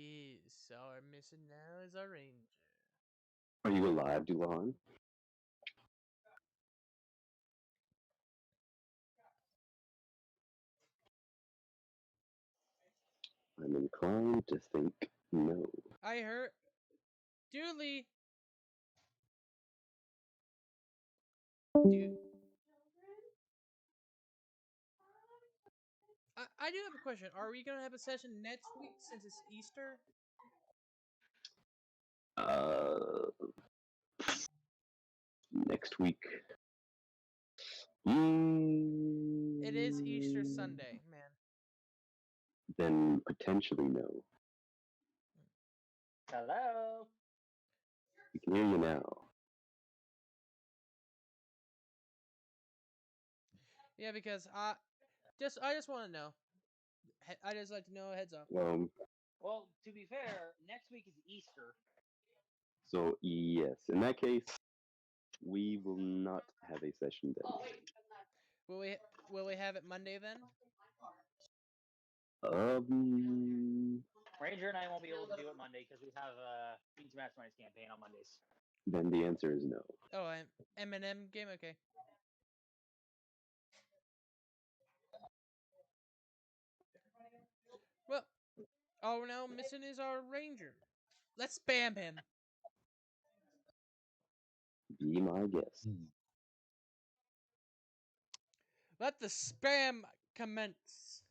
Yes, our mission now is our ranger. Are you alive, Dulahan? I'm inclined to think no. I heard. Dooley! I do have a question. Are we gonna have a session next week since it's Easter? Next week. It is Easter Sunday, man. Then potentially no. Hello. We can hear you now. Yeah, because I just want to know. I just like to know. Heads up. Well, to be fair, next week is Easter. So yes, in that case, we will not have a session then. Will we have it Monday then? Ranger and I won't be able to do it Monday because we have Beans Mastermind's campaign on Mondays. Then the answer is no. Oh, M&M game. Okay. Well, oh now missing is our ranger. Let's spam him. Be my guest. Let the spam commence.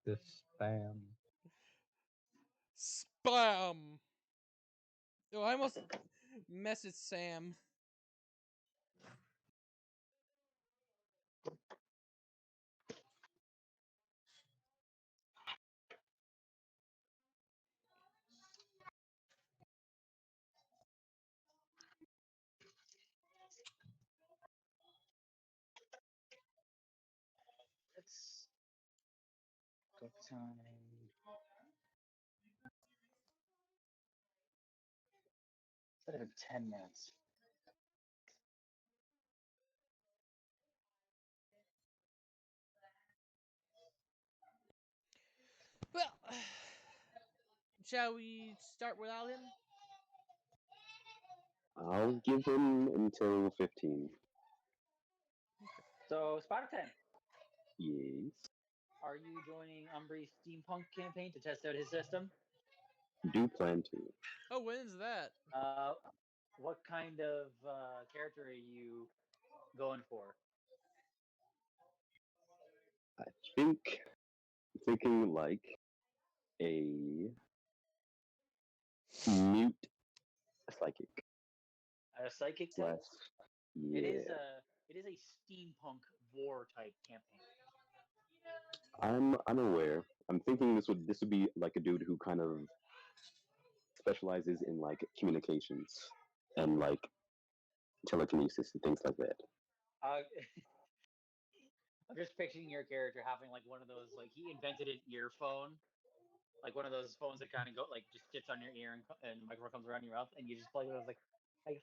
The spam. Spam. Oh, I almost messaged Sam. It's book time. Instead of 10 minutes. Well, shall we start without him? I'll give him until 15. So, Spider 10. Yes. Are you joining Umbree's steampunk campaign to test out his system? Do plan to. Oh, when's that? What kind of character are you going for? I think I'm thinking like a mute psychic. A psychic type? Yeah. It is a steampunk war type campaign. I'm aware. I'm thinking this would be like a dude who kind of specializes in like communications and like telekinesis and things like that. I'm just picturing your character having like one of those, like he invented an earphone, like one of those phones that kind of go like just sits on your ear and the microphone comes around your mouth, and you just plug it. Like,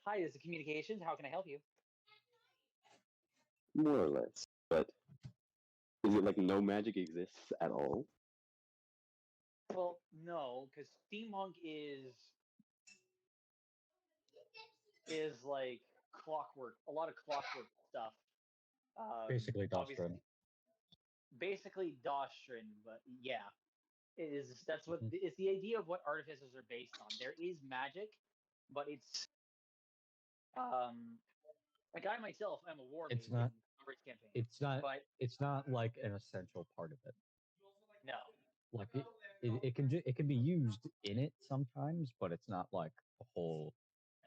hi, this is communications. How can I help you? More or less, but is it like no magic exists at all? Well, no, because steampunk is like clockwork, a lot of clockwork stuff. Basically Dostrin. Basically Dostrin, but yeah. That's what it's the idea of what artificers are based on. There is magic, but it's like I myself am a war mage in Umbree's campaign. It's not like an essential part of it. No. Like it can be used in it sometimes, but it's not like a whole.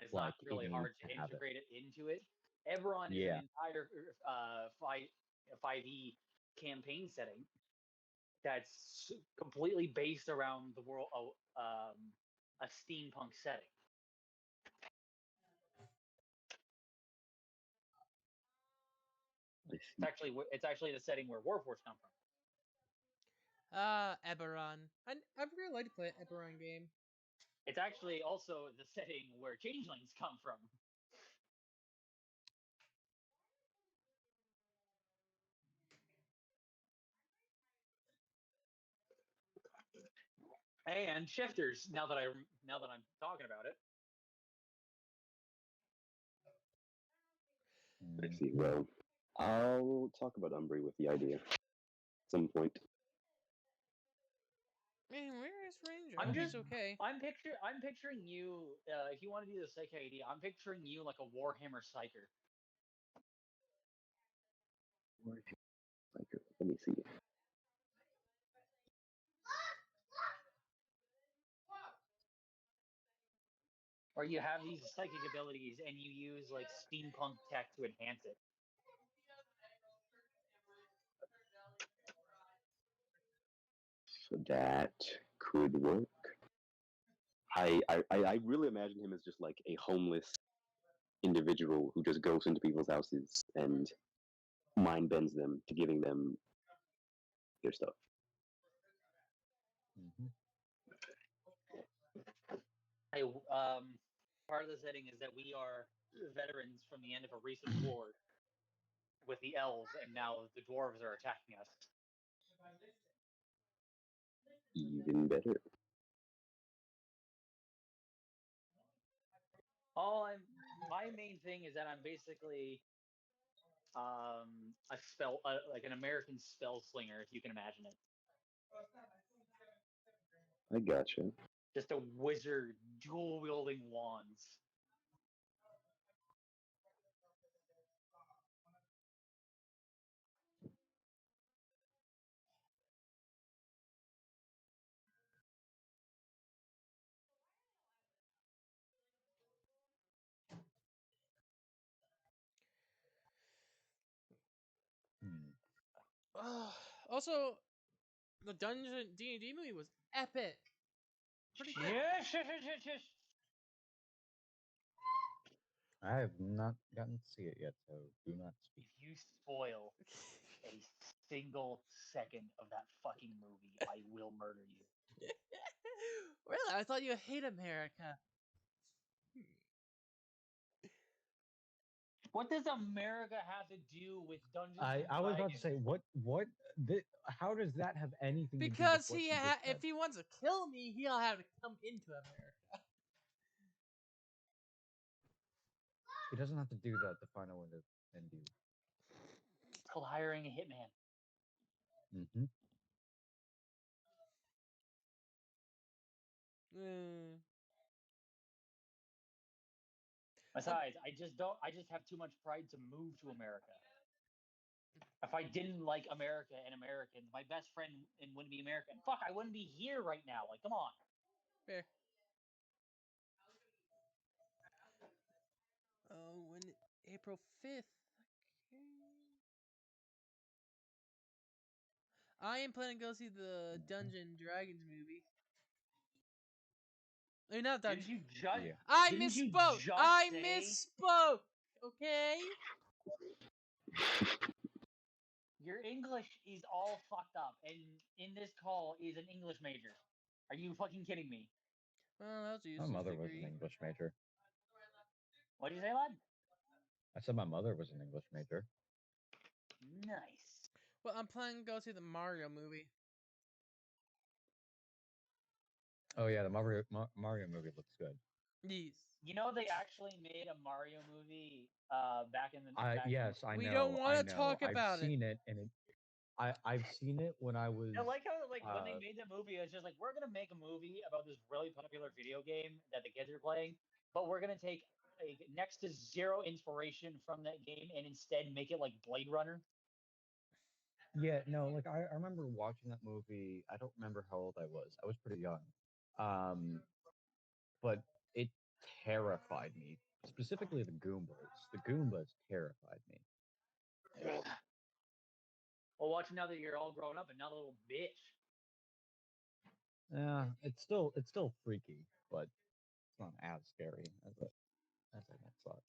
It's not really hard to integrate it into it. Eberron is an entire 5e campaign setting that's completely based around the world of a steampunk setting. It's actually the setting where Warforged come from. Eberron. I'd really like to play an Eberron game. It's actually also the setting where changelings come from. And shifters. Now that I'm talking about it, I Mm. see. Well, I'll talk about Umbri with the idea at some point. I mean, where is Ranger? I'm He's just okay. I'm picturing you. If you want to do the Psych ID, I'm picturing you like a Warhammer Psyker. Like, let me see. Or you have these psychic abilities and you use like steampunk tech to enhance it. So that could work. I really imagine him as just like a homeless individual who just goes into people's houses and mind bends them to giving them their stuff. Mhm. Part of the setting is that we are veterans from the end of a recent war with the elves, and now the dwarves are attacking us. Even better. My main thing is that I'm basically a spell like an American spell slinger, if you can imagine it. I gotcha. Just a wizard dual wielding wands. Hmm. Also, the Dungeon D&D movie was epic. Pretty good. Yes. I have not gotten to see it yet, so do not speak. If you spoil a single second of that fucking movie, I will murder you. Really? I thought you hate America. What does America have to do with Dungeons and I was about to Dragons? say how does that have anything to do with Because what you just if said? he wants to kill me, he'll have to come into America. He doesn't have to do that to find out when to end you. It's called hiring a hitman. Mm-hmm. Mm. Besides, I just have too much pride to move to America. If I didn't like America and Americans, my best friend wouldn't be American. Fuck, I wouldn't be here right now. Like, come on. Fair. Oh, when April 5th. Okay. I am planning to go see the Dungeon Dragons movie. I mean, not Didn't Dungeon. you just Yeah. I didn't you misspoke. just I say misspoke. Okay. your English is all fucked up, and in this call is an English major? Are you fucking kidding me? Well, that was a My useless mother was degree. an English major. What do you say, lad? I said my mother was an English major. Nice. Well, I'm planning to go see the Mario movie. Oh yeah, the Mario movie looks good. Yes. You know they actually made a Mario movie back in the Yes, I know. We don't I wanna know. talk about I've it. seen it, and I've seen it when I was. I like how when they uh, made the movie, it's just like we're gonna make a movie about this really popular video game that the kids are playing, but we're gonna take like next to zero inspiration from that game and instead make it like Blade Runner. Yeah, no, like I remember watching that movie. I don't remember how old I was. I was pretty young. Um, but it terrified me. Specifically the Goombas. The Goombas terrified me. Well, watch now that you're all grown up and not a little bitch. Yeah, it's still freaky, but it's not as scary as I once thought.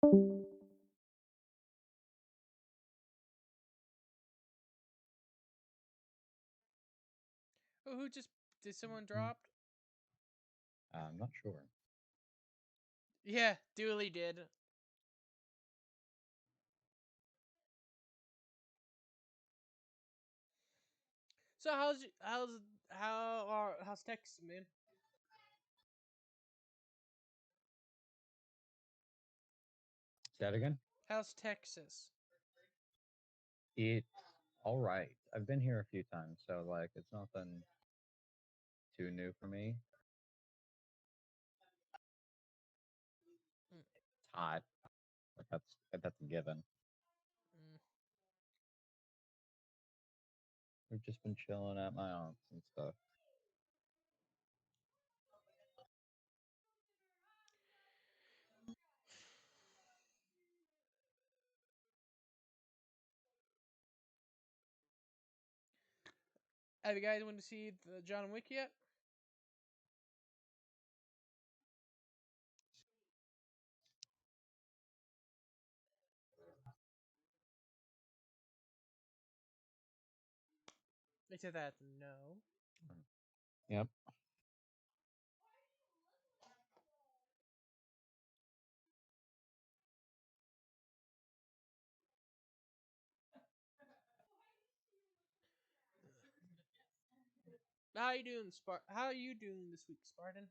Oh, who just did someone Mm. dropped? I'm not sure. Yeah, Dooley did. So how's Texas, man? Say that again? How's Texas? It's all right. I've been here a few times, so like it's nothing too new for me. Mm. It's hot. Like that's a given. Mm. We've just been chilling at my aunt's and stuff. Have you guys went to see the John Wick yet? They said that no. Yep. How you doing, How are you doing this week, Spartan?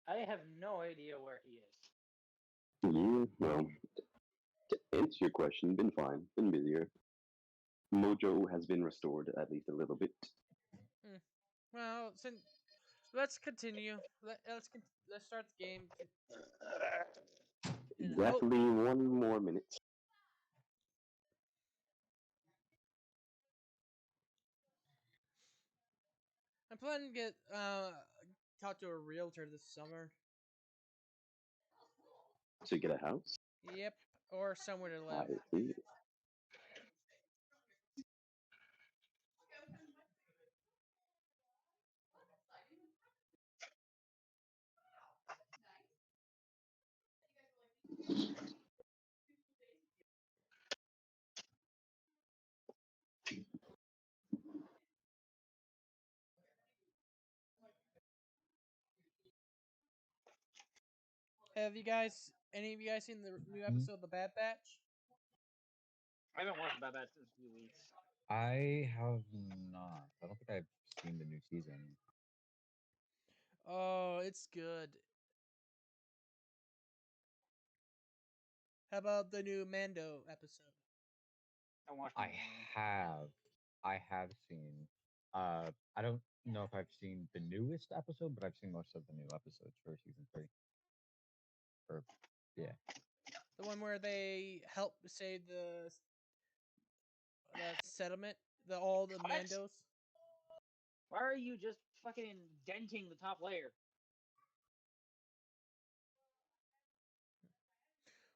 I have no idea where he is. Yeah, well, to answer your question, been fine, been busier. Mojo has been restored at least a little bit. Well, since let's continue. Let's start the game. And Exactly 1 more minute. I'm planning to get talk to a realtor this summer. To get a house? Yep, or somewhere to I live. see. Have you guys, any of you guys, seen the new Mhm. episode of The Bad Batch? I haven't watched Bad Batch since a few weeks. I have not. I don't think I've seen the new season. Oh, it's good. How about the new Mando episode? I watched. I have. I have seen. I don't know if I've seen the newest episode, but I've seen most of the new episodes for season 3. Or yeah. The one where they help save the settlement, all the What? Mandos. Why are you just fucking denting the top layer?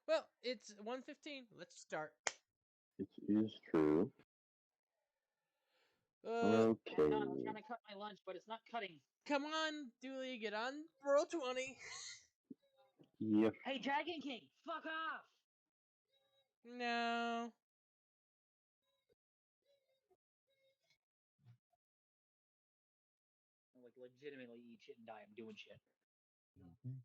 Well, it's 1:15. Let's start. It is true. Uh, I'm not. I'm Okay. trying to cut my lunch, but it's not cutting. come on, Dooley, get on roll 20. Yep. Hey, Dragon King, fuck off! No. I'm like legitimately eat shit and die. I'm doing shit. Mhm.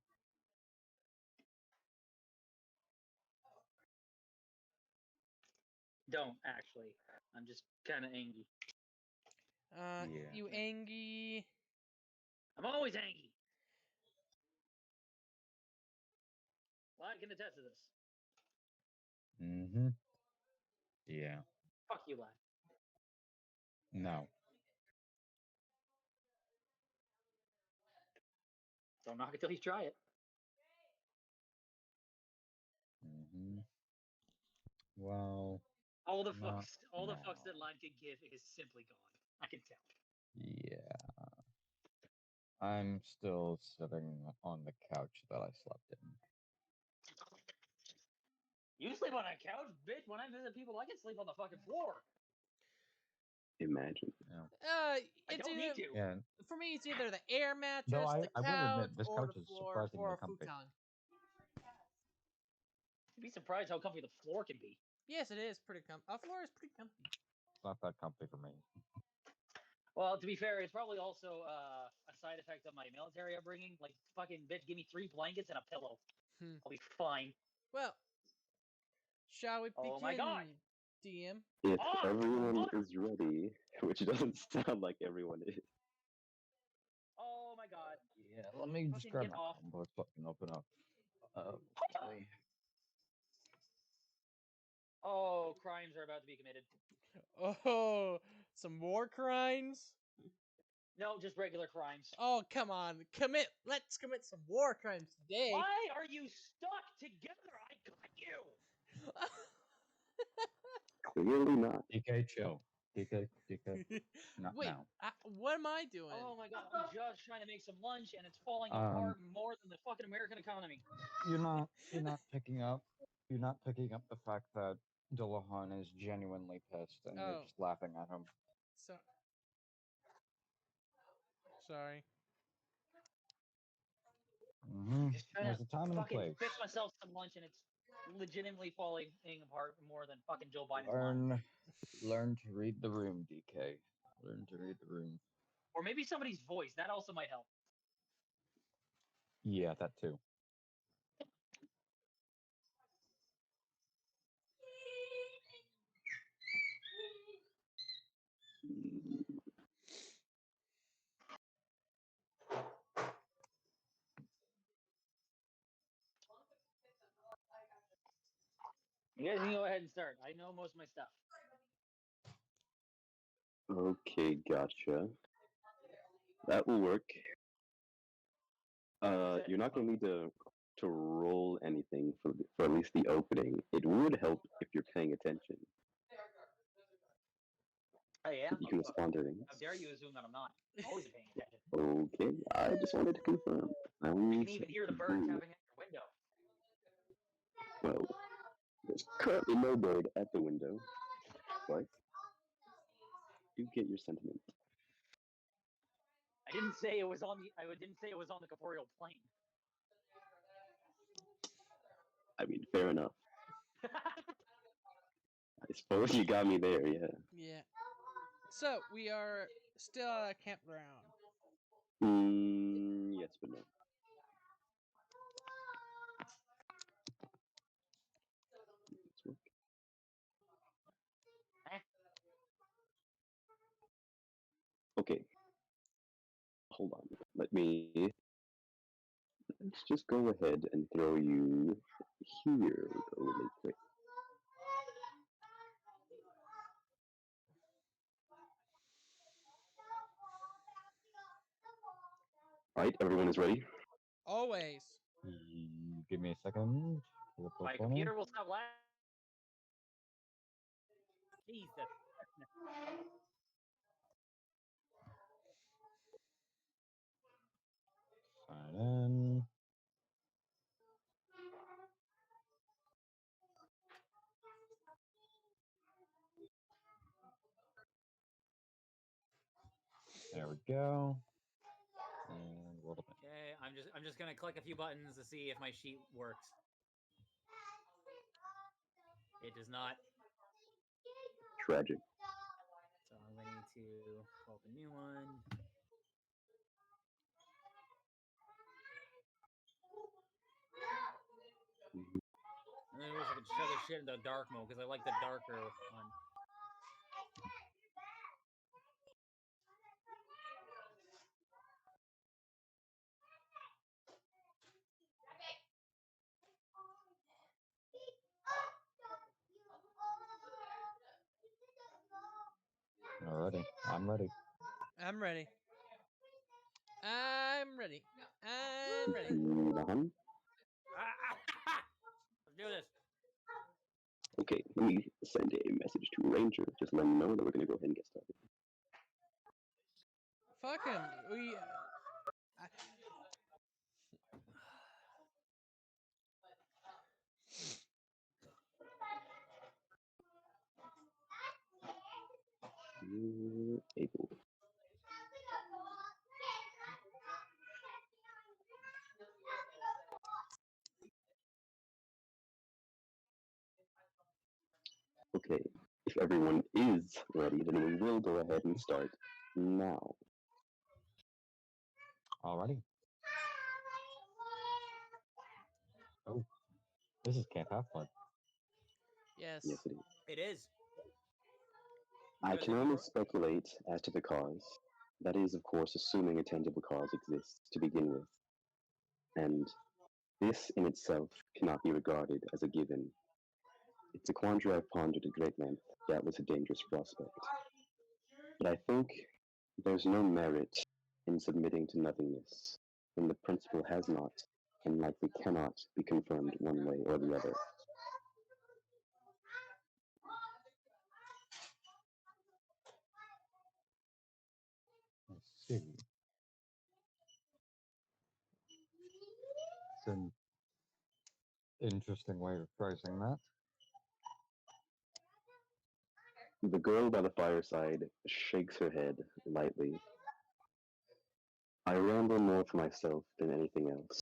Don't actually. I'm just kind of angry. Yeah. You angry? I'm always angry. Lad can attest to this. Mhm. Yeah. Fuck you, lad. No. Don't knock it till you try it. Mhm. Well. All the Not fucks that now. lad can give is simply gone. I can tell. Yeah. I'm still sitting on the couch that I slept in. You sleep on a couch, bitch. When I visit people, I can sleep on the fucking floor. imagine. I It's don't either need to. Yeah. for me. It's either the air mattress, Though the I will couch, admit, this or couch the is floor, surprisingly or a comfy. futon. You'd be surprised how comfy the floor can be. Yes, it is pretty comfy. Our floor is pretty comfy. It's not that comfy for me. Well, to be fair, it's probably also a side effect of my military upbringing. Like, fucking bitch, give me 3 blankets and a pillow. Hmm. I'll be fine. Well, shall we begin, Oh my god! DM? If Ah! everyone Mother- is ready, which doesn't sound like everyone is. Oh my god. Yeah, let me just Fucking grab get my off. phone before it's fucking open up. Okay. Oh, crimes are about to be committed. Oh, some war crimes. No, just regular crimes. Oh, come on, Let's commit some war crimes today. Why are you stuck together? I got you! Clearly not. DK, chill. DK, not Wait, now. what am I doing? Oh my god, I'm just trying to make some lunch and it's falling Um, apart more than the fucking American economy. You're not picking up the fact that Dillahan is genuinely pissed and you're Oh. just laughing at him. So, sorry. Mm-hmm. Just trying There's to a time and a fucking place. fix myself some lunch and it's legitimately falling apart more than fucking Joe Biden's line. Learn to read the room, DK. Learn to read the room. Or maybe somebody's voice. That also might help. Yeah, that too. You guys can go ahead and start. I know most of my stuff. Okay, gotcha. That will work. You're not gonna need to roll anything for at least the opening. It would help if you're paying attention. I am. You can respond to things. How dare you assume that I'm not? I'm always paying attention. Okay, I just wanted to confirm. I can even hear the bird tapping at your window. Well, there's currently no bird at the window, but you get your sentiment. I didn't say it was on the. I didn't say it was on the corporeal plane. I mean, fair enough. I suppose you got me there, yeah. Yeah. So we are still at a campground. Yes, but no. Let's work. Okay. Hold on. Let's just go ahead and throw you here really quick. Alright, everyone is ready? Always. Give me a second. My computer will stop lagging. Jesus. Sign in. There we go. And world event. Okay, I'm just gonna click a few buttons to see if my sheet works. It does not. Tragic. So I'm going to pull up a new one. I really wish I could show this shit in the dark mode because I like the darker one. Alrighty, I'm ready. I'm ready. I'm ready. I'm ready. Let's do this. Okay, let me send a message to Ranger. Just let him know that we're gonna go ahead and get started. Fuck him. able. Okay, if everyone is ready, then we will go ahead and start now. Alrighty. Oh, this is Camp Half Blood. Yes. Yes, it is. It is. I Because can if only you're- speculate as to the cause. That is, of course, assuming a tangible cause exists to begin with. And this in itself cannot be regarded as a given. It's a quandary I've pondered at great length. That was a dangerous prospect. But I think there's no merit in submitting to nothingness when the principle has not and likely cannot be confirmed one way or the other. Let's see. It's an interesting way of phrasing that. The girl by the fireside shakes her head lightly. I ramble more for myself than anything else.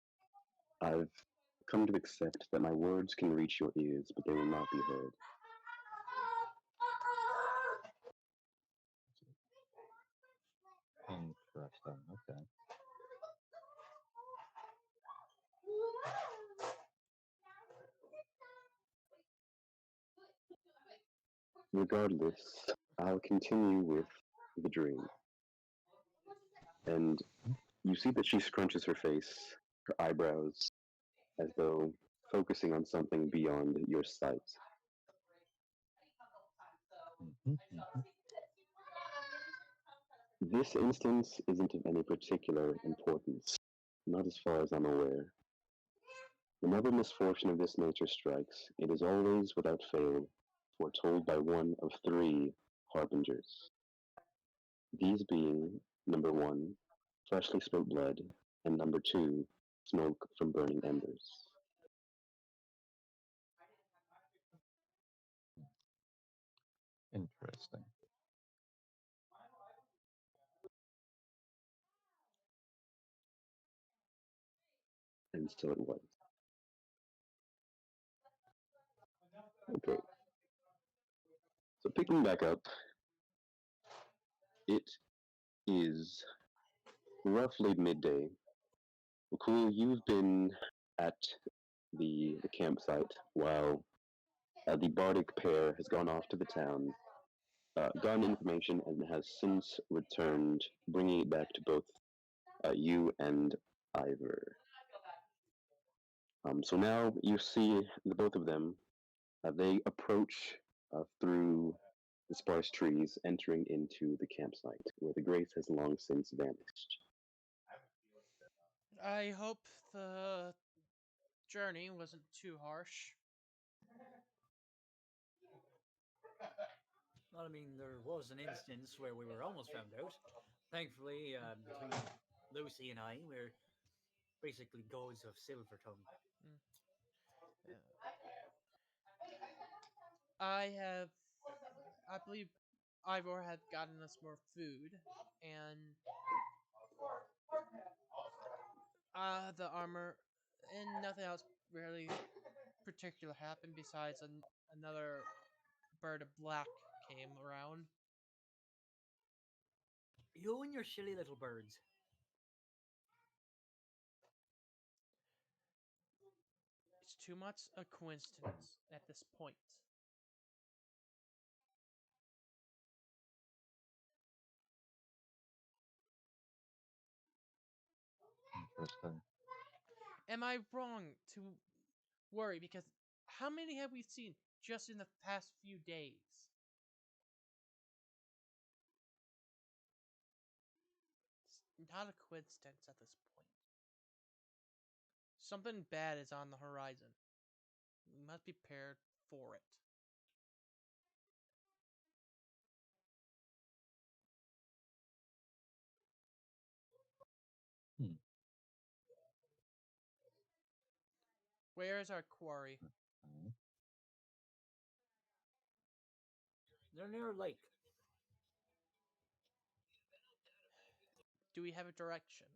I've come to accept that my words can reach your ears, but they will not be heard. Interesting. Okay. Regardless, I'll continue with the dream. And you see that she scrunches her face, her eyebrows, as though focusing on something beyond your sight. This instance isn't of any particular importance, not as far as I'm aware. Whenever misfortune of this nature strikes, it is always without fail foretold by one of three harbingers. These being number one, freshly spilt blood, and number two, smoke from burning embers. Interesting. And so it was. Okay. So picking back up, it is roughly midday. Cool, you've been at the campsite while the bardic pair has gone off to the town, gotten information, and has since returned, bringing it back to both you and Ivor. So now you see the both of them. They approach through the sparse trees, entering into the campsite, where the Grace has long since vanished. I hope the journey wasn't too harsh. Well, I mean, there was an instance where we were almost found out. Thankfully, between Lucy and I, we're basically gods of Silvertongue. I believe Ivor had gotten us more food, and the armor, and nothing else really particular happened besides another bird of black came around. You and your silly little birds. It's too much a coincidence at this point. Interesting. Am I wrong to worry? Because how many have we seen just in the past few days? It's not a coincidence at this point. Something bad is on the horizon. We must be prepared for it. Hmm. Where is our quarry? Okay. They're near a lake. Do we have a direction?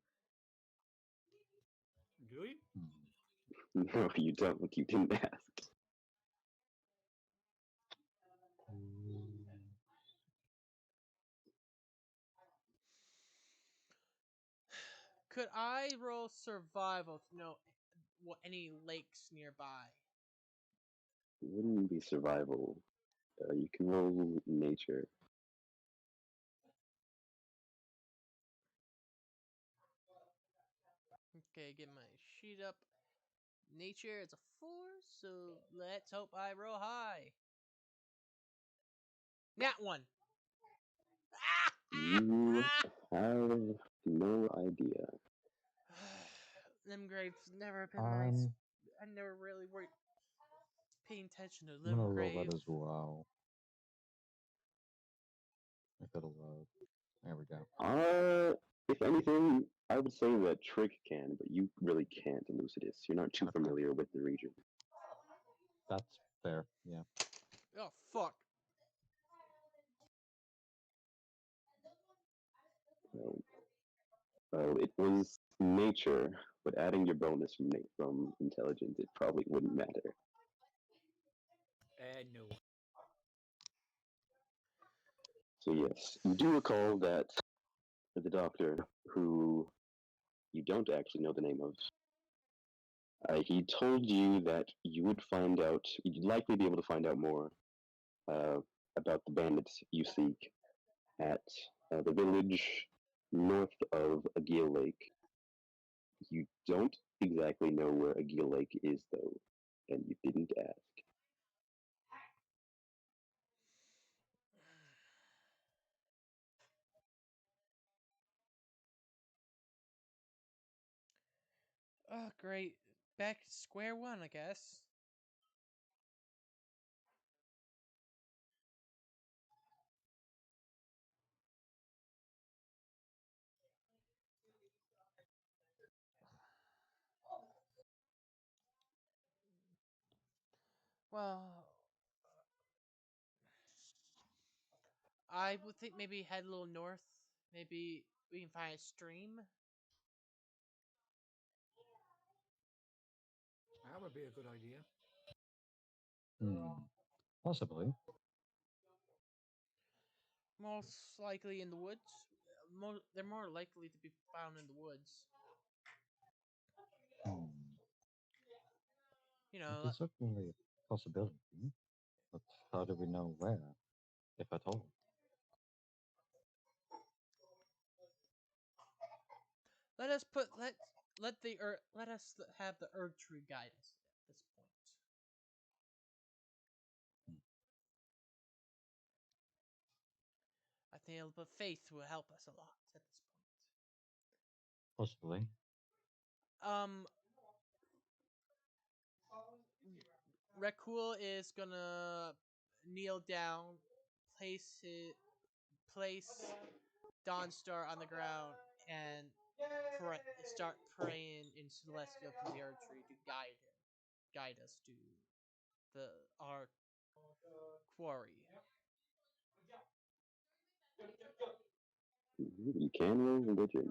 Do we? No, you don't. You didn't ask. Could I roll survival to know what any lakes nearby? It wouldn't be survival. You can roll nature. Okay, get my sheet up. Nature is a 4, so let's hope I roll high. Nat 1. You have no idea. Them grapes never been nice. Um, I never really were paying attention to I'm them gonna roll grave. that as well. If it'll load. There we go. If anything, I would say that Trick can, but you really can't, Elucidus. You're not too Okay. familiar with the region. That's fair. Yeah. Oh fuck. Well, it was nature, but adding your bonus from intelligence, it probably wouldn't matter. No. So yes, you do recall that the doctor, who you don't actually know the name of, he told you that you would find out, you'd likely be able to find out more uh, about the bandits you seek at the village north of Agil Lake. You don't exactly know where Agil Lake is, though, and you didn't ask. Oh great. Back to square one, I guess. Well, I would think maybe head a little north. Maybe we can find a stream. That would be a good idea. Possibly. Most likely in the woods. They're more likely to be found in the woods. You know, It's certainly a possibility. But how do we know where, if at all? let us put let us have the Earth Tree guide us at this point. I think the faith will help us a lot at this point. Possibly. Rekul is gonna kneel down, place Dawnstar on the ground, and start praying in Celestial to the Earth Tree to guide us to our quarry. You can roll religion.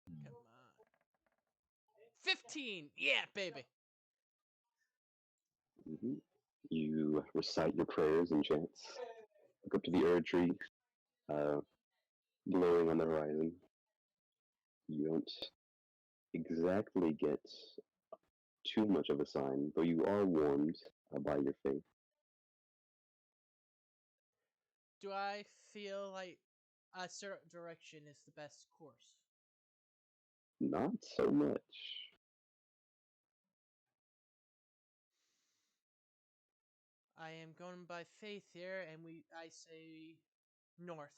Come on. 15! Yeah, baby! You recite your prayers and chants. Look up to the Erd tree, glowing on the horizon. You don't exactly get too much of a sign, though you are warmed by your faith. Do I feel like a certain direction is the best course? Not so much. I am going by faith here, and I say north.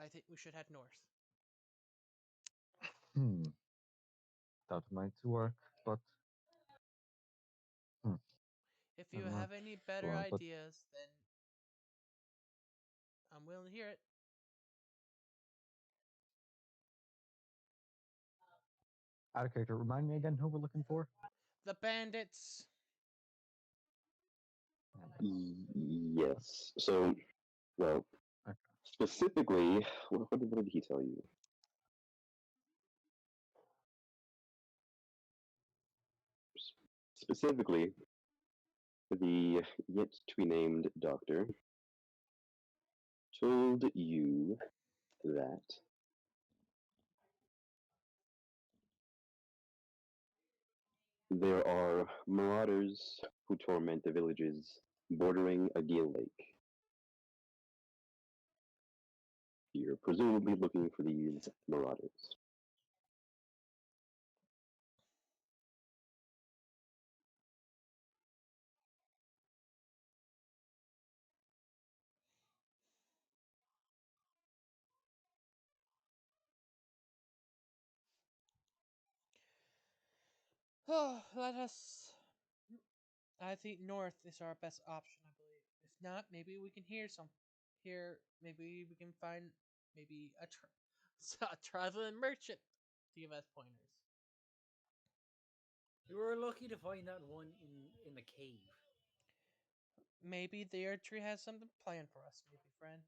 I think we should head north. That might work, but If you I'm not have any better sure, but ideas, then I'm willing to hear it. out of character, remind me again who we're looking for? The bandits. Yes. So, well, Okay. specifically, what did he tell you? Specifically, the yet to be named doctor told you that there are marauders who torment the villages bordering Agil Lake. You're presumably looking for these marauders. Oh, let us. I think north is our best option. I believe. If not, maybe we can hear some. Here, maybe we can find maybe a traveling merchant to give us pointers. We were lucky to find that one in the cave. Maybe the Earth Tree has something planned for us. Maybe, friend.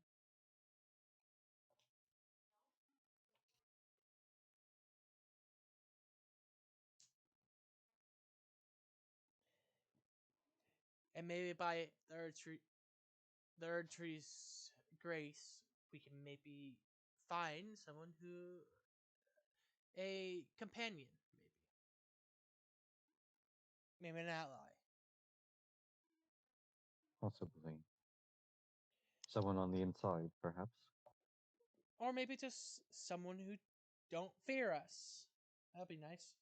And maybe by the Earth Tree's grace, we can maybe find someone who a companion, maybe an ally. Possibly. Someone on the inside, perhaps. Or maybe just someone who don't fear us. That'd be nice.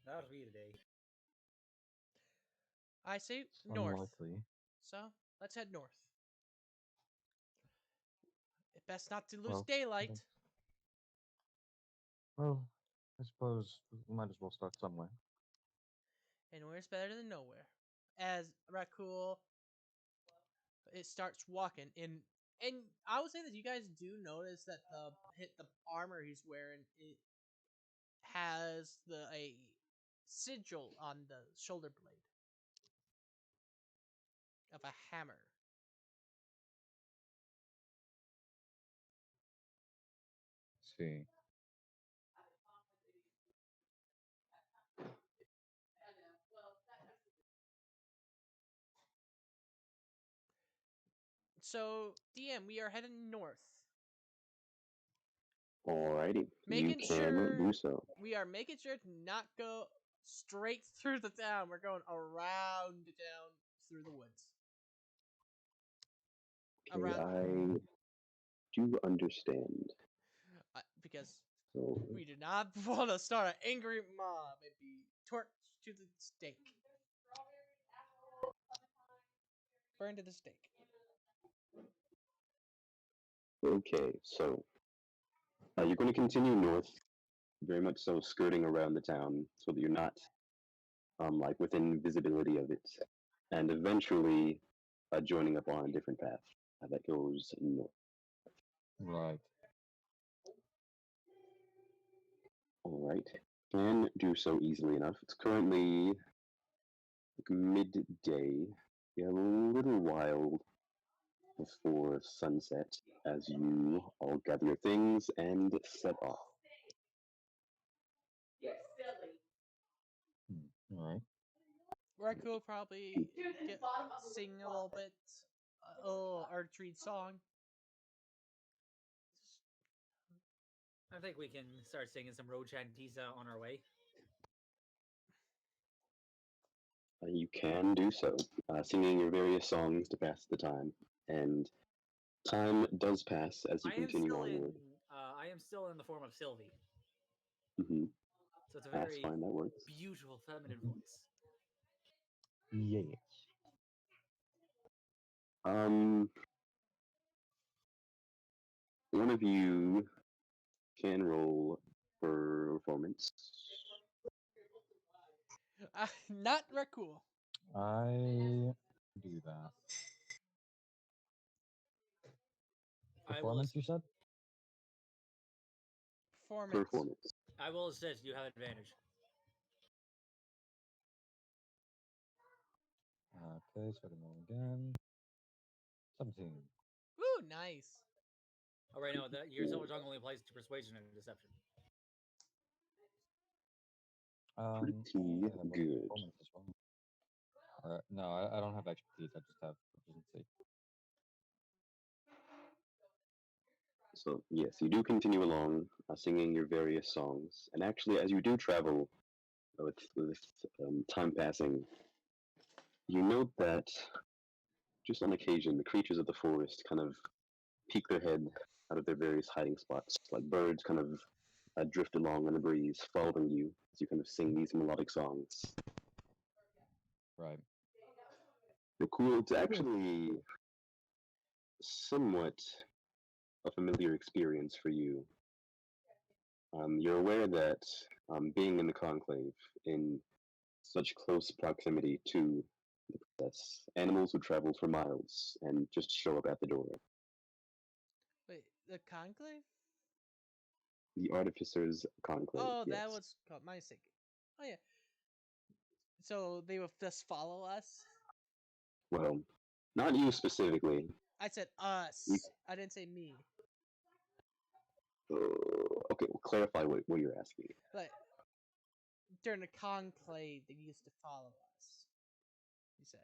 That'll be the day. I say north. Unlikely. So let's head north. Best not to lose Well, daylight. Well, I suppose we might as well start somewhere. And where's better than nowhere? As Rakul it starts walking in, and I would say that you guys do notice that the armor he's wearing it has a sigil on the shoulder blade of a hammer. See. So DM, we are heading north. Alrighty, you Making can sure do so. we are making sure to not go straight through the town. We're going around the town through the woods. Okay, Around I do understand. because So, we do not want to start an angry mob and be torched to the stake. Burned to the stake. okay, so you're going to continue north, very much so skirting around the town, so that you're not like within visibility of it, and eventually joining up on a different path that goes north. Right. All right, can do so easily enough. It's currently like midday. You have a little while before sunset as you all gather your things and set off. Alright. Raku will probably sing a little bit, a little archery song. I think we can start singing some road chanties on our way. You can do so, singing your various songs to pass the time, and time does pass as you continue onward. I am still in the form of Sylvie, Mm-hmm. so it's a That's very fine. That works. beautiful feminine voice. Yes. One of you can roll for performance. Not Rakul. I do that. I will. Performance, you said? Performance. Performance. I will assist. You have advantage. Okay, so I can roll again. 17. Ooh, nice. Oh, right, no, that your silver tongue only applies to persuasion and deception. Pretty I have good. performance as well. No, I don't have expertise. I just have proficiency. So yes, you do continue along, singing your various songs, and actually, as you do travel with time passing, you note that just on occasion, the creatures of the forest kind of peek their head out of their various hiding spots, like birds kind of drift along in the breeze, following you as you kind of sing these melodic songs. Right. They're cool. It's actually somewhat a familiar experience for you. You're aware that being in the conclave in such close proximity to the princess, animals would travel for miles and just show up at the door. Wait, the conclave? The artificer's conclave. Oh, yes. that was called my mistake. Oh yeah. So they would just follow us. Well, not you specifically. I said us. You- I didn't say me. Okay, well, clarify what you're asking. But during the conclave, they used to follow us. You said.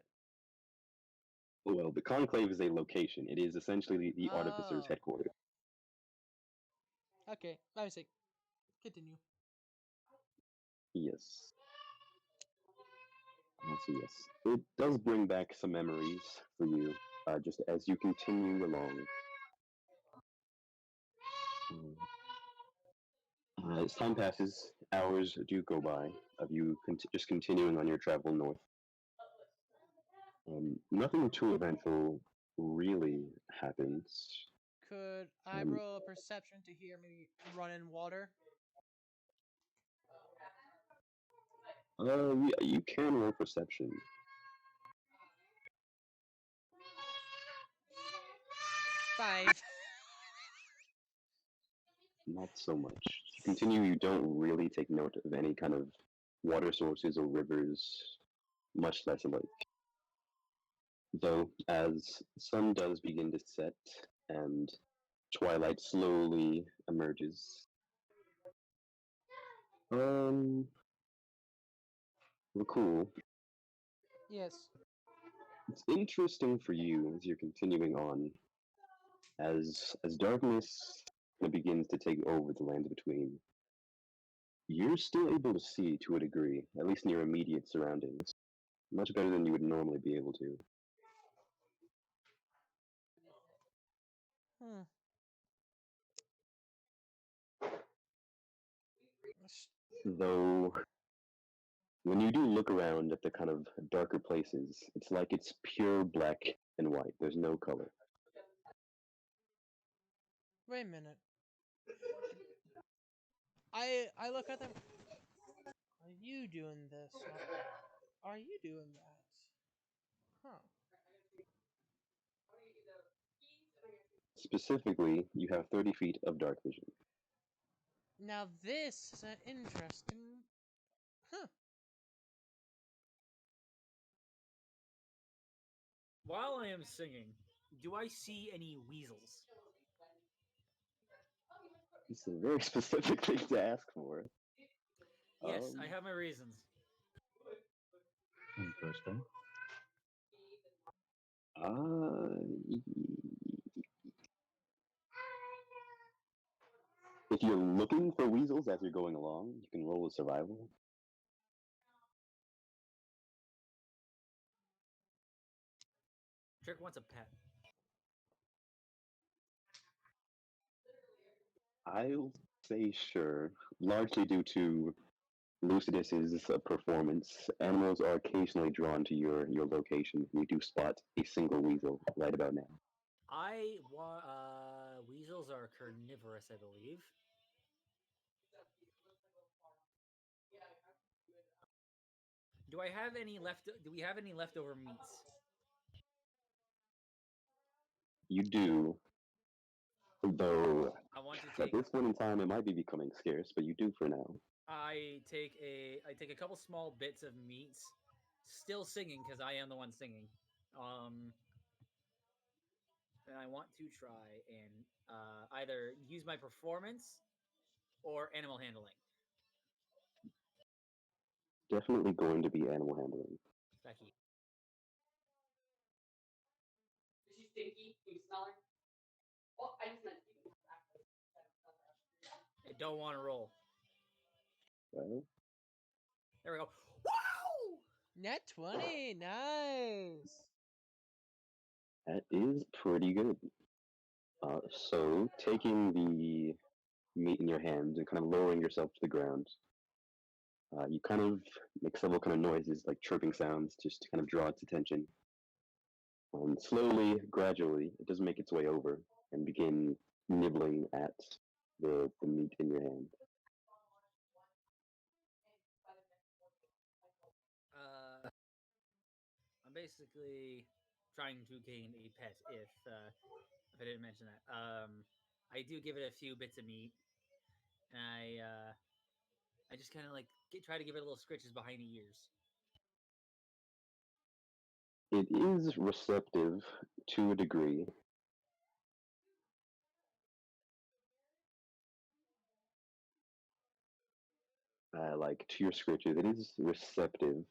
Well, the conclave is a location. It is essentially the artificer's Oh. headquarters. Okay, my mistake. Continue. Yes. So yes, it does bring back some memories for you, just as you continue along. As time passes, hours do go by of you just continuing on your travel north. Nothing too eventful really happens. Could I Um, roll a perception to hear me run in water? Yeah, you can roll perception. 5. Not so much. You continue, you don't really take note of any kind of water sources or rivers, much less a lake. Though, as sun does begin to set and twilight slowly emerges, well, cool. Yes. It's interesting for you as you're continuing on, as darkness begins to take over the lands between. You're still able to see to a degree, at least in your immediate surroundings, much better than you would normally be able to. Hmm. Though, when you do look around at the kind of darker places, it's like it's pure black and white. There's no color. Wait a minute. I look at them. Are you doing this? Are you doing that? Huh. Specifically, you have 30 feet of dark vision. Now this is an interesting. Huh. While I am singing, do I see any weasels? It's a very specific thing to ask for. Yes, Um, I have my reasons. Interesting. If you're looking for weasels as you're going along, you can roll a survival. Trick wants a pet. I'll say sure, largely due to Lucidus's performance. Animals are occasionally drawn to your location. You do spot a single weasel right about now. Weasels are carnivorous, I believe. Do I have any left? Do we have any leftover meats? You do, though I want to at take. this point in time it might be becoming scarce, but you do for now. I take a couple small bits of meats, still singing because I am the one singing. And I want to try and either use my performance or animal handling. Definitely going to be animal handling. Becky. Is she stinky? Can you smell her? Oh, I just meant you. I don't want to roll. Well, There we go. Wow! Net 20, nice. that is pretty good. So, taking the meat in your hands and kind of lowering yourself to the ground, you kind of make several kind of noises, like chirping sounds, just to kind of draw its attention. And slowly, gradually, it does make its way over and begin nibbling at the meat in your hand. I'm basically trying to gain a pet. If I didn't mention that, I do give it a few bits of meat, and I just kind of like try to give it little scritches behind the ears. It is receptive to a degree. Like to your scritches, it is receptive,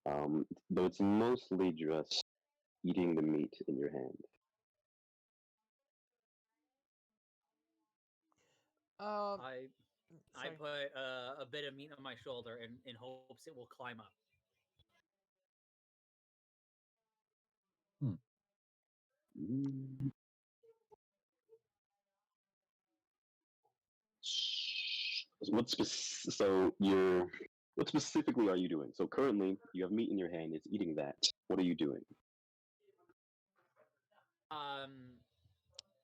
though it's mostly just eating the meat in your hand. I Sorry. put a bit of meat on my shoulder in hopes it will climb up. Mm. What specifically are you doing? So currently you have meat in your hand, it's eating that. What are you doing?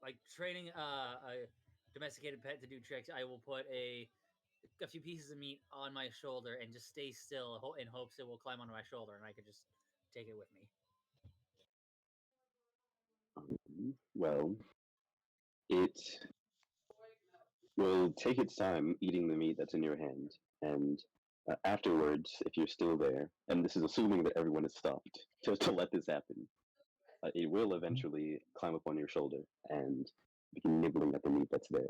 Like training a domesticated pet to do tricks, I will put a few pieces of meat on my shoulder and just stay still in hopes it will climb onto my shoulder and I can just take it with me. Well, it will take its time eating the meat that's in your hand, and afterwards, if you're still there, and this is assuming that everyone has stopped to let this happen, it will eventually climb up on your shoulder and begin nibbling at the meat that's there.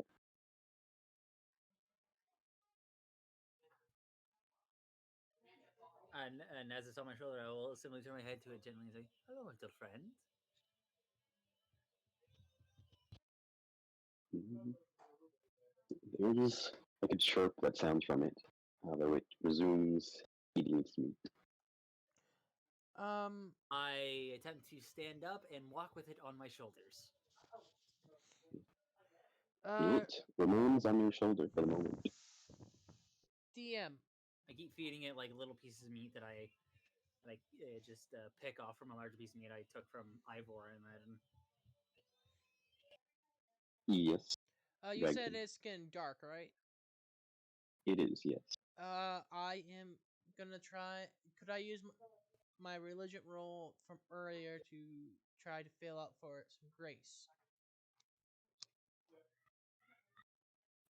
And as it's on my shoulder, I will simply turn my head to it gently and say, "Hello, little friend." Mhm. There's like a chirp that sounds from it, though it resumes eating its meat. I attempt to stand up and walk with it on my shoulders. It remains on your shoulder for the moment. DM. I keep feeding it like little pieces of meat that I like just pick off from a larger piece of meat I took from Ivor, I imagine. Yes, You said Vegton. it's skin dark, right? It is, yes. I am gonna try. Could I use my religion roll from earlier to try to fill out for some grace?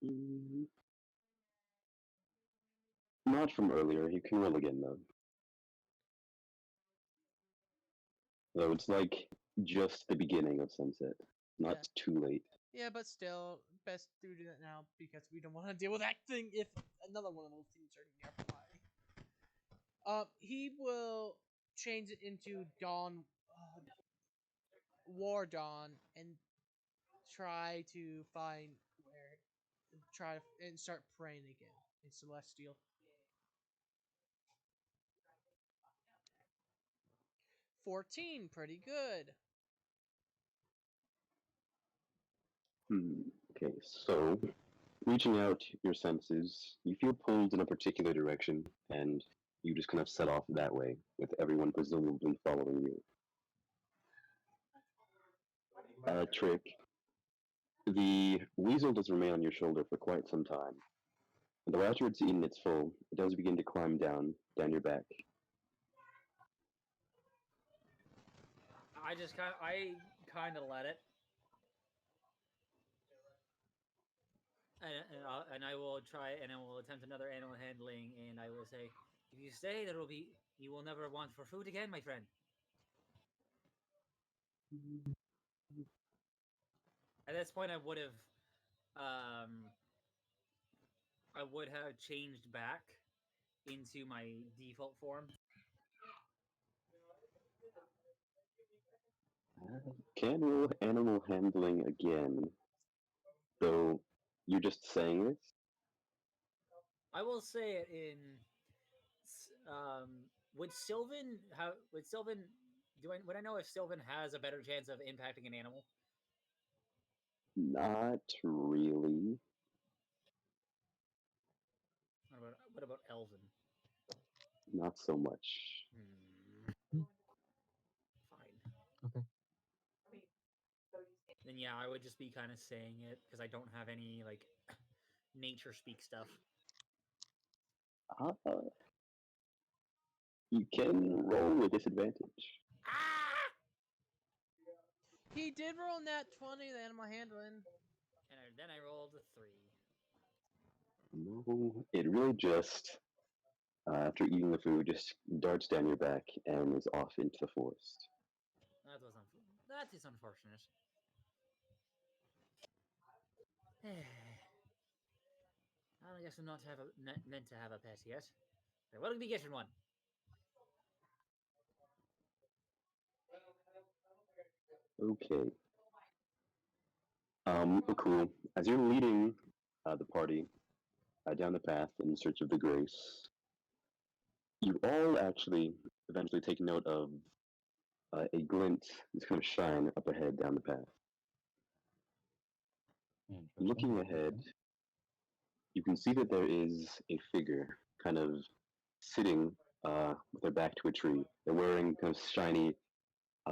Mm, not from earlier. You can roll again, though. Though it's like just the beginning of sunset. Not Yeah. too late. Yeah, but still, best do that now because we don't want to deal with that thing if another one of those things are nearby. He will change it into Dawn, War Dawn, and try to find where, and start praying again in Celestial. 14, pretty good. Okay, so reaching out your senses, you feel pulled in a particular direction, and you just kind of set off that way, with everyone presumably following you. Trick. The weasel does remain on your shoulder for quite some time. And though after it's eaten its full, it does begin to climb down your back. I kind of let it, and I will try and I will attempt another animal handling, and I will say, if you stay, you will never want for food again, my friend. At this point, I would have changed back into my default form. Can roll animal handling again. So you're just saying this? I will say it in. Would Sylvan would I know if Sylvan has a better chance of impacting an animal? Not really. What about Elven? Not so much. Fine. Okay. Then yeah, I would just be kind of saying it because I don't have any like nature speak stuff. You can roll with disadvantage. Ah! He did roll nat 20, the animal handling. And then I rolled a 3. No, it really just, after eating the food, just darts down your back and is off into the forest. That is unfortunate. I guess I'm not meant to have a pet yet. I will be getting one. Okay. Cool. As you're leading the party down the path in search of the grace, you all actually eventually take note of a glint that's kind of shine up ahead down the path. Looking ahead, you can see that there is a figure kind of sitting with their back to a tree. They're wearing kind of shiny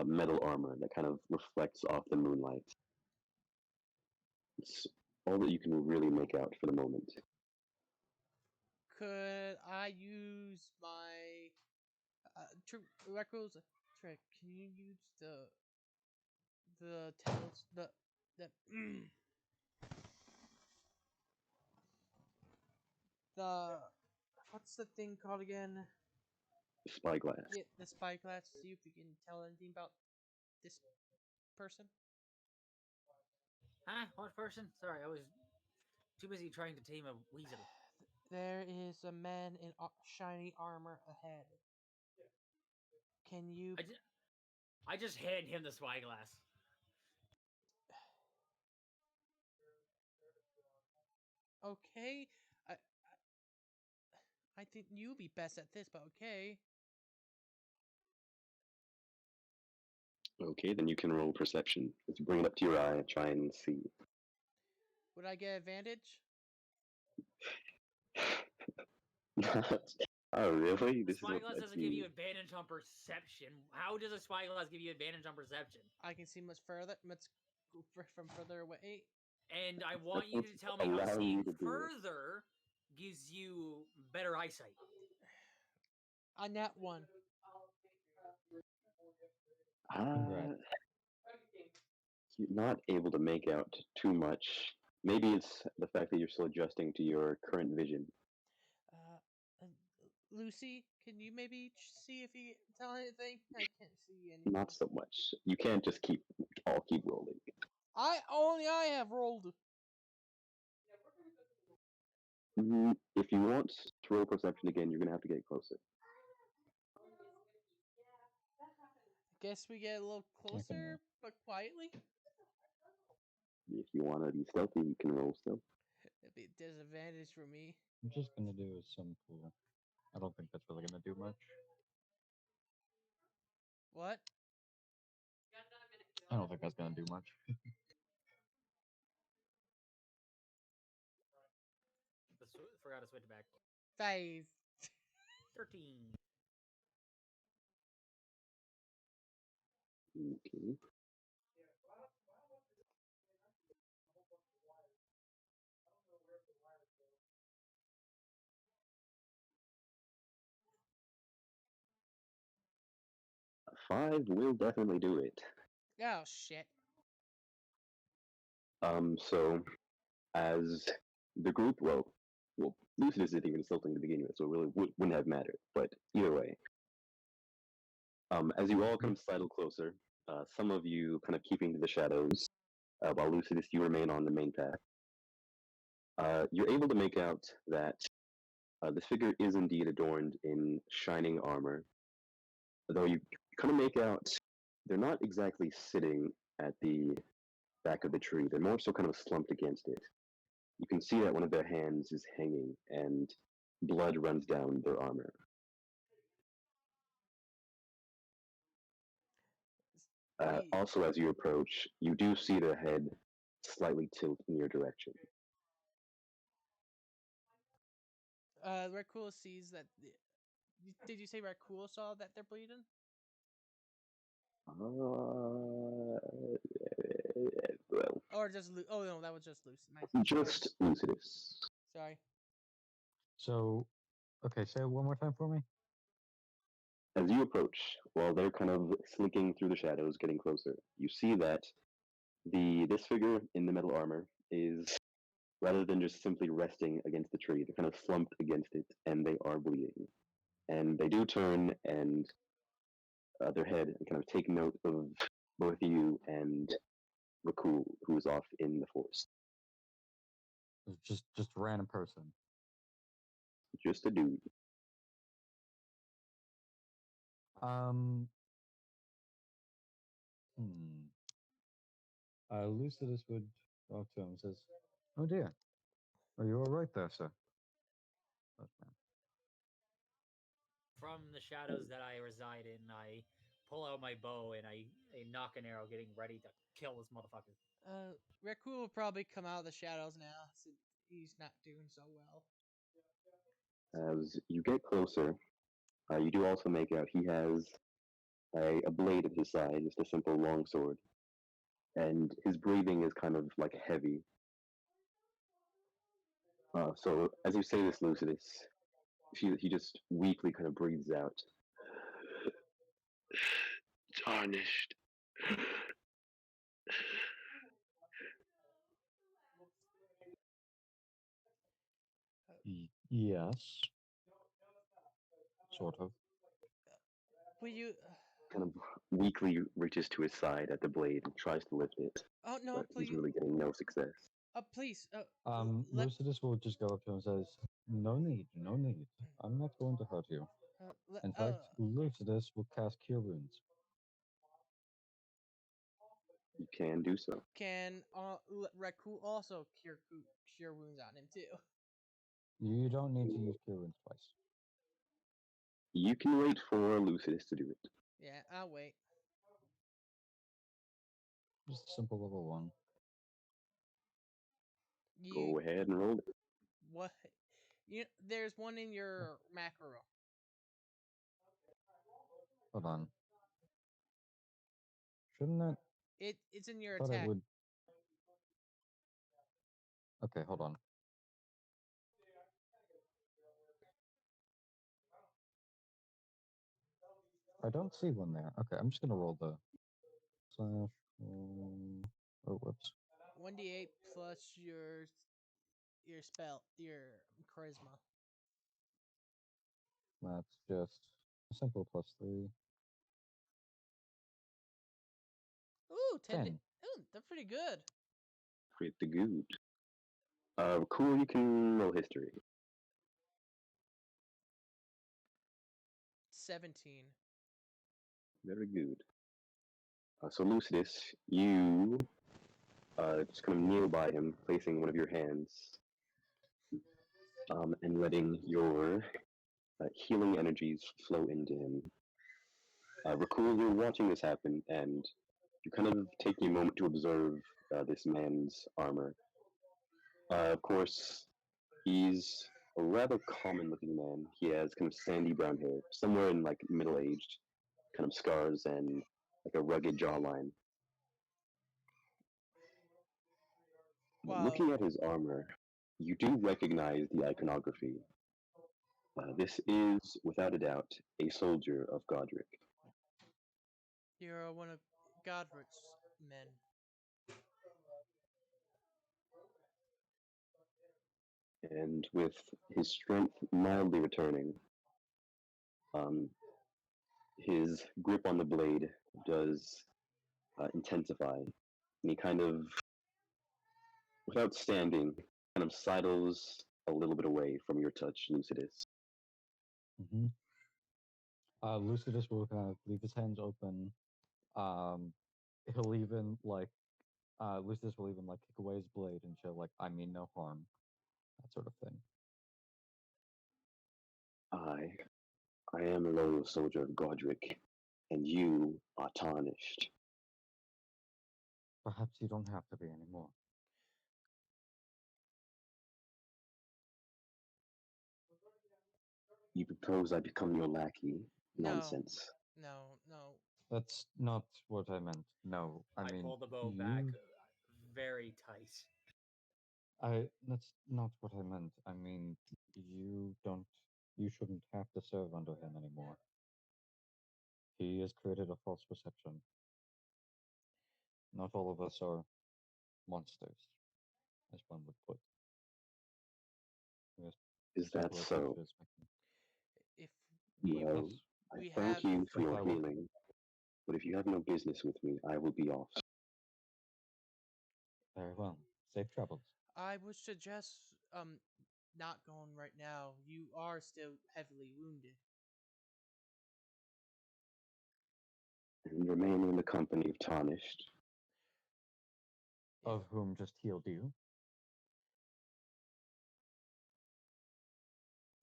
metal armor that kind of reflects off the moonlight. It's all that you can really make out for the moment. Could I use my Reckles trick? Can you use the tails the the what's the thing called again? Spyglass. Yeah, the spyglass. See if we can tell anything about this person. Huh? What person? Sorry, I was too busy trying to tame a weasel. There is a man in shiny armor ahead. Can you? I just hand him the spyglass. Okay, I think you'd be best at this, but okay. Okay, then you can roll perception. If you bring it up to your eye, try and see. Would I get advantage? Oh, really? This Spyglass is doesn't give you advantage on perception. How does a spyglass give you advantage on perception? I can see much further, from further away. And I want you to tell me how seeing further gives you better eyesight. On that one. You're not able to make out too much. Maybe it's the fact that you're still adjusting to your current vision. Lucy, can you maybe see if you tell anything? I can't see anything. Not so much. You can't just keep rolling. I have rolled. If you want to roll perception again, you're gonna have to get closer. Guess we get a little closer, but quietly. If you want to be stealthy, you can roll stealth. It'd be a disadvantage for me. I'm just gonna do a simple. I don't think that's really gonna do much. What? I don't think that's gonna do much. Forgot to switch back. 5. 13. Okay. A 5 will definitely do it. Oh shit. So as the group, well, Lucid isn't even insulting to begin with, so it really wouldn't have mattered. But either way, as you all come sidle closer, some of you kind of keeping to the shadows, while Lucidus, you remain on the main path. You're able to make out that this figure is indeed adorned in shining armor, though you kind of make out they're not exactly sitting at the back of the tree. They're more so kind of slumped against it. You can see that one of their hands is hanging, and blood runs down their armor. Also, as you approach, you do see their head slightly tilt in your direction. Rakul sees that. Did you say Rakul saw that they're bleeding? Well, Or just oh no, that was just loose. just Lucidus. Sorry. So, okay, say it one more time for me. As you approach, while they're kind of slinking through the shadows, getting closer, you see that this figure in the metal armor is, rather than just simply resting against the tree, they're kind of slumped against it, and they are bleeding. And they do turn and their head and kind of take note of both you and Rakul, who's off in the forest. It's just a random person. Just a dude. Lucidus would walk to him and says, "Oh dear, are you all right there, sir?" Oh, man. From the shadows that I reside in, I pull out my bow and I knock an arrow, getting ready to kill this motherfucker. Rakul will probably come out of the shadows now, since he's not doing so well. As you get closer, you do also make out he has a blade at his side, just a simple longsword. And his breathing is kind of like heavy. So as you say this, Lucidus, he just weakly kind of breathes out. Tarnished. Yes. Sort of. Will you? Kind of weakly reaches to his side at the blade and tries to lift it. Oh no, but please. He's really getting no success. Please. Lucidus will just go up to him and says, "No need, no need. I'm not going to hurt you." In fact, Lucidus will cast Cure Wounds. You can do so. Can Rakul also cure wounds on him too? You don't need to use Cure Wounds twice. You can wait for Lucidus to do it. Yeah, I'll wait. Just a simple level 1. Go ahead and roll it. What? There's one in your macro. Hold on. Shouldn't it? It's in your I thought attack. it would. Okay, hold on. I don't see one there. Okay, I'm just gonna roll the slash. Oh, whoops. 1d8 plus your spell, your charisma. That's just a simple +3. Ooh, 10. 10. Ooh, they're pretty good. Pretty good. Cool, you can roll history. 17. Very good. So Lucidus, you just kind of kneel by him, placing one of your hands, and letting your healing energies flow into him. Rakul, you're watching this happen, and you kind of take a moment to observe this man's armor. Of course, he's a rather common-looking man. He has kind of sandy brown hair, somewhere in like middle-aged, kind of scars and like a rugged jawline. Wow. Looking at his armor, you do recognize the iconography. This is, without a doubt, a soldier of Godric. You're one of Godric's men. And with his strength mildly returning, his grip on the blade does intensify, and he kind of, without standing, kind of sidles a little bit away from your touch, Lucidus. Mm-hmm. Lucidus will kind of leave his hands open. Um, he'll even like Lucidus will even like kick away his blade and show like I mean no harm, that sort of thing. I am a loyal soldier of Godric, and you are tarnished. Perhaps you don't have to be anymore. You propose I become your lackey? No. Nonsense. No. That's not what I meant. No, I mean pull the bow back you. very tight. That's not what I meant. I mean, you shouldn't have to serve under him anymore. He has created a false perception. Not all of us are monsters, as one would put. We are Is that simpler so? creatures If we Well, I we thank have you for If your I were- healing, but if you have no business with me, I will be off. Very well. Safe travels. I would suggest not going right now. You are still heavily wounded. And remain in the company of Tarnished. Of whom just healed you.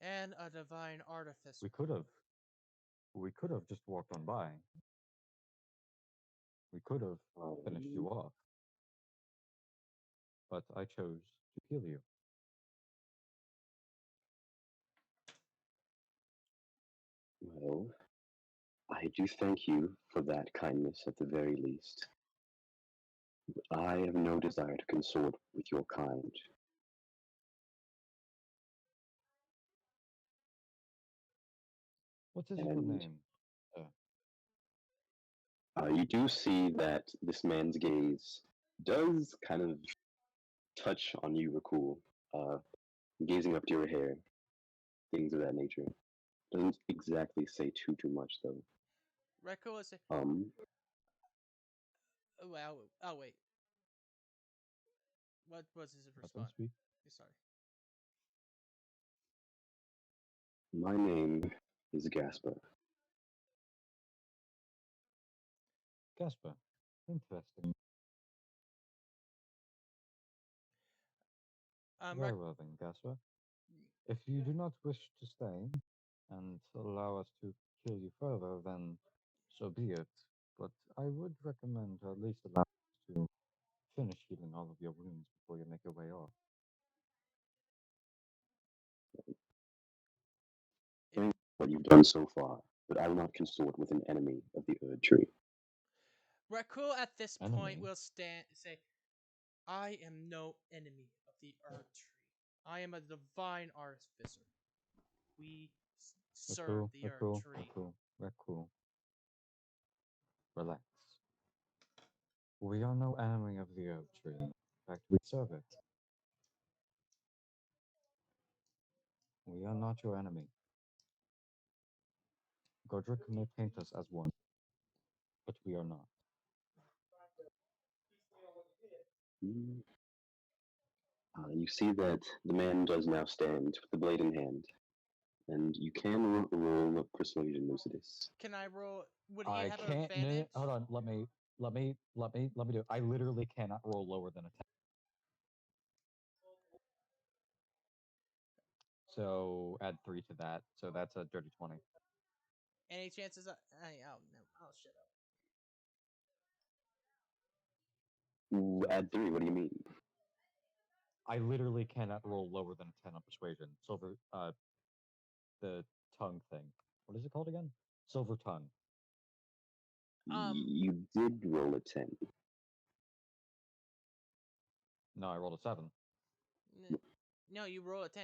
And a divine artificer. We could have just walked on by. We could have finished you off. But I chose to heal you. Well, I do thank you for that kindness at the very least. But I have no desire to consort with your kind. What is your And name? you do see that this man's gaze does kind of touch on you, Rakul, gazing up to your hair, things of that nature. Doesn't exactly say too much though. Rekko is. Wow. Oh wait. What was his Let them response? speak. Sorry. My name is Gasper. Gasper. Interesting. Very well then, Gasper. If you do not wish to stay and allow us to kill you further, then so be it. But I would recommend at least allow us to finish healing all of your wounds before you make your way off. Thank what you've done so far, but I will not consort with an enemy of the Erd Tree. Rakul at this point Enemy? will say, I am no enemy of the Erd Tree. I am a divine artificer. We serve the Erd Tree. Cool. Relax. We are no enemy of the Erd Tree. In fact, we serve it. We are not your enemy. Godric may paint us as one, but we are not. You see that the man does now stand with the blade in hand, and you can roll persuasion, Lucidus. Can I roll? Would he I have can't. an advantage? Hold on. Let me do it. I literally cannot roll lower than a 10. So add 3 to that. So that's a dirty 20. Any chances? Oh no! Oh shut up. Add 3. What do you mean? I literally cannot roll lower than a 10 on persuasion. Silver, the tongue thing. What is it called again? Silver tongue. You did roll a 10. No, I rolled a 7. No, you roll a 10.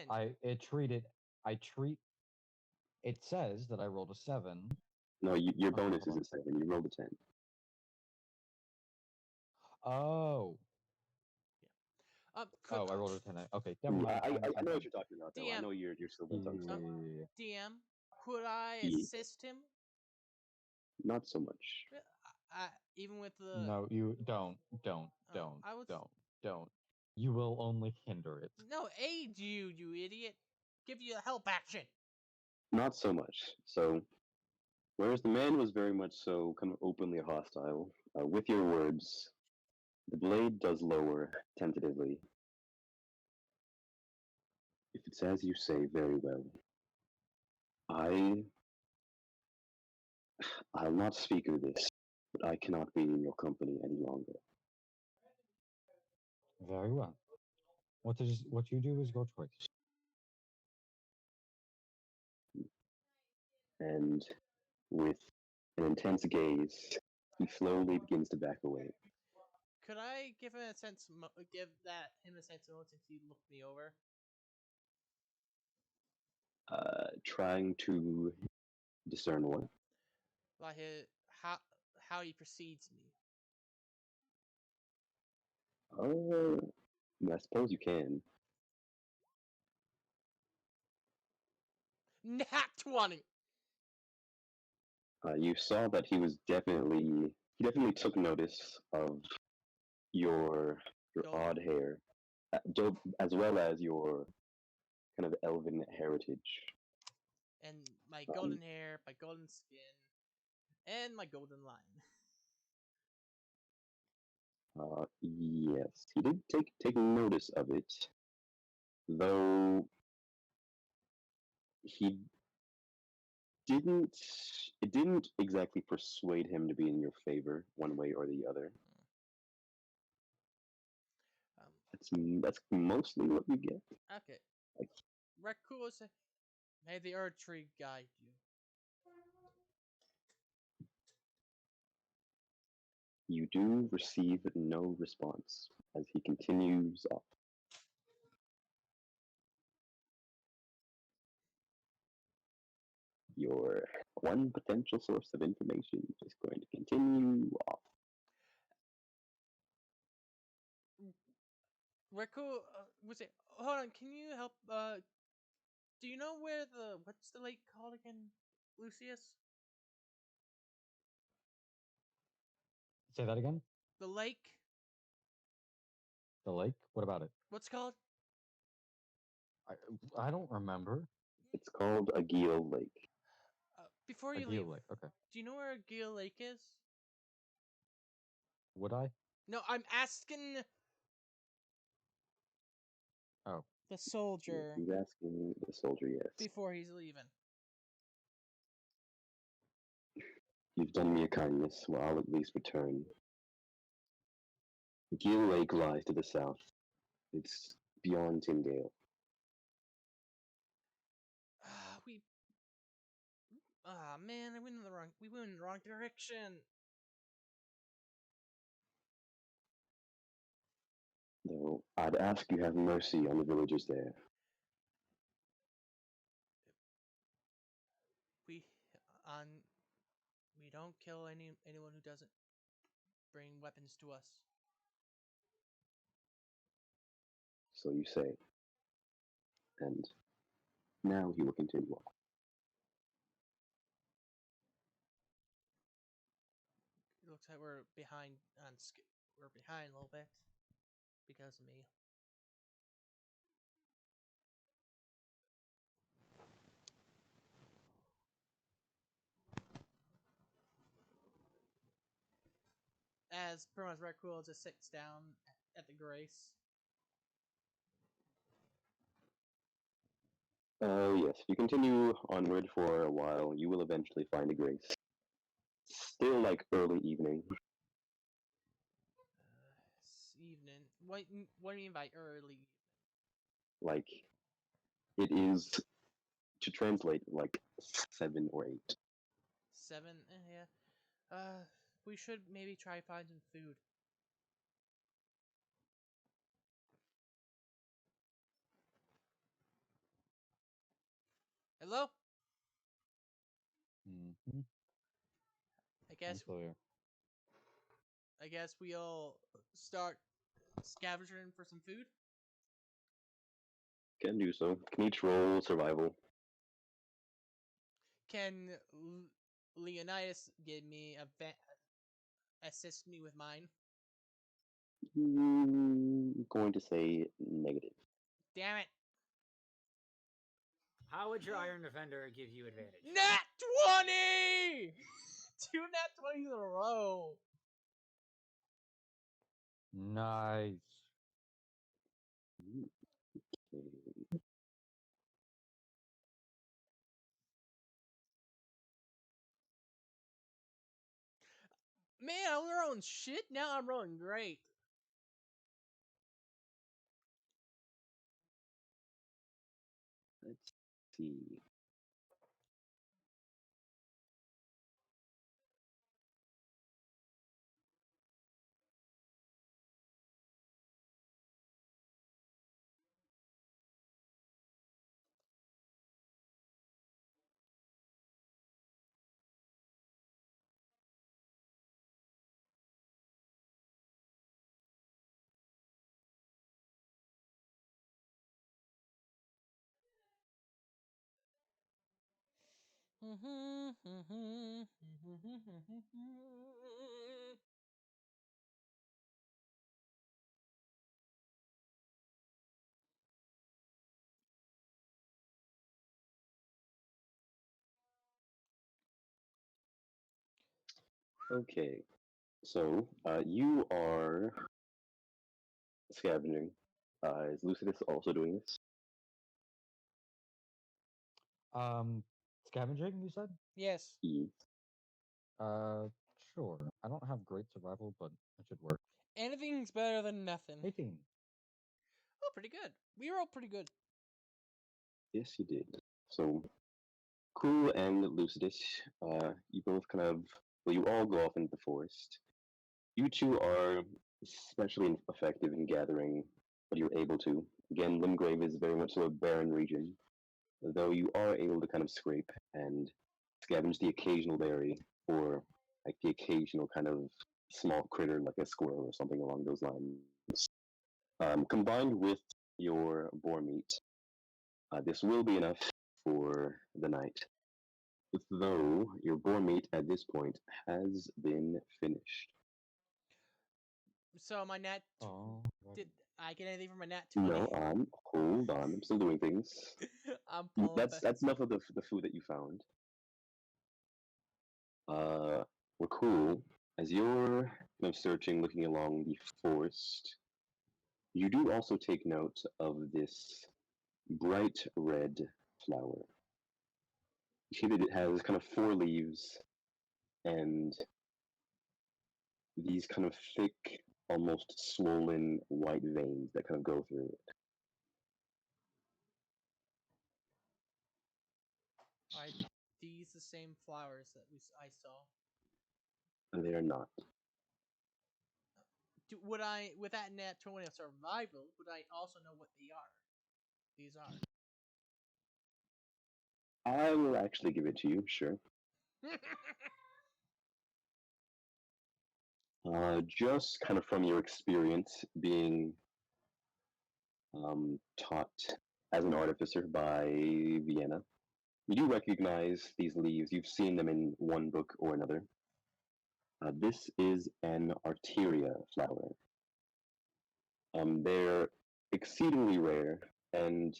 It says that I rolled a 7. No, your bonus hold is a 7. You rolled a 10. Oh. Could, I rolled a 10. Okay, never mind. I know what you're talking about, though. DM, I know your silver tongue stuff. DM, could I Yeah. assist him? Not so much. even with the No, you don't, I would don't. You will only hinder it. no aid you, you idiot. Give you a help action. Not so much. So, whereas the man was very much so kind of openly hostile, with your words, the blade does lower tentatively. If it's as you say, very well. I I'll not speak of this, but I cannot be in your company any longer. Very well. What you do is your choice. And with an intense gaze, he slowly begins to back away. Could I give him a sense? Give that him a sense of motion since he looked me over. Trying to discern what. Like how he precedes me. Oh, I suppose you can. Nat 20. You saw that he definitely took notice of your Golden. odd hair, as well as your kind of elven heritage. And my golden hair, my golden skin, and my golden line. Yes, he did take notice of it, though he didn't. It didn't exactly persuade him to be in your favor, one way or the other. That's mostly what you get. Okay. Like, Rakugo said, "May the Earth Tree guide you." you do receive no response as he continues off. Your one potential source of information is going to continue off. Rakugo was it? Hold on, can you help? Do you know where what's the lake called again, Lucius? Say that again. The lake. The lake. What about it? What's it called? I don't remember. It's called Agil Lake. Before you Agil leave, Lake. Okay. do you know where Gil Lake is? Would I? No, I'm asking Oh. the soldier He's asking the soldier, yes. before he's leaving. You've done me a kindness, well, I'll at least return. Agil Lake lies to the south. It's beyond Tyndale. We. Man, we went in the wrong direction. Though I'd ask you have mercy on the villagers there. We we don't kill anyone who doesn't bring weapons to us. So you say. And now he will continue on. It looks like we're behind we're behind a little bit because of me. As pretty much Rakugo just sits down at the grace. Yes, if you continue onward for a while, you will eventually find a grace. Still like early evening. Evening. What do you mean by early? Like, it is, to translate, like 7 or 8. 7? Yeah. We should maybe try find some food. Hello? Mm-hmm. I guess we'll start scavenging for some food. Can do so. Can each roll survival? Can Leonidas give me assist me with mine? Going to say negative. Damn it! How would your Iron Defender give you advantage? Nat 20! 2 nat 20s in a row. Nice. Okay. Man, I was rolling shit. Now I'm rolling great. Let's see. Okay. So, you are scavenging. Is Lucidus also doing this? Scavenging, you said? Yes. He. Uh, sure. I don't have great survival, but it should work. Anything's better than nothing. 18. Oh, pretty good. We rolled pretty good. Yes, you did. So, Cool and Lucidus, you both kind of, well, you all go off into the forest. You two are especially effective in gathering what you're able to. Again, Limgrave is very much so a barren region, though you are able to kind of scrape and scavenge the occasional berry or like the occasional kind of small critter like a squirrel or something along those lines. Combined with your boar meat, this will be enough for the night. Though your boar meat at this point has been finished. So my nat. Oh. Did I get anything from my nat 20? No, hold on. I'm still doing things. I'm pulling That's enough of the food that you found. We're cool. As you're kind of searching, looking along the forest, you do also take note of this bright red flower. You see that it has kind of 4 leaves and these kind of thick, almost swollen white veins that kind of go through it. Are these the same flowers that I saw? And they are not. Would I, with that nat 20 of survival, would I also know what they are? These are. I will actually give it to you, sure. Just kind of from your experience being taught as an artificer by Vienna, you do recognize these leaves. You've seen them in one book or another. This is an Arteria flower. They're exceedingly rare and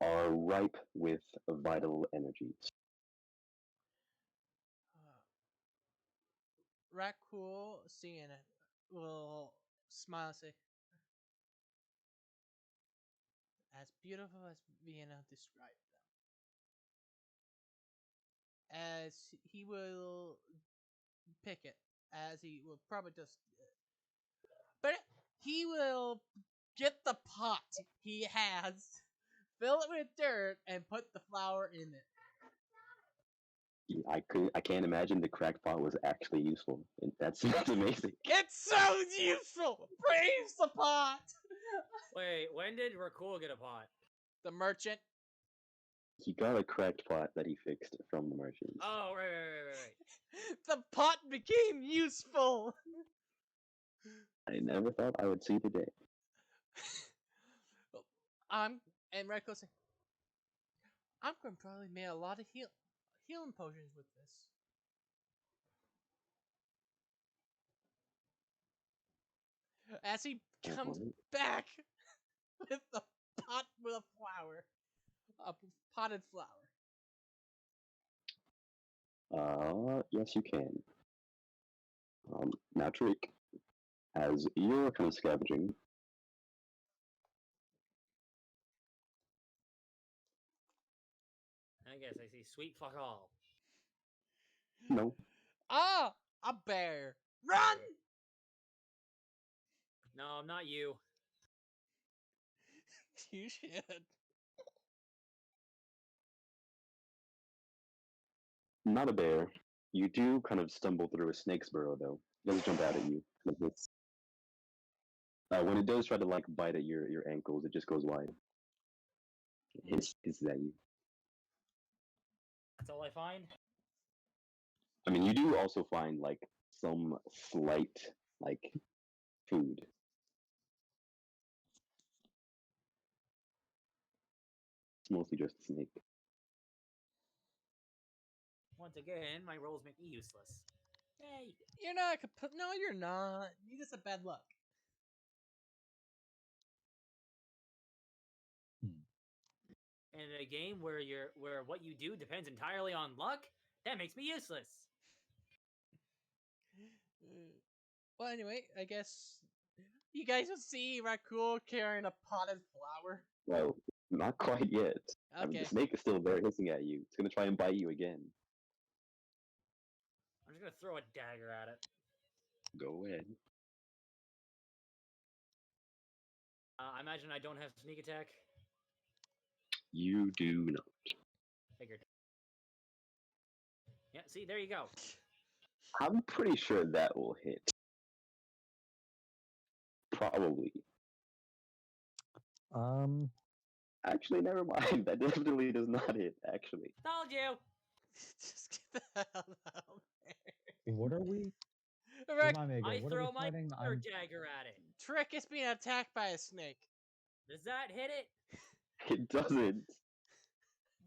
are ripe with vital energies. Rakul, seeing it, will smile and say, as beautiful as Vienna described them. As he will pick it, as he will probably just. But he will get the pot he has, fill it with dirt, and put the flower in it. I can't imagine the crackpot was actually useful. That's amazing. It's so useful! Praise the pot! Wait, when did Rakul get a pot? The merchant. He got a cracked pot that he fixed from the merchant. Oh, right. The pot became useful! I never thought I would see the day. And Reiko saying, I'm going to probably make a lot of healing potions with this. as he comes Alright. back with a pot with a flower, a potted flower. Yes, you can. Now, Tariq, as you're kind of scavenging, I guess I see sweet fuck all. no, Ah, a bear! Run! No, I'm not you. You should. not a bear. You do kind of stumble through a snake's burrow, though. It does jump out at you. When it does try to like bite at your ankles, it just goes wide. It hisses at you. That's all I find. I mean, you do also find like some slight like food. It's mostly just a snake. Once again, my rolls make me useless. Yay! You're not. No, you're not. You just have bad luck. And in a game where what you do depends entirely on luck, that makes me useless. Well, anyway, I guess you guys will see Rakul carrying a potted flower. Well, not quite yet. I mean, Okay. the snake is still very hissing at you. It's gonna try and bite you again. I'm just gonna throw a dagger at it. Go ahead. I imagine I don't have sneak attack. You do not. Figured. Yeah, see, there you go. I'm pretty sure that will hit. Probably. Actually, never mind. That definitely does not hit. Actually, Told you. Just get the hell out of there. What are we? Rick, Remind me again. I What are we throw my fighting? water dagger at it. Trick is being attacked by a snake. Does that hit it? it doesn't.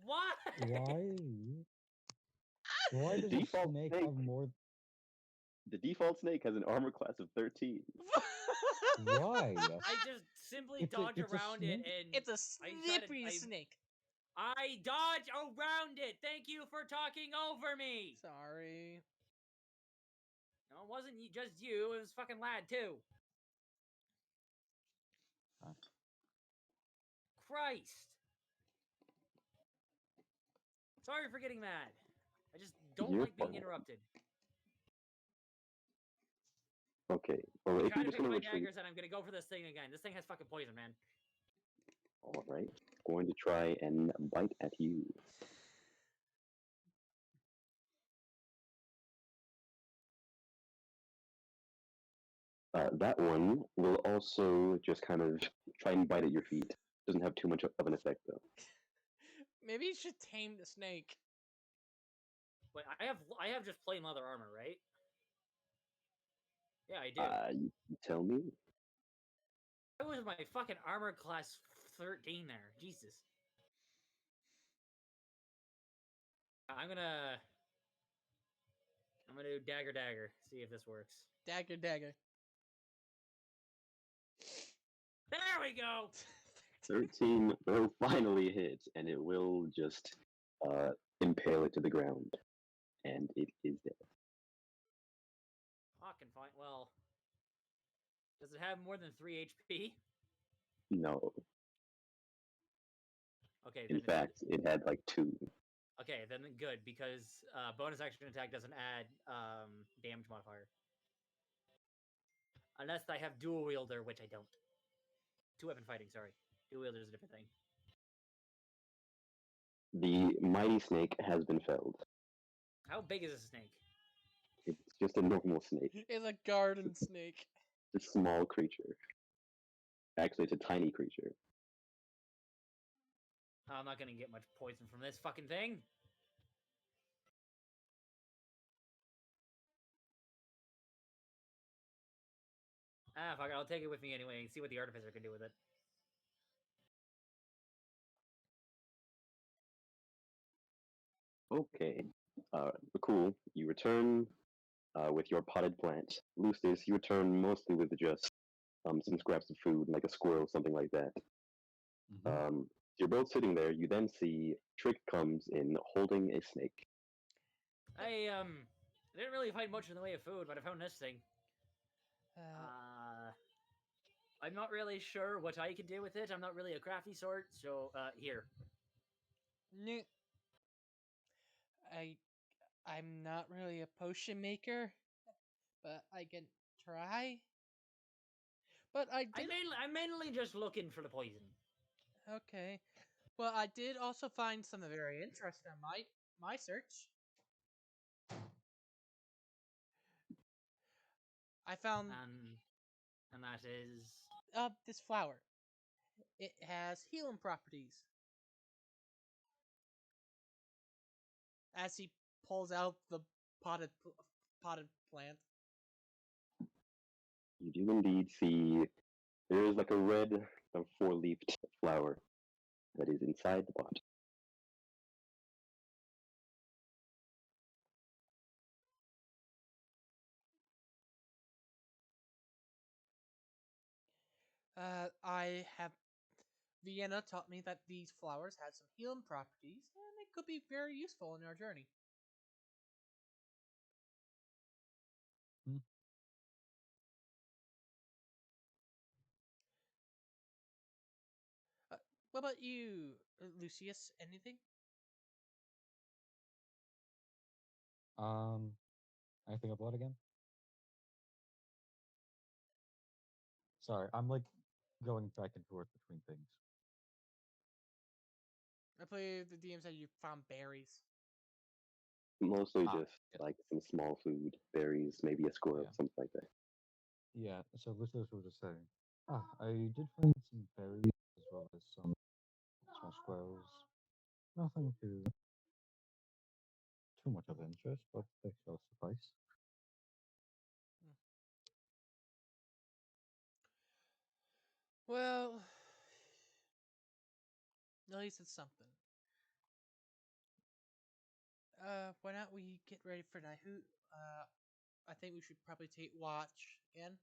What? Why? Why does a Default snake snake. have more? The default snake has an armor class of 13. Why? I just simply It's a- dodge it's a around it snake. and It's a I try to- slippery I- snake. I dodge around it. Thank you for talking over me. Sorry. No, it wasn't just you. It was fucking Lad too. Huh? Christ. Sorry for getting mad. I just don't You're like being fine. interrupted. Okay. Well, I'm if trying you're to just pick gonna my retreat, daggers and I'm gonna go for this thing again. This thing has fucking poison, man. all right. Going to try and bite at you. That one will also just kind of try and bite at your feet. Doesn't have too much of an effect though. Maybe you should tame the snake. Wait, I have just plain leather armor, right? Yeah, I do. You tell me. That was my fucking armor class 13 there. Jesus. I'm gonna do dagger. See if this works. Dagger, dagger. There we go. 13 will finally hit, and it will just impale it to the ground, and it is dead. Fucking fine. Well, does it have more than 3 HP? No, Okay. in Then fact, it had like 2. okay, then good because bonus action attack doesn't add damage modifier. Unless I have dual wielder, which I don't. 2-weapon fighting, sorry. Dual wielder is a different thing. The mighty snake has been felled. How big is a snake? It's just a normal snake. It's a garden snake. It's a small creature. Actually, it's a tiny creature. I'm not gonna get much poison from this fucking thing. Ah, fuck it, I'll take it with me anyway and see what the artificer can do with it. Okay. Cool. You return with your potted plant. Lucius, you return mostly with just some scraps of food, like a squirrel, something like that. Mhm. You're both sitting there. You then see Trick comes in holding a snake. I didn't really find much in the way of food, but I found this thing. Uh, I'm not really sure what I can do with it. I'm not really a crafty sort, so here. no, I'm not really a potion maker, but I can try. But I did. I'm mainly just looking for the poison. Okay. Well, I did also find something very interesting on my search. I found And that is this flower. It has healing properties. As he pulls out the potted plant. You do indeed see there is like a red, four-leafed flower that is inside the pot. I have Vienna taught me that these flowers had some healing properties, and it could be very useful in our journey. Hmm. What about you, Lucius? Anything? Anything of what again? Sorry, I'm like going back and forth between things. I believe the DM said you found berries. Mostly Ah, just yes. like some small food, berries, maybe a squirrel, Yeah. something like that. Yeah, so Lucius was just saying, I did find some berries as well as some small squirrels. Nothing too much of interest, but they shall suffice. Well, at least it's something. Why not we get ready for night? I think we should probably take watch again.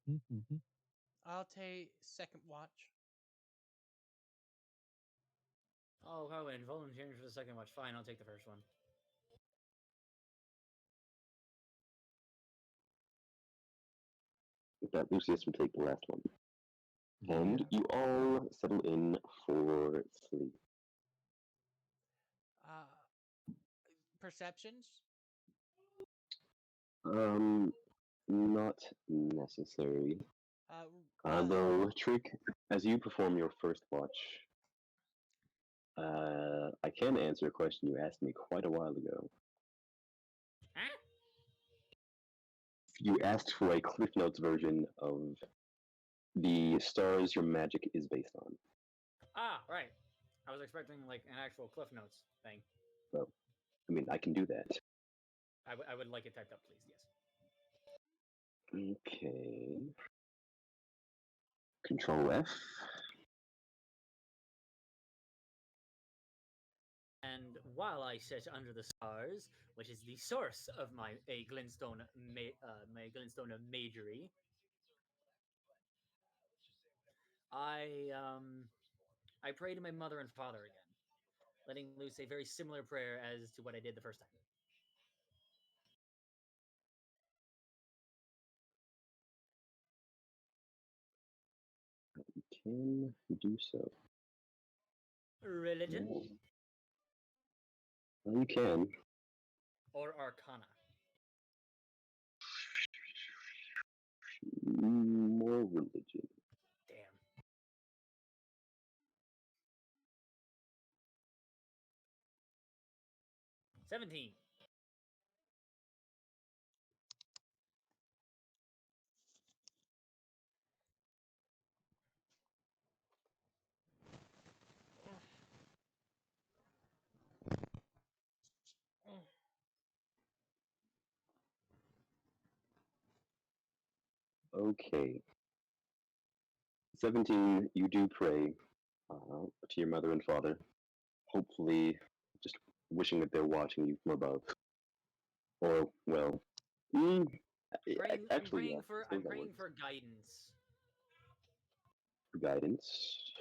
Mm-hmm. I'll take second watch. oh and volunteering for the second watch. Fine, I'll take the first one. That Lucius will take the last one. And you all settle in for sleep. Perceptions. Not necessary. Uh, Though, Trick, as you perform your first watch, I can answer a question you asked me quite a while ago. Huh? You asked for a Cliff Notes version of the stars your magic is based on. Ah, right. I was expecting like an actual Cliff Notes thing. Well, I mean, I can do that. I would like it typed up, please. Yes. Okay. Control F. And while I sit under the stars, which is the source of my Glintstone magery, I pray to my mother and father again, letting loose a very similar prayer as to what I did the first time. Can do so. Religion Well, you can. or Arcana? More religion. Damn. $17. Okay. 17, you do pray to your mother and father, hopefully just wishing that they're watching you from above. Or, well, mm, actually, yeah, I I'm suppose that praying works. for guidance Guidance.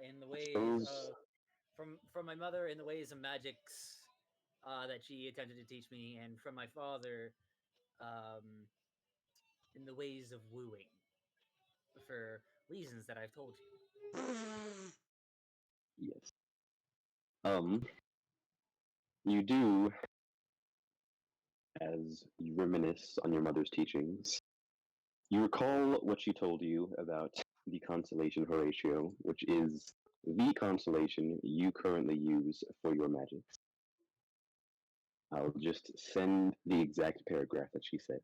in the I ways suppose, of from my mother in the ways of magics that she attempted to teach me, and from my father um, in the ways of wooing for reasons that I've told you. yes. You do, as you reminisce on your mother's teachings, you recall what she told you about the constellation Horatio, which is the constellation you currently use for your magics. I'll just send the exact paragraph that she said.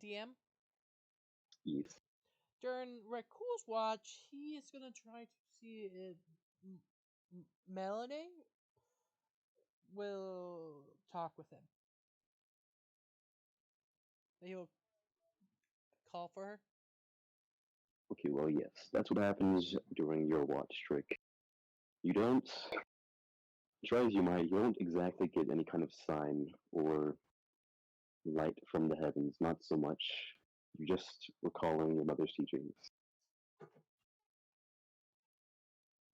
DM, Yes. during Rakul's watch, he is gonna try to see if Melanie will talk with him. He'll call for her. Okay, well, yes. That's what happens during your watch trick. You don't, try as you might, you don't exactly get any kind of sign or light from the heavens, not so much. You're just recalling your mother's teachings.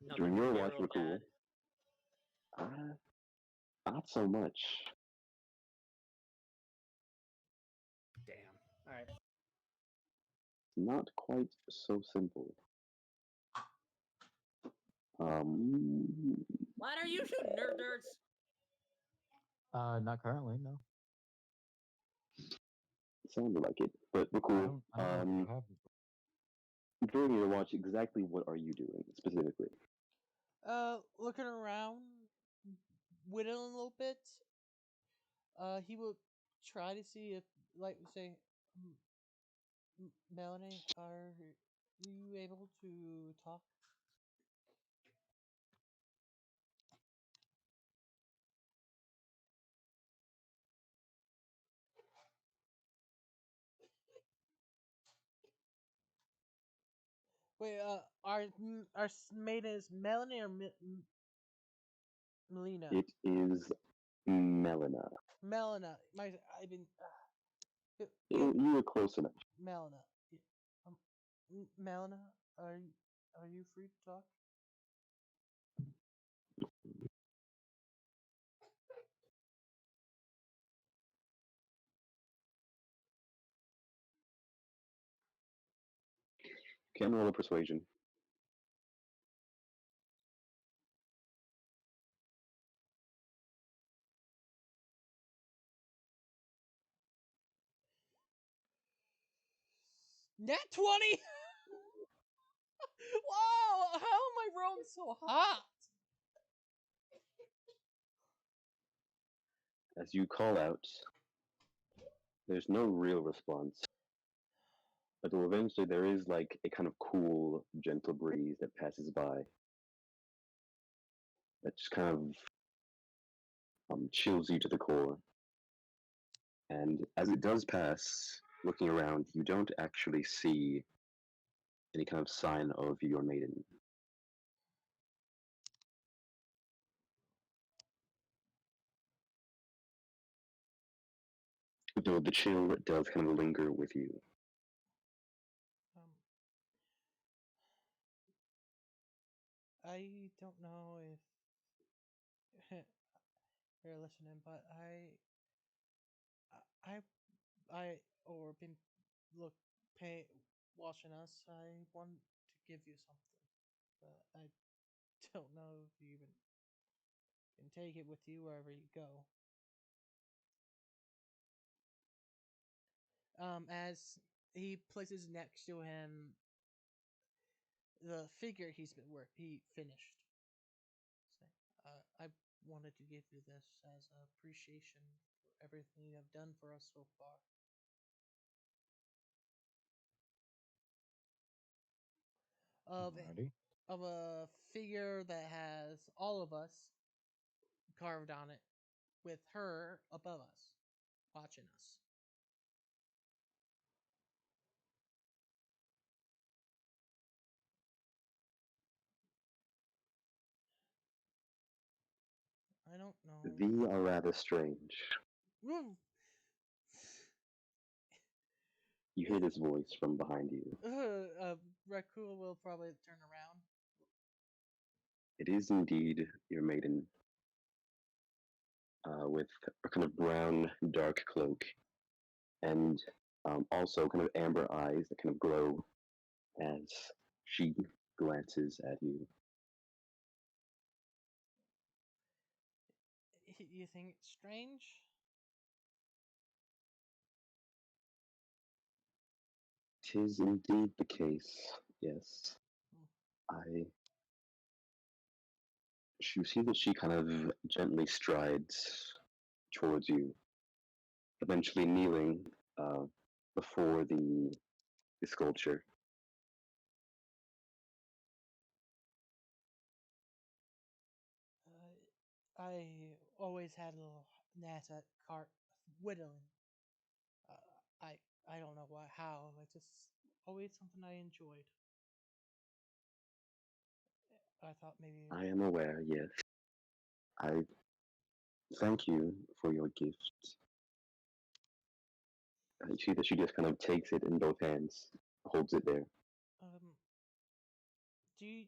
Nothing During from your dear watch, old Rakul, dad. not so much. Damn. All right. Not quite so simple. Um, What are you shooting, nerds? Not currently, no. sounded like it, but I Rakul, don't know if you have. during your watch, exactly what are you doing specifically? Looking around, whittling a little bit. He will try to see if, like, say, Melanie, are you able to talk? Wait, our maiden is Melanie or Melina? It is Melina. Melina. I've been. You were close enough. Melina. Um, Melina, are you free to talk? Can roll a persuasion. Nat 20. Wow! How am I rolling so hot? As you call out, there's no real response. But eventually there is like a kind of cool, gentle breeze that passes by. That just kind of chills you to the core. And as it does pass, looking around, you don't actually see any kind of sign of your maiden. Though the chill does kind of linger with you. Um, I don't know if you're listening, but or been look pay watching us. I want to give you something, but I don't know if you even can take it with you wherever you go. As he places next to him the figure he finished. I wanted to give you this as an appreciation for everything you have done for us so far. Alrighty. Of a figure that has all of us carved on it, with her above us. watching us. I don't know. Thee are rather strange. Woo! You hear this voice from behind you. Rakul will probably turn around. It is indeed your maiden, with a kind of brown, dark cloak, and also kind of amber eyes that kind of glow as she glances at you. You think it's strange? Tis indeed the case, yes. I. You see that she kind of gently strides towards you, eventually kneeling before the sculpture. I always had a little knack at cart whittling. I I don't know why how. It's just always something I enjoyed. I thought maybe I am aware, yes. I thank you for your gift. You see that she just kind of takes it in both hands, holds it there. um do you,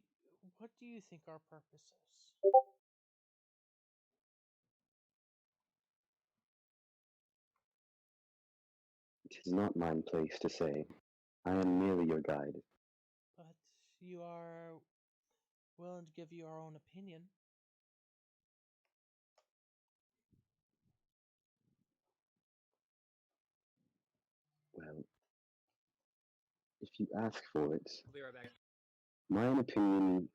what do you think our purpose is? It is not mine place to say. I am merely your guide. But you are willing to give your own opinion. Well, if you ask for it, I'll be right back. my own opinion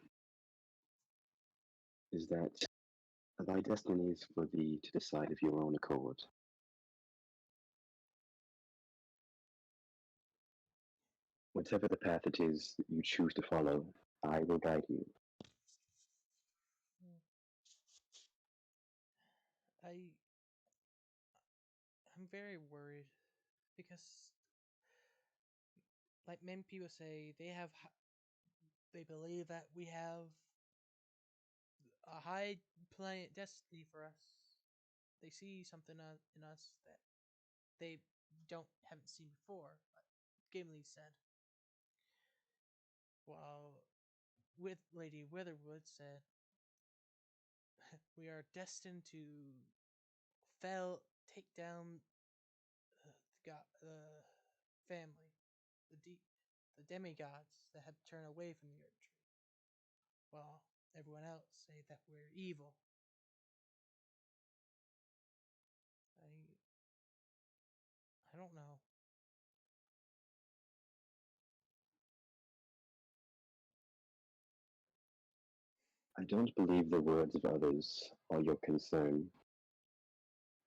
is that thy destiny is for thee to decide of your own accord. Whatever the path it is that you choose to follow, I will guide you. I I'm very worried because, like many people say, they believe that we have a high planet destiny for us. They see something in us that they haven't seen before. Like Gimli said, while with Lady Witherwood said, we are destined to take down the family, the demigods that have turned away from the Earth Tree, while everyone else say that we're evil. I don't know. I don't believe the words of others are your concern.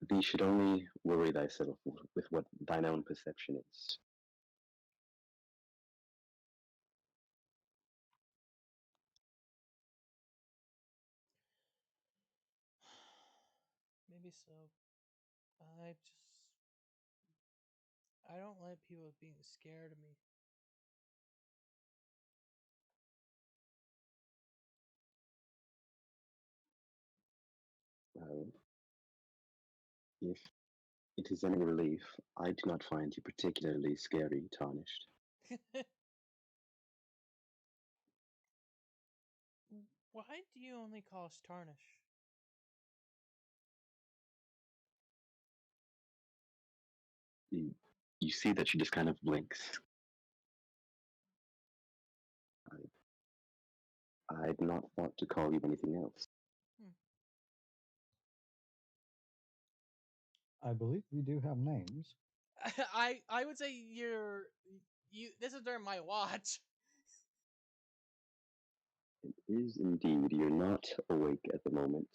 Thee should only worry thyself with what thine own perception is. Maybe so. I just I don't like people being scared of me. Well, if it is any relief, I do not find you particularly scary, Tarnished. Why do you only call us Tarnish? You see that she just kind of blinks. I'd not thought to call you anything else. I believe we do have names. I would say you. This is during my watch. It is indeed. You're not awake at the moment.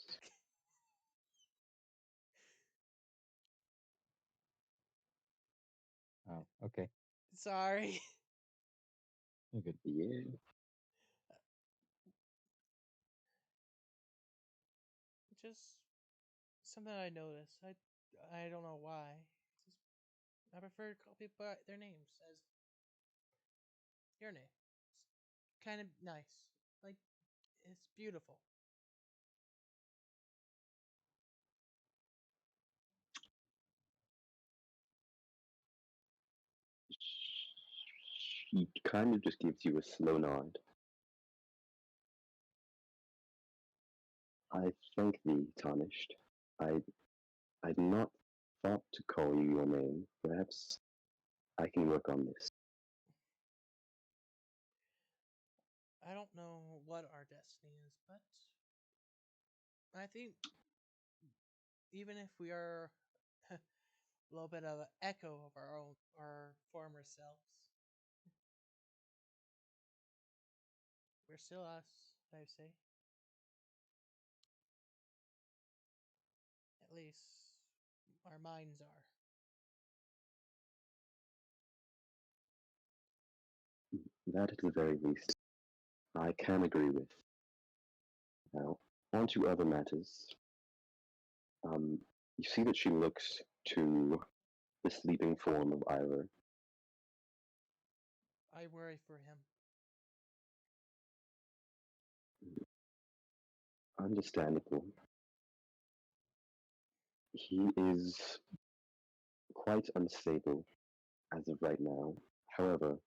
Oh, okay. Sorry. You're good. Yeah. Just something I noticed. I don't know why. I prefer to call people by their names as your name. It's kind of nice. Like, it's beautiful. She kind of just gives you a slow nod. I thank thee, tarnished. I'd not thought to call you your name. Perhaps I can work on this. I don't know what our destiny is, but I think even if we are a little bit of an echo of our former selves, we're still us, I say. At least our minds are. That at the very least, I can agree with. Now, on to other matters. You see that she looks to the sleeping form of Ivor. I worry for him. Understandable. He is quite unstable as of right now. However,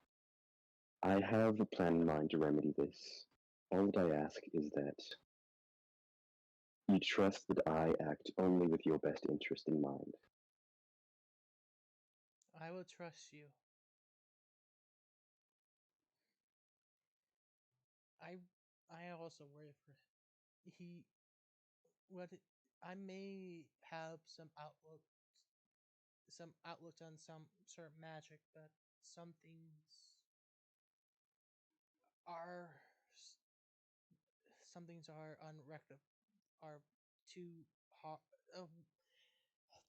I have a plan in mind to remedy this. All that I ask is that you trust that I act only with your best interest in mind. I will trust you. I also worry for him. He what it- I may have some outlooks on some certain magic, but some things are some things are are too hot,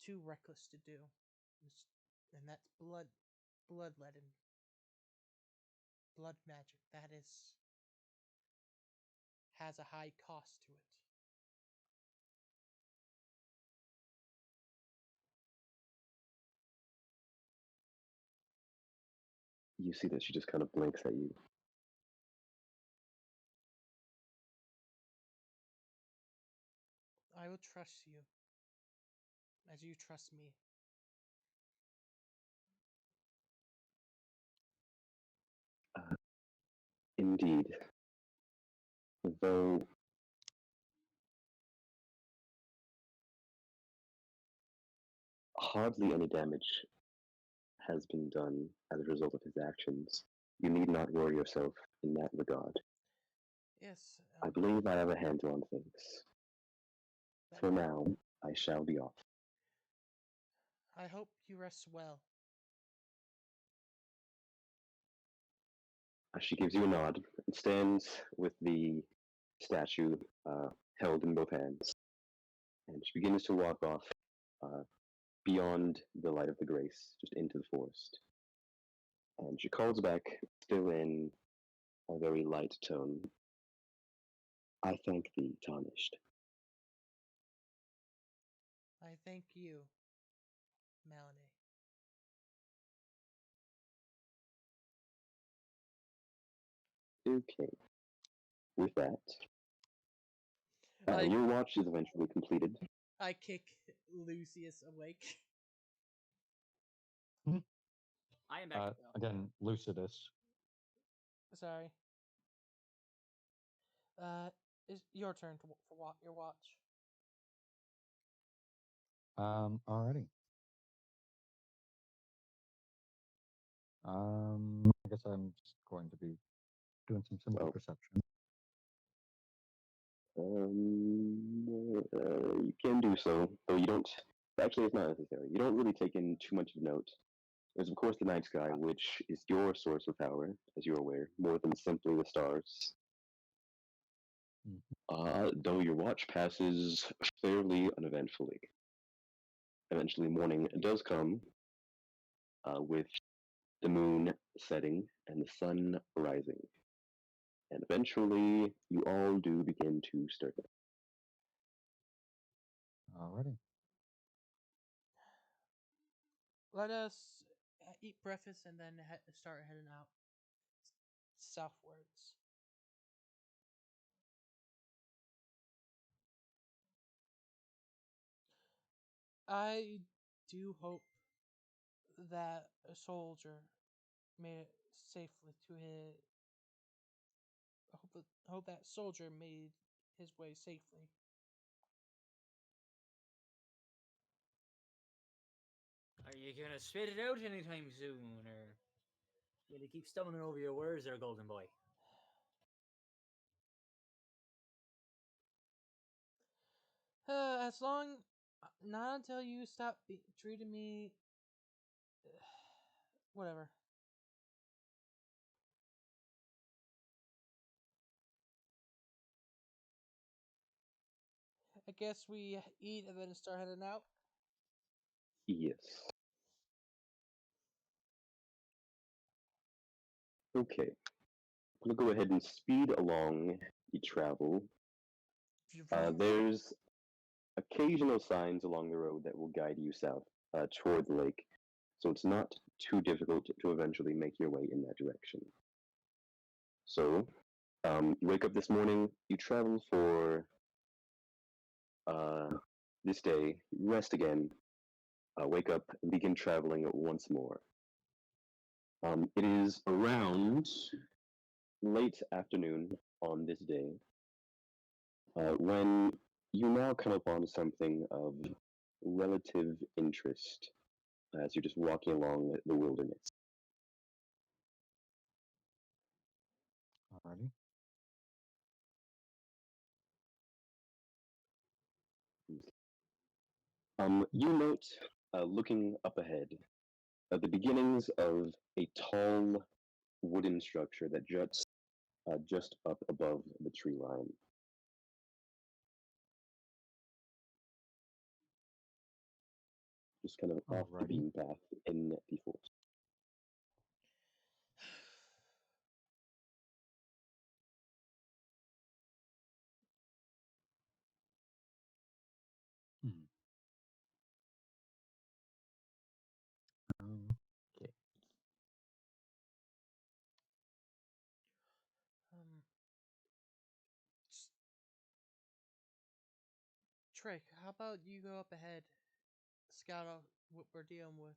too reckless to do, and that's bloodletting, blood magic. That is has a high cost to it. You see that she just kind of blinks at you. I will trust you as you trust me. Indeed. Though hardly any damage has been done as a result of his actions, you need not worry yourself in that regard. Yes, I believe I have a handle on things. that- For now, I shall be off. I hope you rest well. She gives you a nod and stands with the statue held in both hands. And she begins to walk off uh, beyond the light of the grace, just into the forest. And she calls back, still in a very light tone. I thank thee, tarnished. I thank you, Melanie. Okay. With that, I your watch is eventually completed. I kick Lucius awake. I am back. though. Again, Lucidus. Sorry. It's your turn for your watch. Alrighty. I guess I'm just going to be doing some simple Oh. perception. You can do so, though you don't. Actually, it's not necessary. You don't really take in too much of note. There's, of course, the night sky, which is your source of power, as you're aware, more than simply the stars. Though your watch passes fairly uneventfully. Eventually, morning does come, with the moon setting and the sun rising. And eventually, you all do begin to stir. Alrighty. Let us eat breakfast and then start heading out southwards. I do hope that a soldier made it safely to his. Hope that soldier made his way safely. Are you gonna spit it out anytime soon, or you gonna keep stumbling over your words there, Golden Boy? As long, not until you stop treating me. Whatever. I guess we eat and then start heading out. Yes. Okay. I'm gonna go ahead and speed along the travel. There's occasional signs along the road that will guide you south toward the lake, so it's not too difficult to eventually make your way in that direction. So, you wake up this morning, you travel for this day, rest again, wake up, and begin traveling once more. It is around late afternoon on this day when you now come upon something of relative interest as you're just walking along the wilderness. Alrighty. You note, looking up ahead, the beginnings of a tall wooden structure that juts just up above the tree line. Just kind of off the Alrighty. beaten path in the forest. Hmm. Okay. Um, Trick, how about you go up ahead, scout out what we're dealing with?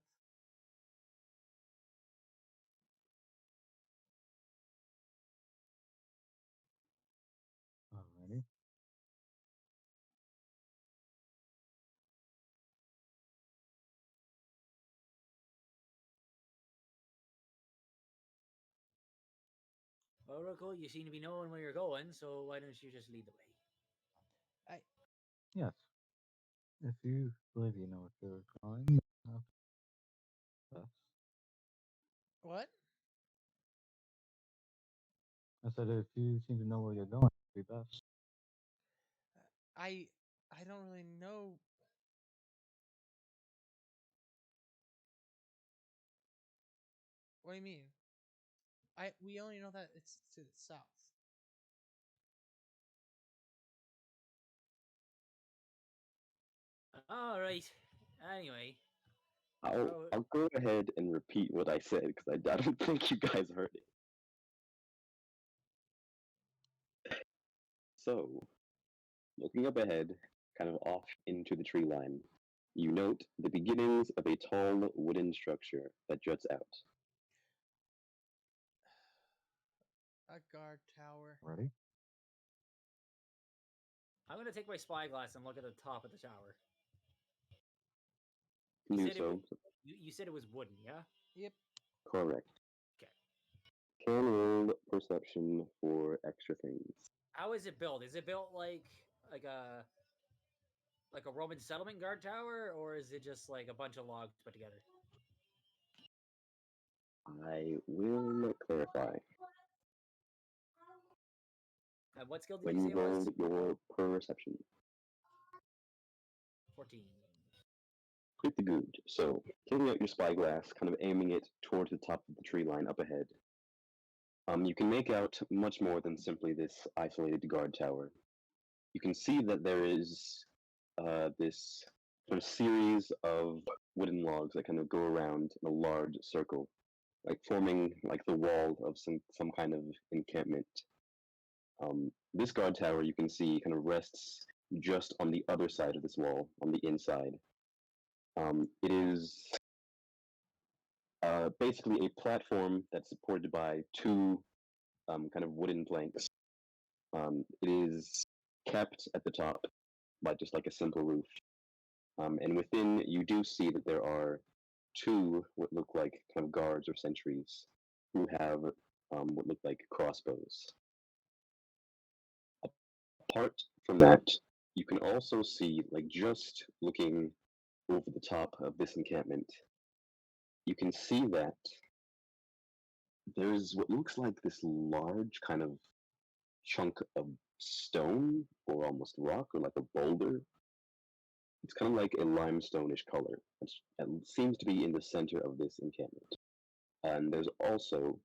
Alrighty. Oracle, you seem to be knowing where you're going, so why don't you just lead the way? Yes. If you believe you know what you're going, best. What? I said if you seem to know where you're going, it'd be best. I I don't really know. What do you mean? We only know that it's to the south. All right. Anyway, I'll go ahead and repeat what I said because I don't think you guys heard it. So, looking up ahead, kind of off into the tree line, you note the beginnings of a tall wooden structure that juts out. A guard tower. Ready? I'm gonna take my spyglass and look at the top of the tower. You You do said, so. you said it was wooden, yeah? Yep. Correct. Okay. Can roll perception for extra things. How is it built? Is it built like a Roman settlement guard tower, or is it just like a bunch of logs put together? I will clarify. And what skill did When you you say it was? roll your perception. 14. Pretty good. So, taking out your spyglass, kind of aiming it towards the top of the tree line up ahead, you can make out much more than simply this isolated guard tower. You can see that there is this sort of series of wooden logs that kind of go around in a large circle, like forming like the wall of some kind of encampment. This guard tower you can see kind of rests just on the other side of this wall, on the inside. It is basically a platform that's supported by two kind of wooden planks. It is capped at the top by just like a simple roof. And within, you do see that there are two what look like kind of guards or sentries who have what look like crossbows. Apart from that, you can also see, like just looking over the top of this encampment, you can see that there's what looks like this large kind of chunk of stone or almost rock or like a boulder. It's kind of like a limestone-ish color. It seems to be in the center of this encampment. And there's also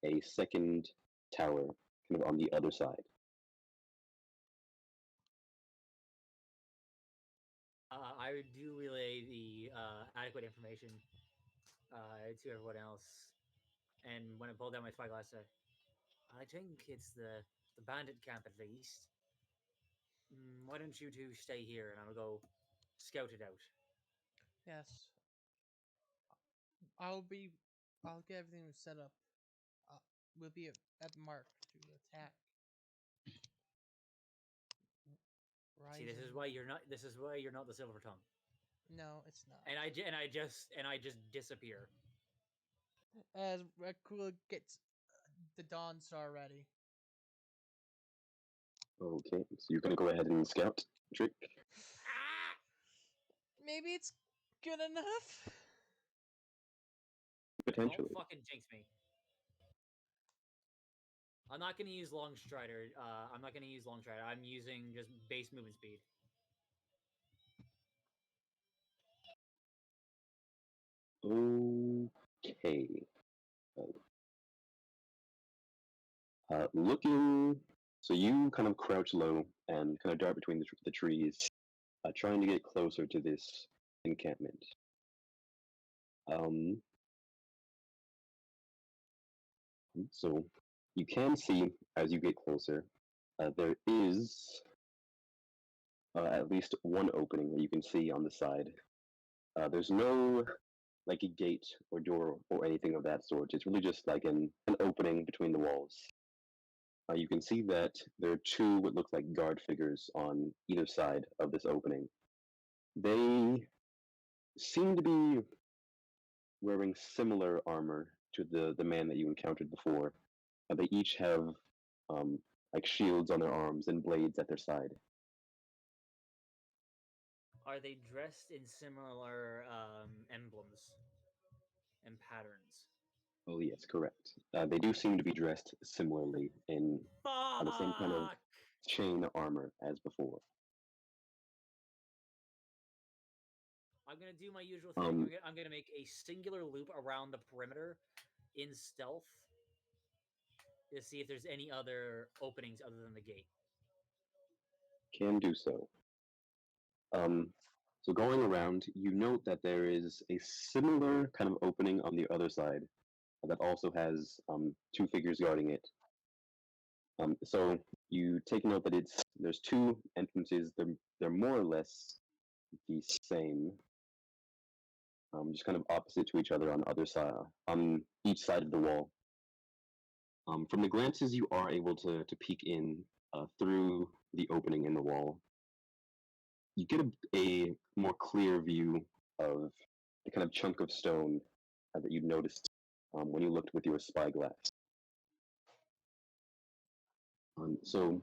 a second tower kind of on the other side. I would do relay the adequate information to everyone else, and when I pull down my spyglass, I think it's the bandit camp at least. Why don't you two stay here, and I'll go scout it out. Yes. I'll be. I'll get everything set up. We'll be at Mark to attack. See, this is Rising. why you're not. This is why you're not the silver tongue. No, it's not. And I just disappear. As Rakula gets the Dawn Star ready. Okay, so you're gonna go ahead and scout, Trick. Ah! Maybe it's good enough. Potentially. Don't fucking jinx me. I'm not gonna use Long Strider. I'm not gonna use Long Strider. I'm using just base movement speed. Okay. Looking, so you kind of crouch low and kind of dart between the trees, trying to get closer to this encampment. So you can see as you get closer, there is at least one opening that you can see on the side. There's no like a gate or door or anything of that sort. It's really just like an opening between the walls. You can see that there are two what look like guard figures on either side of this opening. They seem to be wearing similar armor to the man that you encountered before. They each have um, like shields on their arms and blades at their side. Are they dressed in similar emblems and patterns? Oh yes, correct. They do seem to be dressed similarly in the same kind of Fuck! chain armor as before. I'm gonna do my usual thing. I'm gonna make a singular loop around the perimeter in stealth to see if there's any other openings other than the gate. Can do so. So going around, you note that there is a similar kind of opening on the other side that also has two figures guarding it. So you take note that there's two entrances. They're more or less the same, just kind of opposite to each other on each side of the wall. From the glances you are able to peek in through the opening in the wall, you get a more clear view of the kind of chunk of stone that you noticed when you looked with your spyglass. So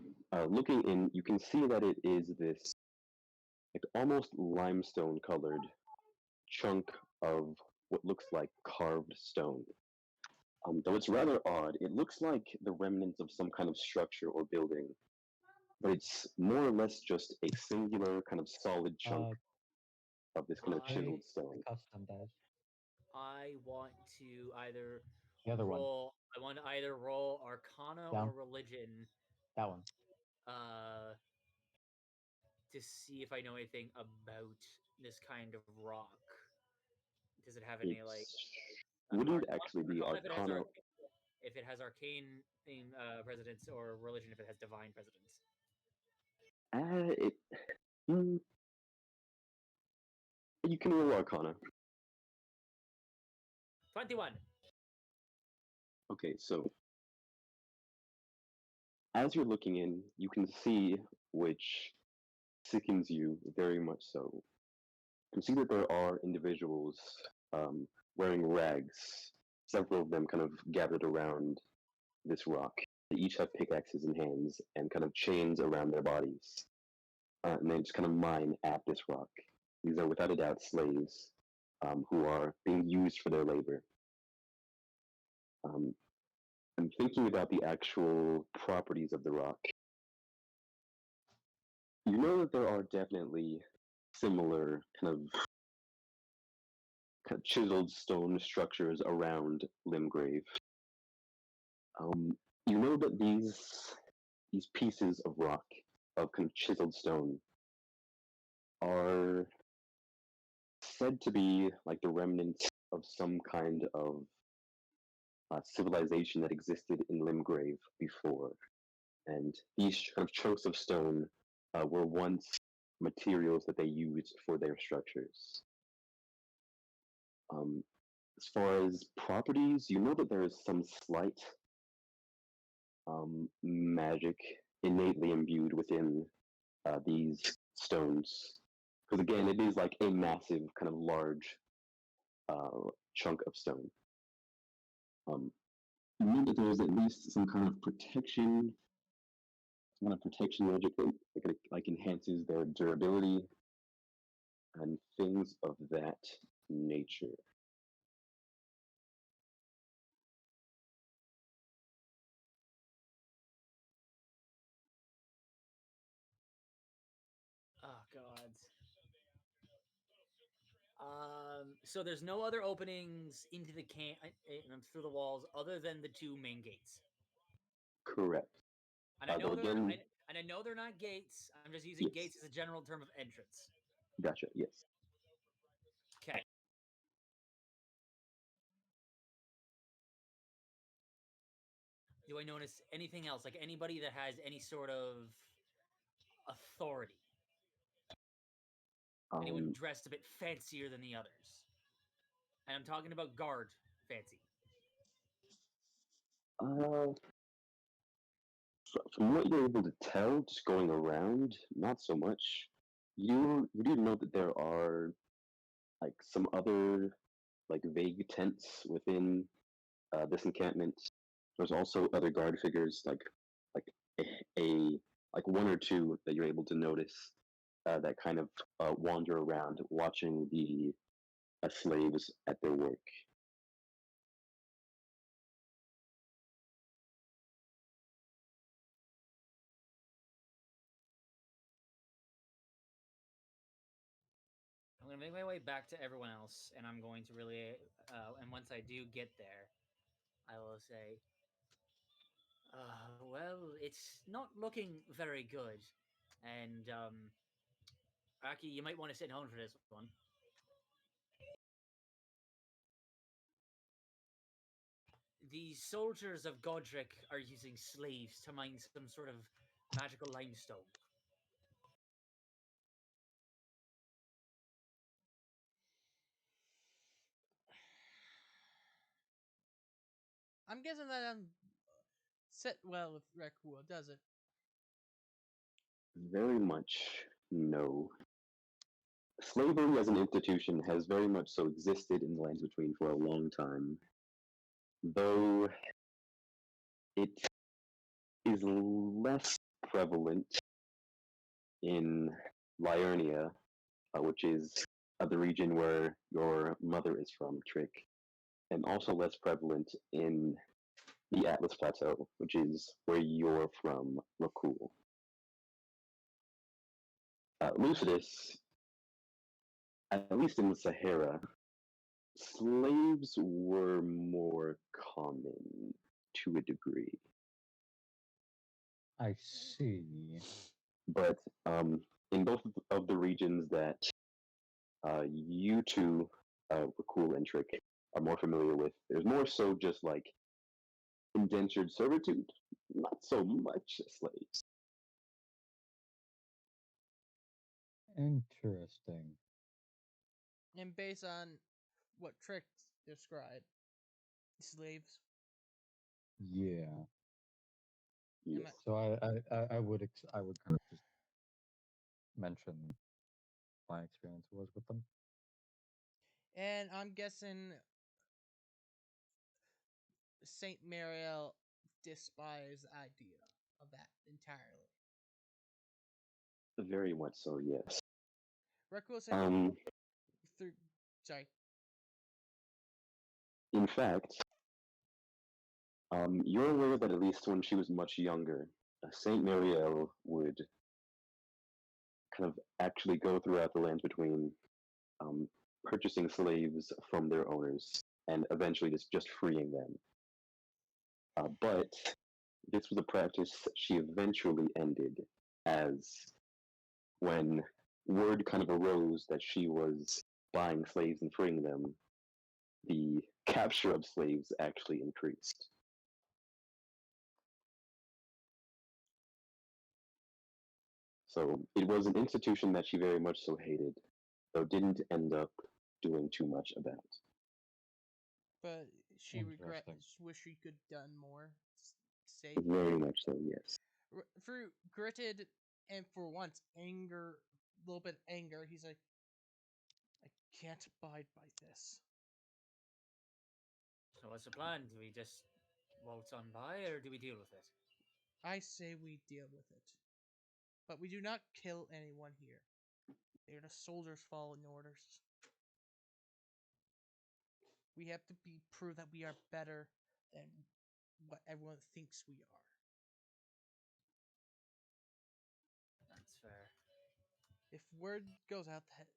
looking in, you can see that it is this like almost limestone colored chunk of what looks like carved stone. Though it's rather odd, it looks like the remnants of some kind of structure or building, but it's more or less just a singular kind of solid chunk of this kind of chiseled stone. Custom does. I want to either The other one. roll. I want to either roll Arcana Down. or Religion That one. to see if I know anything about this kind of rock. Does it have any like? Wouldn't actually be Arcana Arcana. if it has arcane residence, or religion if it has divine residence. It. Hmm, you can roll Arcana. 21. Okay, so as you're looking in, you can see, which sickens you very much so. You can see that there are individuals wearing rags, several of them kind of gathered around this rock. They each have pickaxes in hands and kind of chains around their bodies. And they just kind of mine at this rock. These are without a doubt slaves who are being used for their labor. I'm thinking about the actual properties of the rock. You know that there are definitely similar kind of chiseled stone structures around Limgrave. You know that these pieces of rock, of kind of chiseled stone, are said to be like the remnants of some kind of civilization that existed in Limgrave before. And these kind of chunks of stone were once materials that they used for their structures. As far as properties, you know that there is some slight magic innately imbued within these stones. Because again, it is like a massive, kind of large chunk of stone. You know that there's at least some kind of protection, magic that like enhances their durability and things of that nature. Oh god. So there's no other openings into the camp through the walls other than the two main gates. Correct. And I know they're again, and I know they're not gates. I'm just using yes. gates as a general term of entrance. Gotcha. Yes. Okay. Do I notice anything else? Like anybody that has any sort of authority? Anyone dressed a bit fancier than the others? And I'm talking about guard fancy. From what you're able to tell, just going around, not so much. You do know that there are like some other like vague tents within this encampment. There's also other guard figures, like a like one or two that you're able to notice that kind of wander around, watching the slaves at their work. I'm gonna make my way back to everyone else, and I'm going to really, and once I do get there, I will say, well, it's not looking very good, and Aki, you might want to sit home for this one. The soldiers of Godric are using slaves to mine some sort of magical limestone. I'm guessing that sit well with Rekua, does it? Very much no. Slavery as an institution has very much so existed in the Lands Between for a long time, though it is less prevalent in Liurnia, which is the region where your mother is from, Trick, and also less prevalent in the Atlas Plateau, which is where you're from, Rakul. Lucidus, at least in the Sahara, slaves were more common to a degree. I see. But in both of the regions that you two Rakul and Trick are more familiar with. There's more so just like indentured servitude, not so much slaves. Interesting. And based on what Trick described, slaves. Yeah. Am Yes. So I would I would kind of just mention my experience was with them. And I'm guessing Saint Mariel despised the idea of that entirely. Very much so, yes. Reckless said Um, through. Sorry. in fact, you're aware that at least when she was much younger, Saint Mariel would kind of actually go throughout the lands between um, purchasing slaves from their owners and eventually just freeing them. But this was a practice she eventually ended as when word kind of arose that she was buying slaves and freeing them, the capture of slaves actually increased. So it was an institution that she very much so hated, though didn't end up doing too much about. But she regrets. Interesting. Wish she could done more. Say Very much so, yes. through gritted and for once anger, a little bit of anger. He's like, I can't abide by this. So what's the plan? Do we just waltz on by, or do we deal with it? I say we deal with it, but we do not kill anyone here. They are the soldiers following orders. We have to prove that we are better than what everyone thinks we are. That's fair. If word goes out that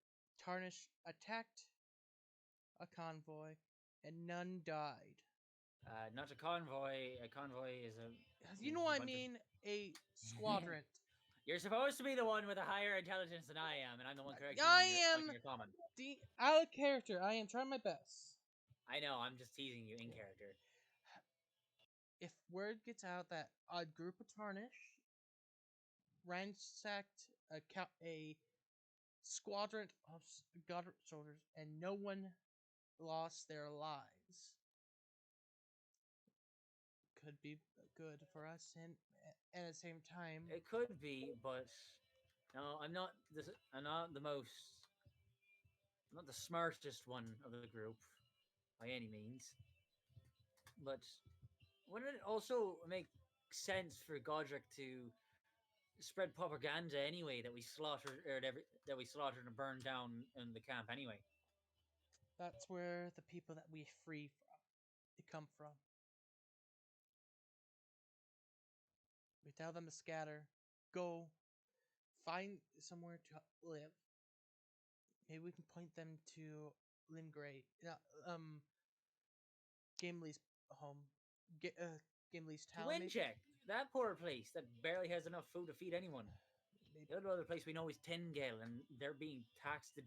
Tarnish attacked a convoy and none died, Not a convoy. A convoy is a. you is know a what I bunch of- mean? A squadron. You're supposed to be the one with a higher intelligence than I am, and I'm the one correcting I you on am your comment. out of character. I am trying my best. I know. I'm just teasing you in character. If word gets out that a group of Tarnish ransacked a squadron of Goddard soldiers and no one lost their lives, could be good for us, and at the same time, It could be, but no, I'm not. I'm not the most. I'm not the smartest one of the group, by any means. But wouldn't it also make sense for Godric to spread propaganda anyway that we slaughtered or that we slaughtered and burned down in the camp anyway? that's where the people that we free from they come from. We tell them to scatter, go, find somewhere to live. Maybe we can point them to Limgrave, Gimli's home, Gimli's town. Twincheck, that poor place that barely has enough food to feed anyone. Maybe. The other place we know is Tengale, and they're being taxed.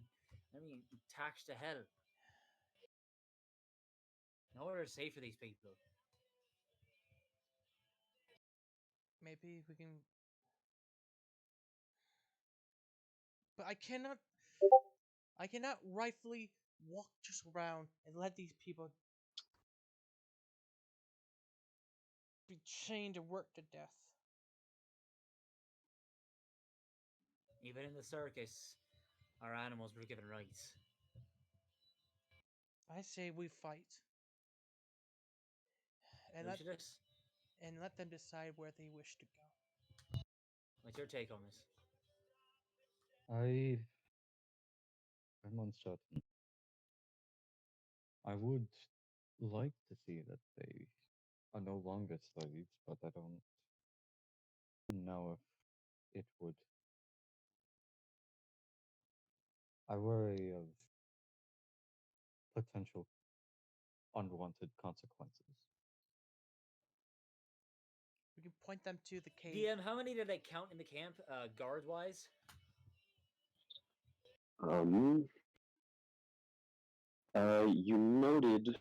Taxed to hell. Nowhere is safe for these people. Maybe we can. But I cannot rightfully walk just around and let these people be chained and worked to death. Even in the circus, our animals were given rights. I say we fight. And Lucius, let them decide where they wish to go. what's your take on this? I'm uncertain. I would like to see that they are no longer slaves, but I don't know if it would. I worry of potential unwanted consequences. We can point them to the cave. DM, how many did they count in the camp, guard-wise? Um, You noted.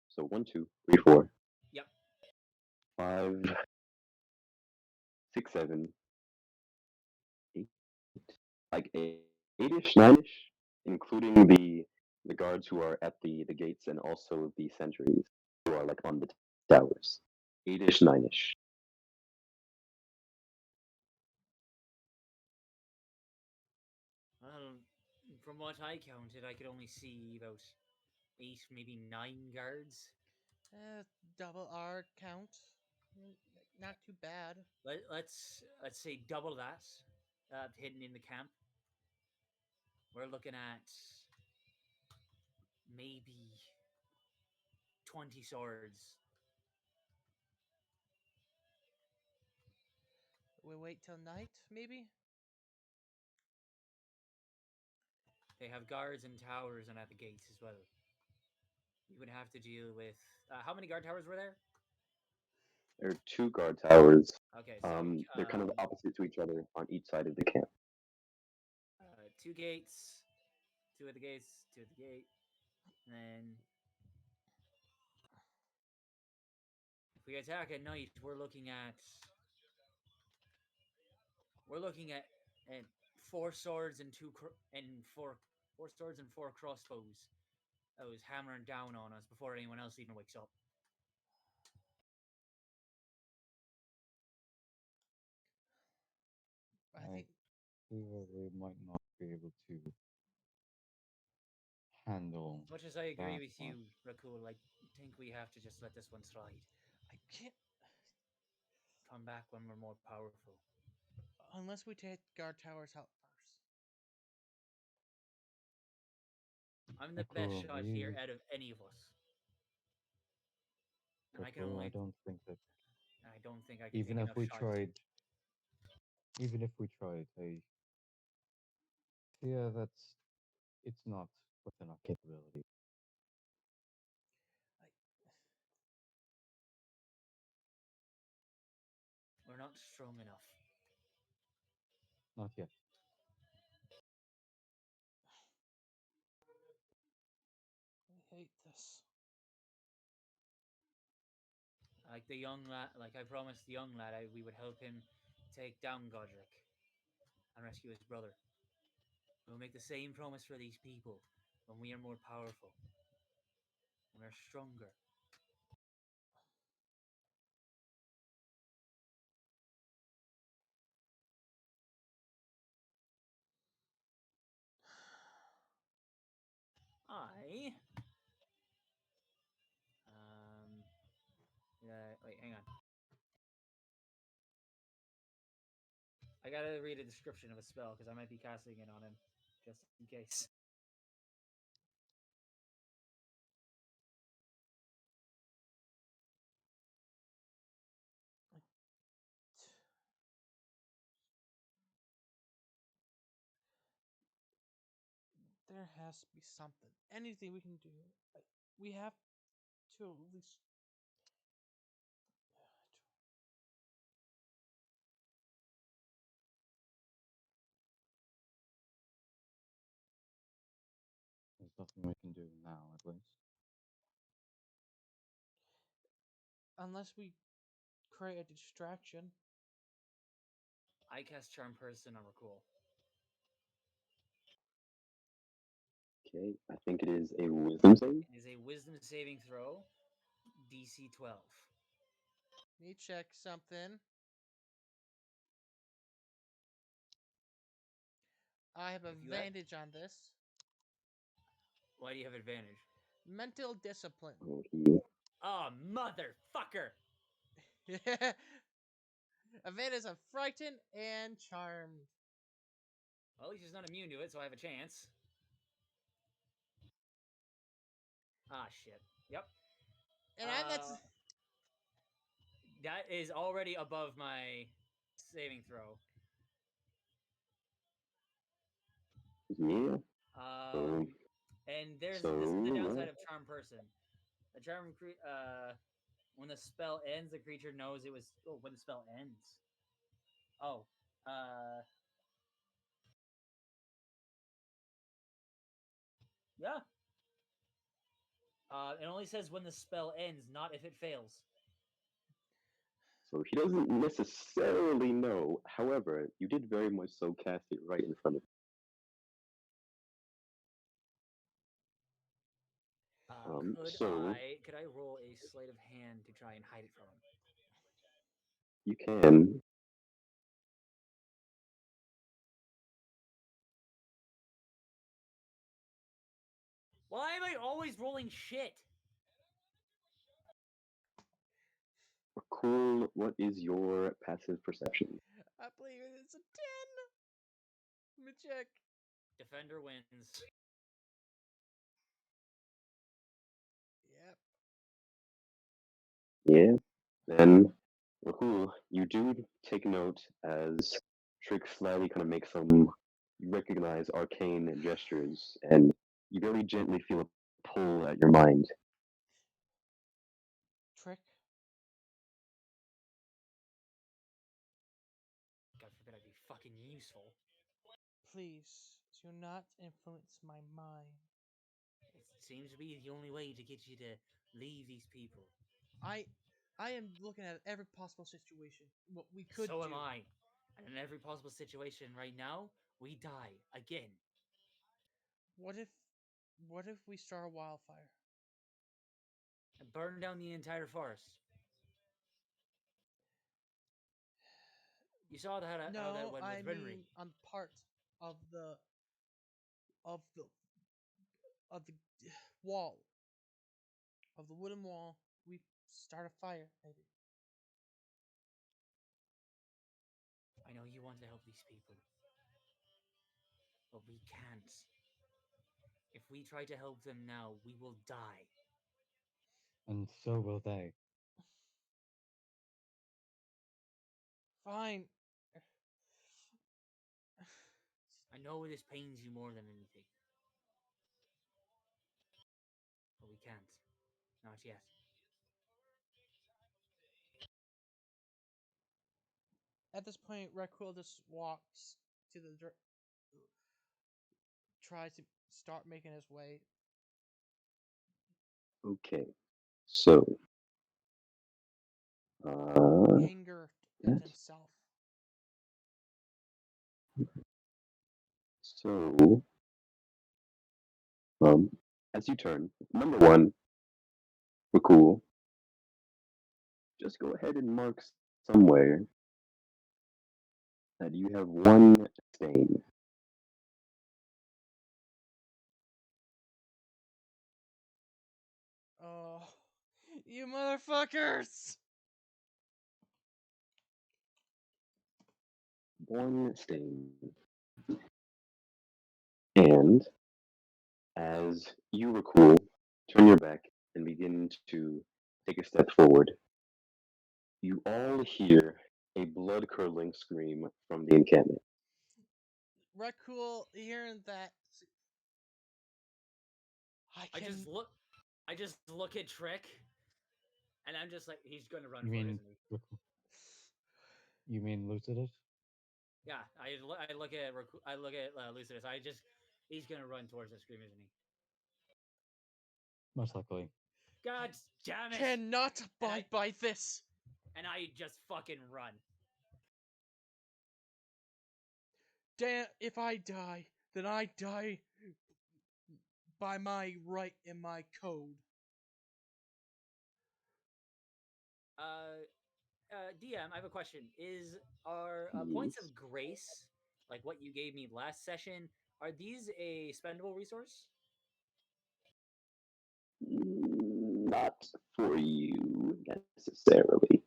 So 1, 2, 3, 4, Yep. 5, 6, 7, 8, like 8-ish, 9-ish, including the guards who are at the gates and also the sentries who are like on the towers. 8-ish, 9-ish. Well, from what I counted, I could only see about 8, maybe 9 guards. Double our count. Not too bad. Let's say double that hidden in the camp. We're looking at maybe 20 swords. We wait till night, maybe? They have guards and towers and at the gates as well. You would have to deal with how many guard towers were there? There are 2 guard towers. Okay, so They're kind of opposite to each other on each side of the camp. 2 gates, 2 at the gates, 2 at the gate, and then if we attack at night, we're looking at 4 swords and 4 swords and 4 crossbows that was hammering down on us before anyone else even wakes up. I think feel we might not be able to handle. As much as I agree that with you, much. Rakul, I think we have to just let this one slide. I can't Come back when we're more powerful. unless we take guard towers out first. I'm the Rakul, best shot here out of any of us. And I can Rakul, only. I don't think that I don't think I can even take if enough we shots. tried, I yeah, it's not within our capability. We're not strong enough. Not yet. I hate this. Like the young lad, like I promised the young lad, we would help him take down Godric and rescue his brother. We'll make the same promise for these people when we are more powerful, when we're stronger. I wait, hang on. I gotta read a description of a spell because I might be casting it on him, just in case. There has to be something. Anything we can do. We have to at least. There's nothing we can do now, at least. Unless we create a distraction. I cast Charm Person on Rakul. Okay, I think it is a wisdom save. It is a Wisdom saving throw, DC 12. Let me check something. I have If you have- advantage on this. Why do you have advantage? Mental discipline. Oh, he Oh, motherfucker! Advantage of frightened and charmed. Well, at least he's not immune to it, so I have a chance. Ah, shit. Yep. And that's That is already above my saving throw. yeah. And this is So, the downside yeah. of Charm Person. The charm, when the spell ends, the creature knows it was. Oh, when the spell ends. Oh, yeah. It only says when the spell ends, not if it fails. So he doesn't necessarily know. However, you did very much so cast it right in front of so Could I roll a sleight of hand to try and hide it from him? you can. Why am I always rolling shit? Cool. What is your passive perception? I believe it's a 10. Let me check. Defender wins. Yep. Yeah. Then, cool. You do take note as Trick slyly kind of makes some. You recognize arcane gestures, and you very gently feel a pull at your mind. Trick. God forbid I'd be fucking useful. Please do not influence my mind. It seems to be the only way to get you to leave these people. I am looking at every possible situation. What we could So do. am I. And in every possible situation right now, we die again. What if we start a wildfire? And burn down the entire forest. You saw how that No, went I with Renry. mean on part of the of the wall of the wooden wall. We start a fire, maybe. I know you want to help these people, but we can't. If we try to help them now, we will die. And so will they. Fine. I know this pains you more than anything. But we can't. Not yet. At this point, Rakul just walks to the tries to start making his way. Okay. So, Anger at himself. So, as you turn, number one, we're cool. Just go ahead and mark somewhere that you have one stain. Oh, you motherfuckers! One stain. And as you were cool, turn your back and begin to take a step forward, you all hear a blood-curdling scream from the encampment. Rakul, hearing that, I just look at Trick, and I'm just like, he's gonna run You for it, mean isn't he? you mean Lucidus? Yeah, I look at Lucidus. He's gonna run towards the scream, isn't he? Most likely. God damn it! cannot abide by this. And I just fucking run. Damn, if I die, then I die by my right in my code. DM, I have a question. Is our points of grace, like what you gave me last session, are these a spendable resource? Not for you necessarily.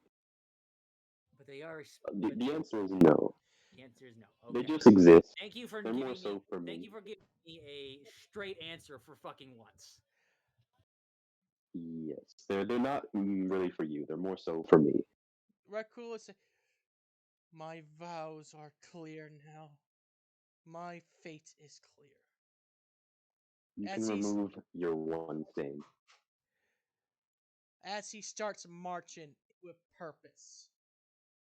But they are. The answer is no. The answer is no. Okay. They just exist. Thank you for They're giving more so me. for me. Thank you for giving me a straight answer for fucking once. Yes, they're not really for you. They're more so for me. Rakul is my vows are clear now. My fate is clear. You can remove your one stain. As he starts marching with purpose.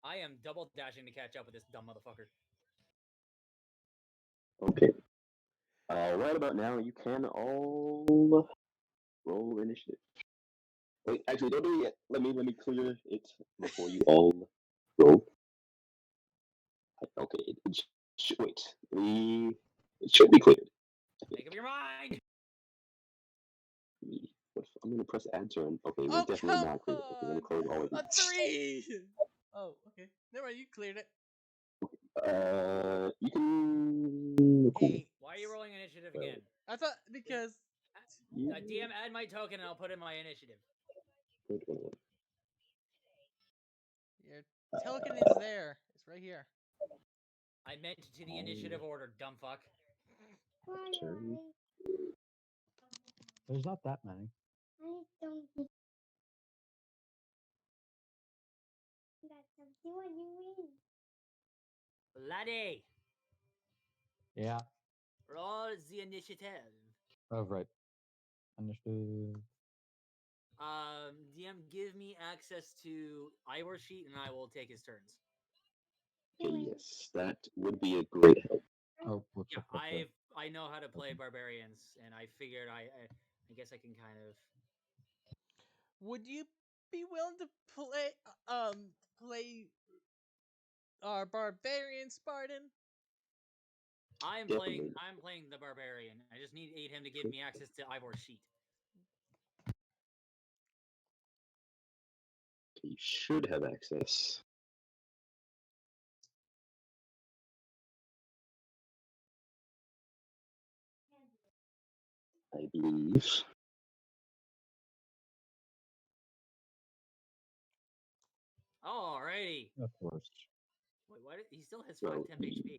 I am double dashing to catch up with this dumb motherfucker. Okay. Right about now, you can all Roll initiative. Wait, actually, don't do it yet. Let me clear it before you all roll. Okay, wait. It should be cleared. Make up your mind. I'm gonna press add turn. Okay, it was Oh, definitely come not cleared. Okay, let me on! close all of A these. 3! Oh, okay. Never mind, you cleared it. You can. Cool. 8. Why are you rolling initiative again? I thought because DM, add my token and I'll put in my initiative. your token is there. It's right here. I meant to the initiative order, dumb fuck. Turn. There's not that many. Laddie, Yeah. roll the initiative. Oh, right. Understood. DM, give me access to Ivor's sheet and I will take his turns. Okay, yes, that would be a great help. Oh, what's Yeah, up with the- I know how to play barbarians, and I figured I guess I can kind of. Would you be willing to play our barbarian Spartan? I'm Definitely. playing the barbarian. I just need him to give me access to Ivor's sheet. You should have access. I believe. Alrighty. Of course. Wait, what? He still has Well, 5 temp HP.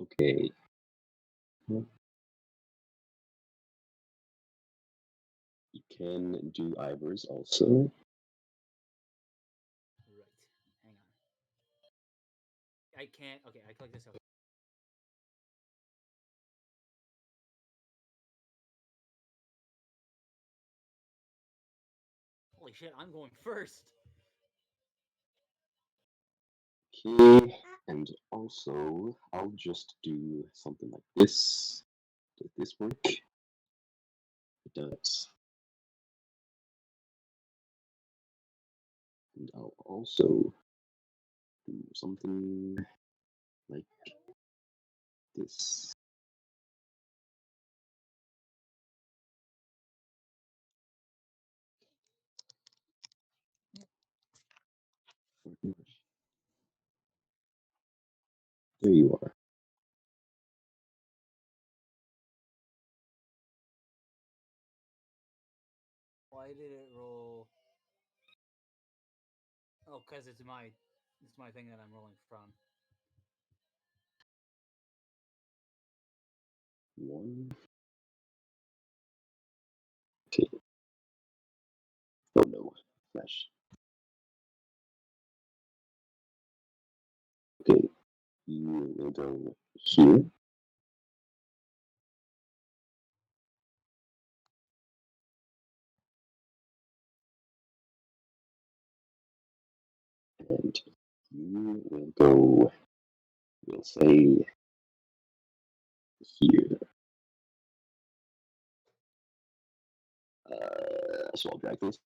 Okay. You can do Ivers also. Right. Hang on. I can't. Okay, I click this out. Holy shit! I'm going first. Okay, and also I'll just do something like this. Does this work? It does. And I'll also do something like this. There you are. Why did it roll? Oh, because it's my thing that I'm rolling from. One. Okay. Oh no, flash. Okay, you will go here. And you will go, we'll say, here. So I'll drag this.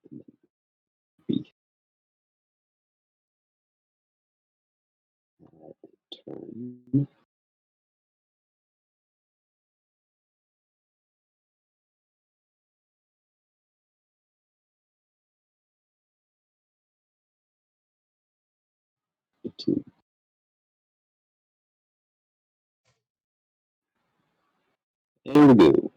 And then B. Turn. To there we go.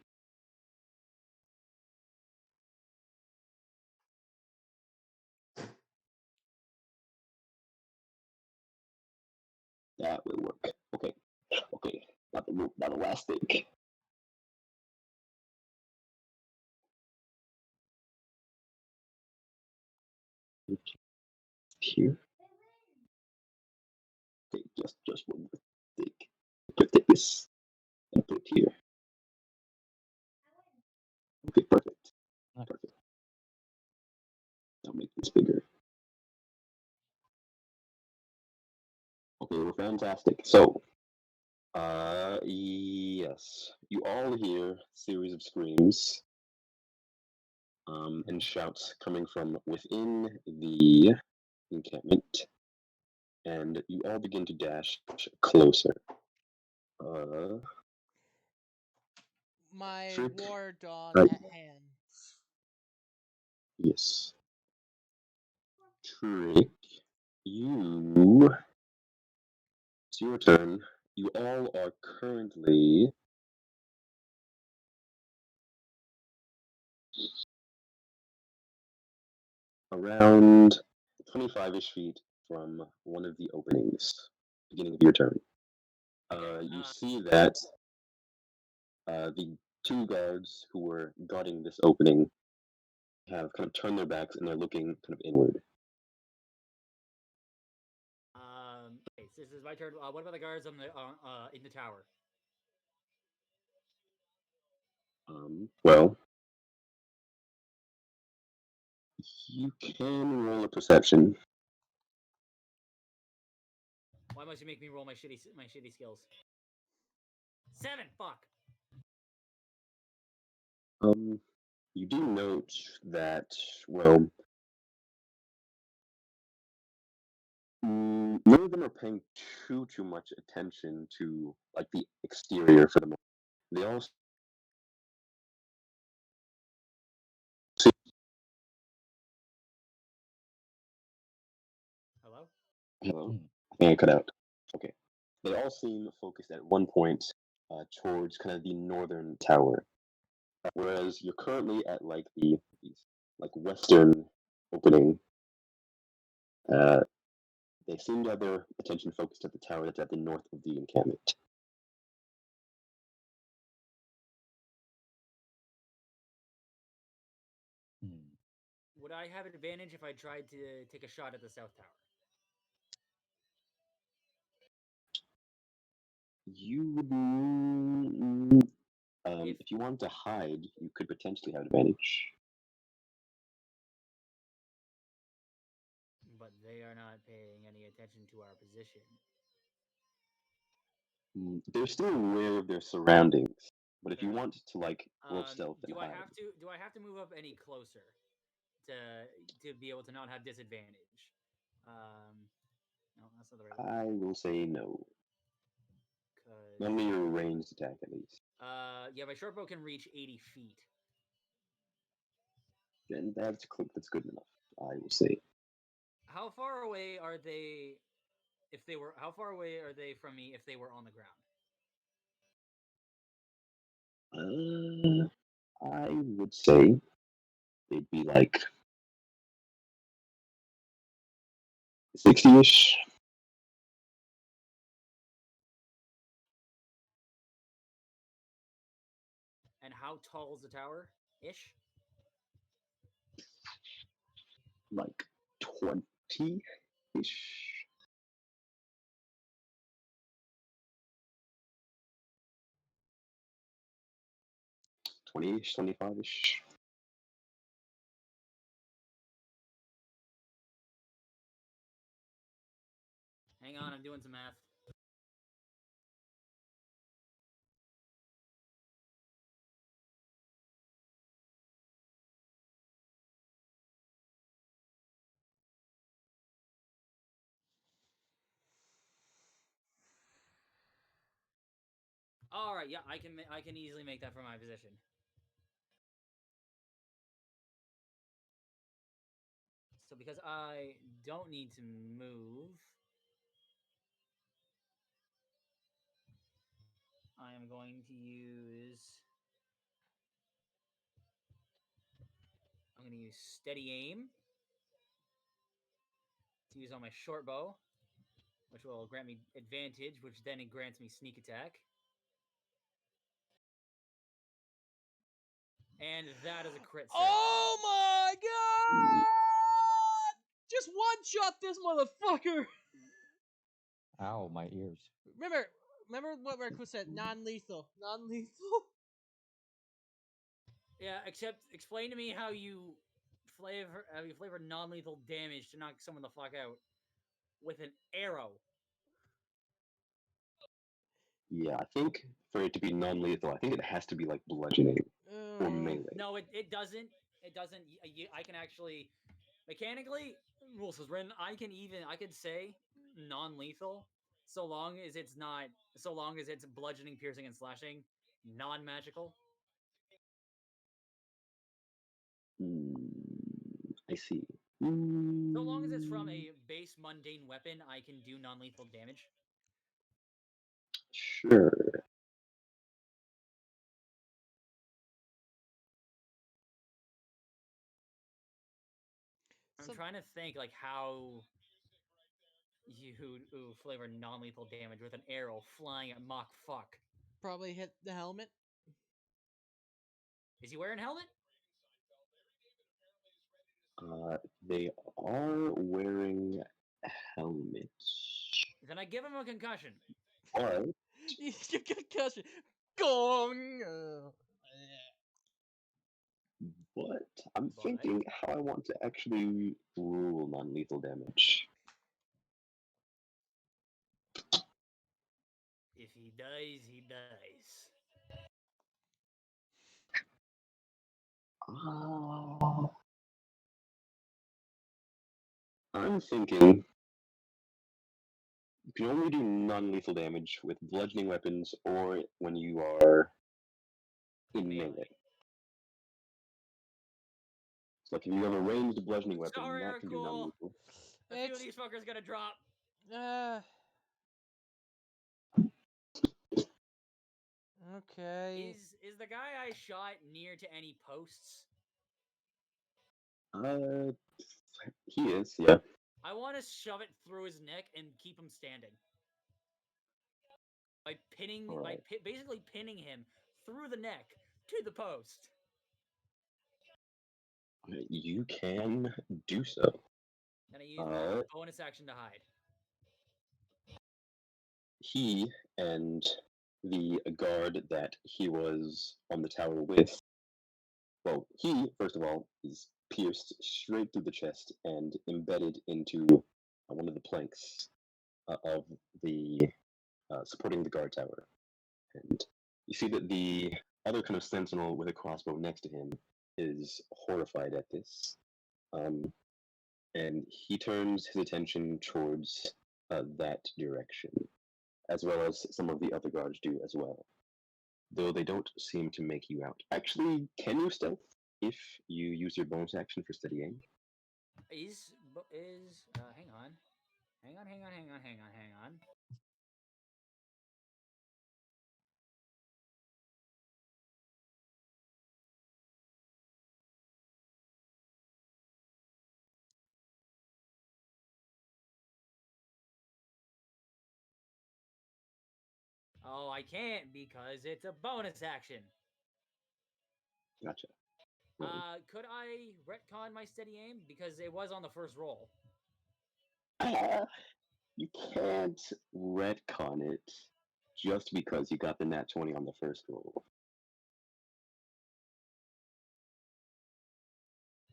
That will work. Okay. Okay. Now the last thing. Here. Okay, just one more thing. Put this and put here. Okay, perfect. Nice. Perfect. I'll make this bigger. Okay, we're fantastic. So, yes, you all hear a series of screams and shouts coming from within the encampment, and you all begin to dash closer. My Trick. war dawn Right. at hand. Yes. Trick, you. It's your turn. You all are currently around 25-ish feet from one of the openings. Beginning of your turn. You see that the two guards who were guarding this opening have kind of turned their backs and they're looking kind of inward. Okay, so this is my turn. What about the guards on the in the tower? Well, you can roll a perception. Why must you make me roll my shitty skills? 7. Fuck. You do note that, well, none of them are paying too much attention to like the exterior for the moment. They all Hello? Hello? I think I cut out. Okay. They all seem focused at one point towards kind of the northern tower, whereas you're currently at like the like western opening. They seem to have their attention focused at the tower that's at the north of the encampment. Would I have an advantage if I tried to take a shot at the south tower? You would, if you wanted to hide, you could potentially have advantage. But they are not paying any attention to our position. They're still aware of their surroundings, but if you want to like roll stealth and do hide, I have to move up any closer to be able to not have disadvantage? No, that's not the right one. I will say no. Only your ranged attack, at least. Yeah, my short bow can reach 80 feet. Then that's good enough, I will say. How far away are they? How far away are they from me if they were on the ground? I would say they'd be like 60-ish. And how tall is the tower? Ish? Like 20-ish. 20-ish, 25-ish. Hang on, I'm doing some math. All right, yeah, I can easily make that from my position. So because I don't need to move, I am going to use. I'm going to use steady aim to use on my short bow, which will grant me advantage, which then it grants me sneak attack. And that is a crit save. Oh my god! Just one shot this motherfucker! Ow, my ears. Remember what Marcus said, non-lethal. Non-lethal? Yeah, except explain to me how you flavor non-lethal damage to knock someone the fuck out with an arrow. Yeah, I think for it to be non-lethal, I think it has to be like bludgeoning or melee. No, it doesn't. It doesn't. I can actually mechanically rule says written. I could say non-lethal so long as it's bludgeoning, piercing, and slashing, non-magical. I see. So long as it's from Mm, a base mundane weapon, I can do non-lethal damage. sure. I'm So trying to think like how you flavor non-lethal damage with an arrow flying at Mach fuck. probably hit the helmet. Is he wearing a helmet? They are wearing helmets. Then I give him a concussion. But You concussion. Gong. but I'm But thinking how I want to actually rule non-lethal damage. if he dies, he dies. Uh, I'm thinking you can only do non-lethal damage with bludgeoning weapons or when you are in melee. So like if you have a ranged bludgeoning weapon, Sorry, that can do Cool. non-lethal. A few of It's these fuckers gonna drop. uh okay. Is the guy I shot near to any posts? Uh, he is, yeah. I want to shove it through his neck and keep him standing by All right. basically pinning him through the neck to the post. You can do so. And I use my Uh, bonus action to hide. he and the guard that he was on the tower with, well, he, first of all, is pierced straight through the chest and embedded into one of the planks of the supporting the guard tower. And you see that the other kind of sentinel with a crossbow next to him is horrified at this. And he turns his attention towards that direction, as well as some of the other guards do as well, though they don't seem to make you out. Actually, can you stealth if you use your bonus action for steady aim? Hang on. Hang on. Oh, I can't because it's a bonus action. Gotcha. Right. Could I retcon my steady aim because it was on the first roll? You can't retcon it just because you got the nat 20 on the first roll.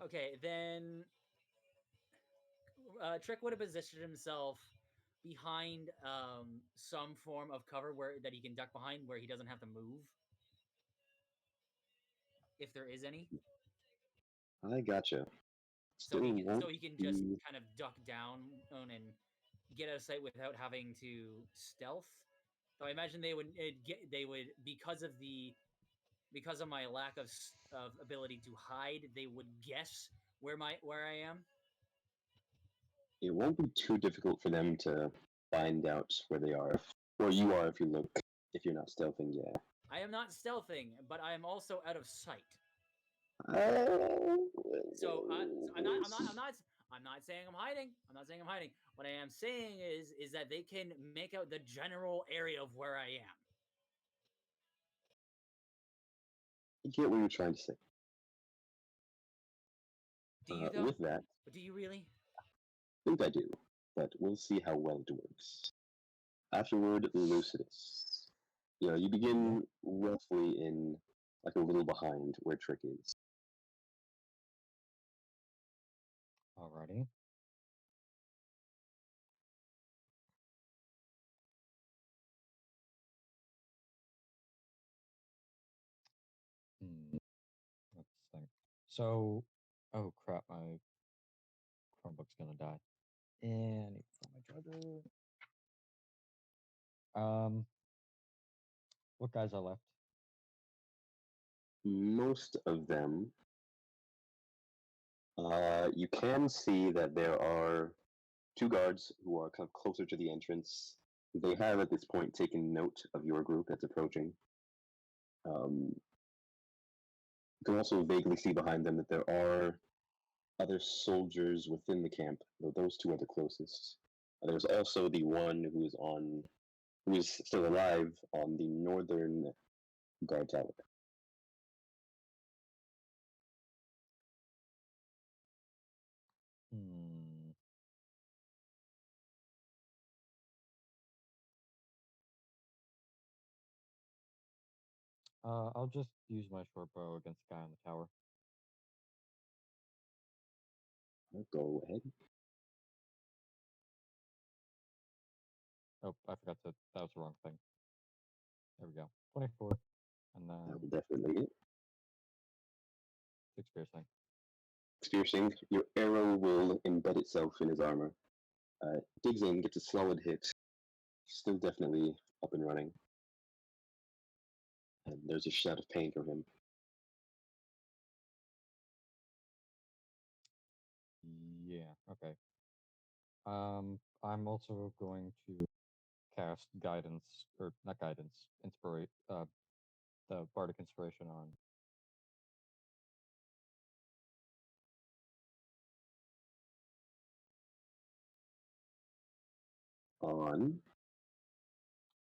Okay, then Trick would have positioned himself behind some form of cover where that he can duck behind where he doesn't have to move. If there is any. I gotcha. So Still won't he can just be. kind of duck down and get out of sight without having to stealth. So I imagine they would because of my lack of ability to hide, they would guess where I am. It won't be too difficult for them to find out where they are, or you are if you look. If you're not stealthing, yeah. I am not stealthing, but I am also out of sight. Uh, So I'm not saying I'm hiding. I'm not saying I'm hiding. What I am saying is that they can make out the general area of where I am. I get what you're trying to say. Do you though? With that, Do you really? I think I do, but we'll see how well it works. Afterward, Lucidus. You begin roughly in like a little behind where Trick is. Alrighty. Let's think. So, oh crap, my Chromebook's gonna die. And I need to find my charger. What guys are left? Most of them, you can see that there are two guards who are kind of closer to the entrance. They have at this point taken note of your group that's approaching. You can also vaguely see behind them that there are other soldiers within the camp, though those two are the closest. There's also the one who is still alive on the northern guard tower. Hmm. I'll just use my short bow against the guy on the tower. Go ahead. Oh, I forgot to. That was the wrong thing. There we go. 24, and That will then definitely hit. 6 piercing. Piercing, your arrow will embed itself in his armor. Digs in, gets a solid hit. Still definitely up and running. And there's a shout of pain from him. Yeah. Okay. I'm also going to cast guidance, or not guidance, inspirate. The bardic inspiration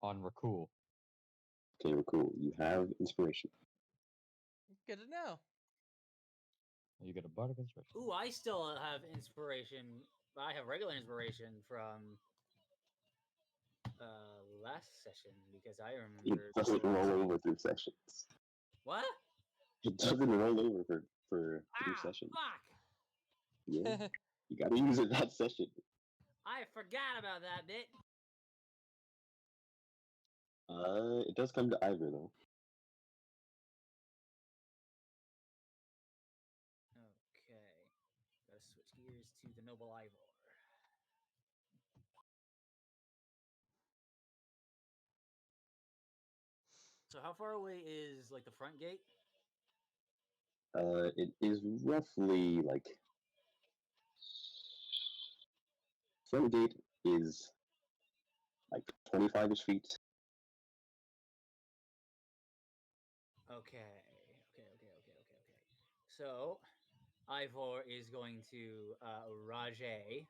On Rakul. Okay, cool. You have inspiration. Good to know. You get a bardic inspiration. Ooh, I still have inspiration. I have regular inspiration from last session because I It remember. doesn't roll over through sessions. What? It doesn't roll over for through sessions. Fuck! Yeah, you gotta use it that session. I forgot about that bit. It does come to Ivor though. Okay. Gotta switch gears to the Noble Ivor. So how far away is like the front gate? It is roughly like front gate is like 25-ish feet. Okay. So Ivor is going to Rajay.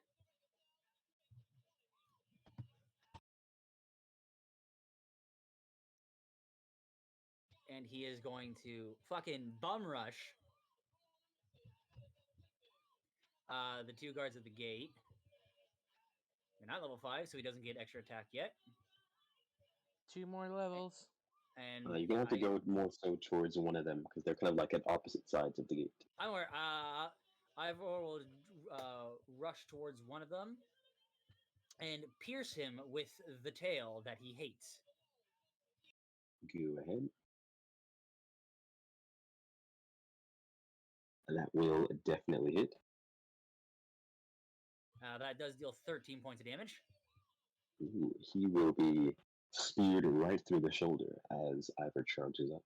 And he is going to fucking bum rush the two guards at the gate. They're not level 5, so he doesn't get extra attack yet. 2 more levels. And You're gonna have to go more so towards one of them because they're kind of like at opposite sides of the gate. Ivor will rush towards one of them and pierce him with the tail that he hates. Go ahead. That will definitely hit. That does deal 13 points of damage. Ooh, he will be speared right through the shoulder as Ivor charges up.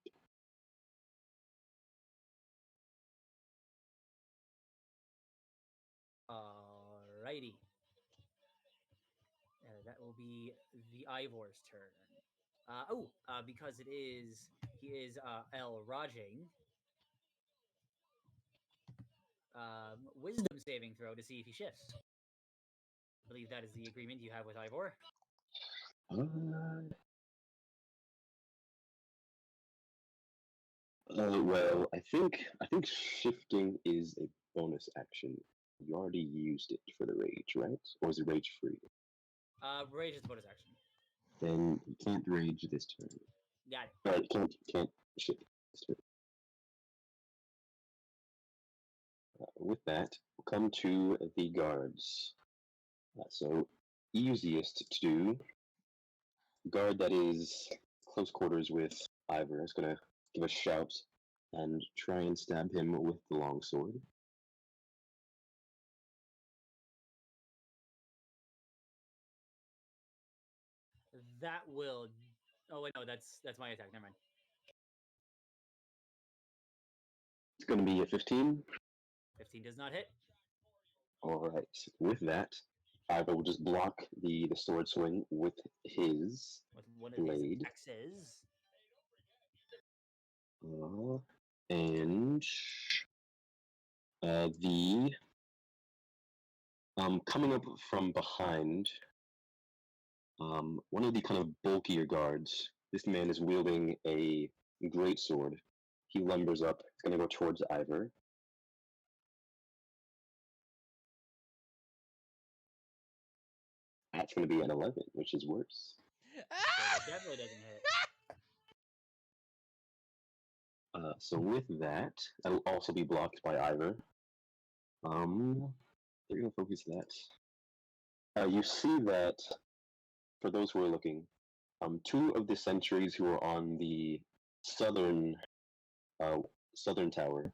Alrighty. That will be the Ivor's turn. Because he is El Rajing. Wisdom saving throw to see if he shifts. I believe that is the agreement you have with Ivor. Well, I think shifting is a bonus action. You already used it for the rage, right? Or is it rage free? Rage is bonus action. Then you can't rage this turn. Got it. Right, can't shift this turn. With that, we'll come to the guards. So, easiest to do. Guard that is close quarters with Ivor is going to give a shout and try and stab him with the longsword. That will. Oh wait, no, that's my attack. Never mind. It's going to be a 15. 15 does not hit. All right. With that, Ivor will just block the sword swing with his With one of blade. his axes. And the coming up from behind, one of the kind of bulkier guards. This man is wielding a great sword. He lumbers up. It's going to go towards Ivor. That's going to be an 11, which is worse. So that definitely doesn't hit. So with that, that'll also be blocked by Ivor. They're going to focus that. You see that, for those who are looking, two of the sentries who are on the southern tower,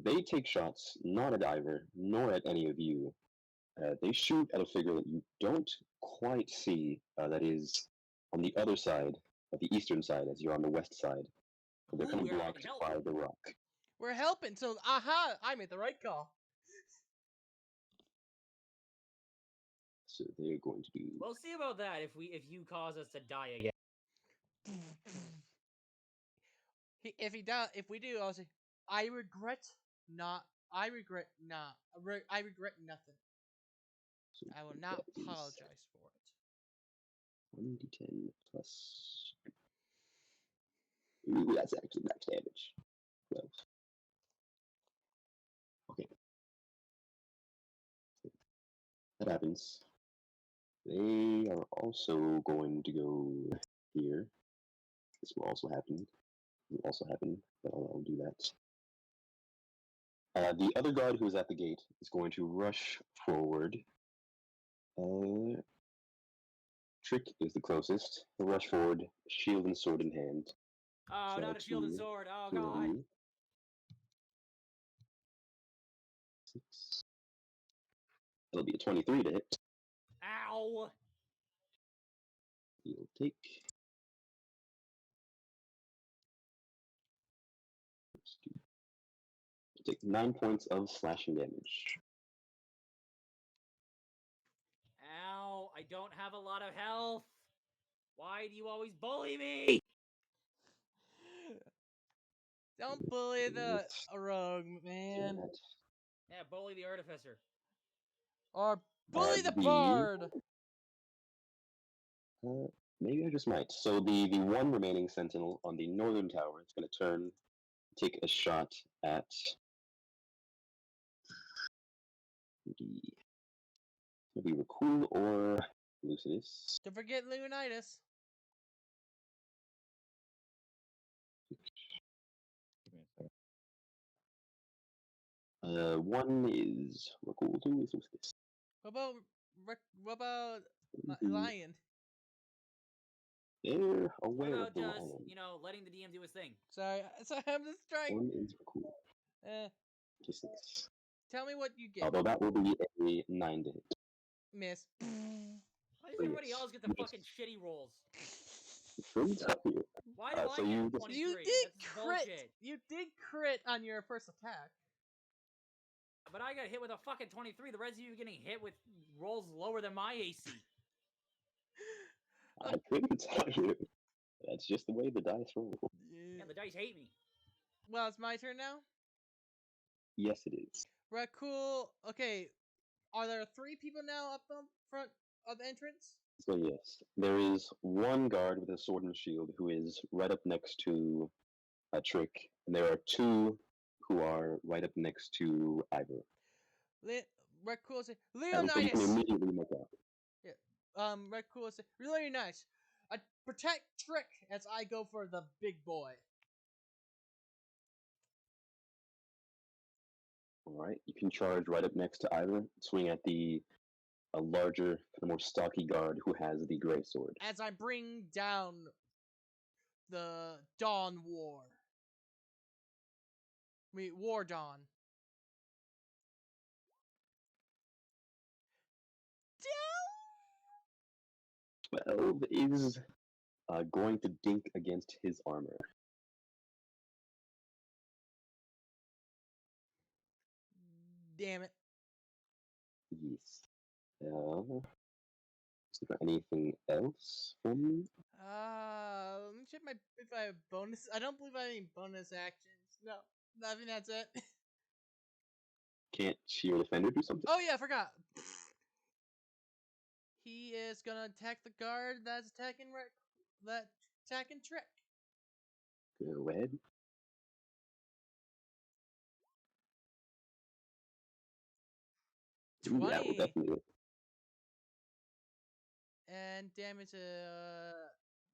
they take shots not at Ivor nor at any of you. They shoot at a figure that you don't quite see. That is on the other side, the eastern side, as you're on the west side. They're kind of Ooh, we're blocked help. by the rock. We're helping, so aha! I made the right call. So they're going to do. We'll see about that if you cause us to die again. If we do, I'll say, I regret not. I regret not. I regret nothing. So I will not that is apologize for it. 1d10 plus. Ooh, that's actually max damage. 12. Okay. That happens. They are also going to go here. This will also happen. Will also happen, but I'll do that. The other guard who is at the gate is going to rush forward. Trick is the closest. He'll rush forward, shield and sword in hand. Oh, So not a shield and 2, sword. Oh 3, god. 6. That'll be a 23 to hit. Ow. He'll take. He'll take 9 points of slashing damage. Ow. I don't have a lot of health. Why do you always bully me? Don't bully the rogue, man. Yeah, bully the artificer. Or bully the the- bard. Maybe I just might. So the one remaining sentinel on the northern tower is going to turn, take a shot at the. Maybe Rakul or Lucidus. Don't forget Leonidas. One is Rakul, two is Lucidus. What about Mhm. Lion? They're What aware about of the just, lion. letting the DM do his thing? Sorry, I'm just trying. One is Rakul. Eh, To 6. tell me what you get, Although that will be a 9 to hit. miss. Why does So everybody yes, else get the you fucking just- shitty rolls? Let me tell you. Why do I so get you a just- 23? You did That's crit. bullshit. You did crit on your first attack. But I got hit with a fucking 23. The rest of you are getting hit with rolls lower than my AC. I couldn't tell you. That's just the way the dice roll. Yeah, the dice hate me. Well, it's my turn now. Yes, it is. Right, cool. Okay, are there 3 people now up the front of the entrance? So yes, there is one guard with a sword and shield who is right up next to a Trick, and there are 2 who are right up next to Ivor. Red Cool say So you can Leonidas. immediately make out. Red Cool say Leonidas. Protect Trick as I go for the big boy. All right, you can charge right up next to Ira, swing at the a larger, kind of more stocky guard who has the gray sword. As I bring down the Dawn War. War Dawn. 12 is going to dink against his armor. Damn it. Yes. Is there anything else from me? Let me check if I have bonus. I don't believe I have any bonus actions. No, I think that's it. Can't your defender do something? Oh yeah, I forgot. He is gonna attack the guard that's attacking Trick. Go ahead. Ooh, that will 20. definitely hit. And damage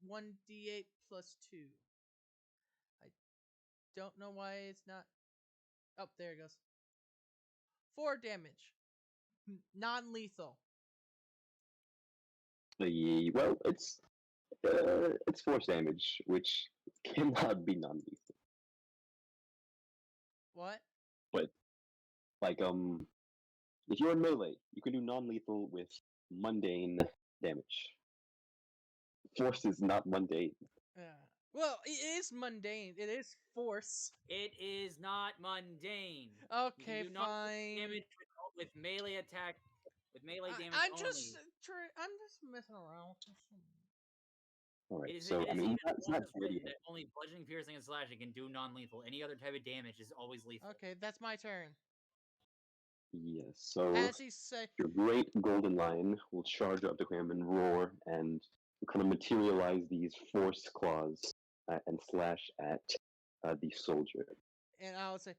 1d8 plus 2. I don't know why it's not. Oh, there it goes. 4 damage. Non-lethal. Well, it's force damage, which cannot be non-lethal. What? But like if you're in melee, you can do non-lethal with mundane damage. Force is not mundane. Well, it is mundane. It is force. It is not mundane. Okay, you can do not fine. damage with melee attack, with melee damage I'm only. I'm just messing around. All right, It is, so it I is mean, even it's not written dirty. that only bludgeoning, piercing, and slashing can do non-lethal. Any other type of damage is always lethal. Okay, that's my turn. Yes, so As he said, your great golden lion will charge up to him and roar and kind of materialize these force claws and slash at the soldier. and I will say,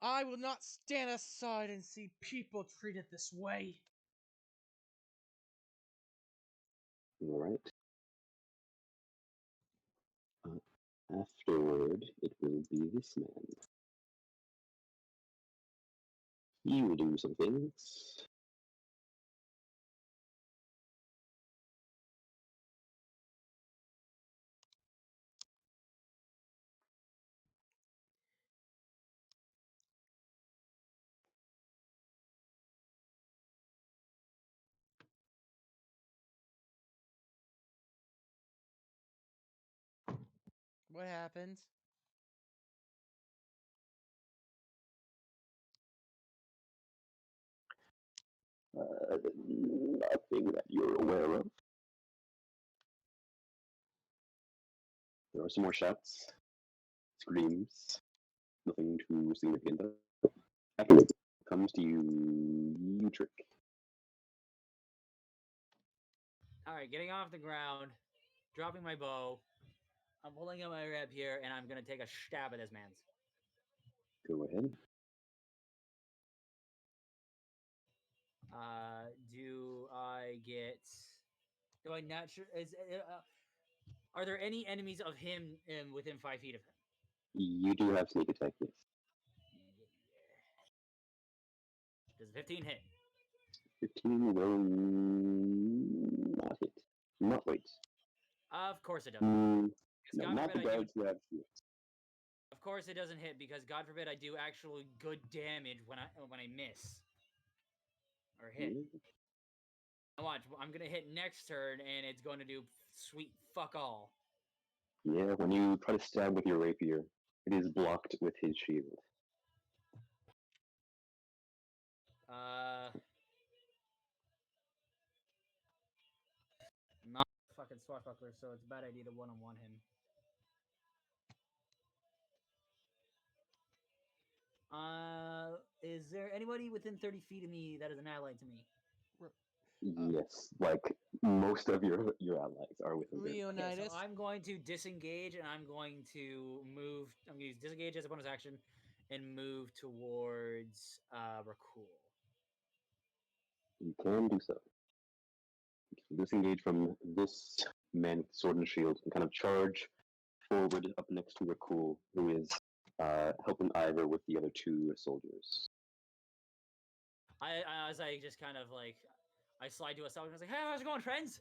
I will not stand aside and see people treated this way. All right. Afterward, it will be this man. He will do some things. What happens? Nothing that you're aware of. There are some more shots, screams, nothing too significant. Afterward, comes to you, Trick. Alright, getting off the ground, dropping my bow. I'm pulling out my rapier, and I'm gonna take a stab at this man's. Go ahead. Do I get? Do I naturally? Are there any enemies of him within 5 feet of him? You do have sneak attack, yes. Does 15 hit? 15 will not hit. Not wait. Of course it doesn't. No, not the guards who have shields. Of course it doesn't hit because God forbid I do actually good damage when I miss or hit. Watch, I'm gonna hit next turn and it's going to do sweet fuck all. Yeah, when you try to stab with your rapier, it is blocked with his shield. Not fucking swashbuckler, so it's a bad idea to one-on-one him. Is there anybody within 30 feet of me that is an ally to me? Yes, like most of your allies are within there. Leonidas. Okay, so I'm going to disengage and I'm going to move. I'm going to use disengage as a bonus action and move towards Rakul. You can do so. You can disengage from this man with sword and shield and kind of charge forward up next to Rakul, who is helping Ivor with the other 2 soldiers. as I just kind of like I slide to a side and I was like, "Hey, how's it going, friends?"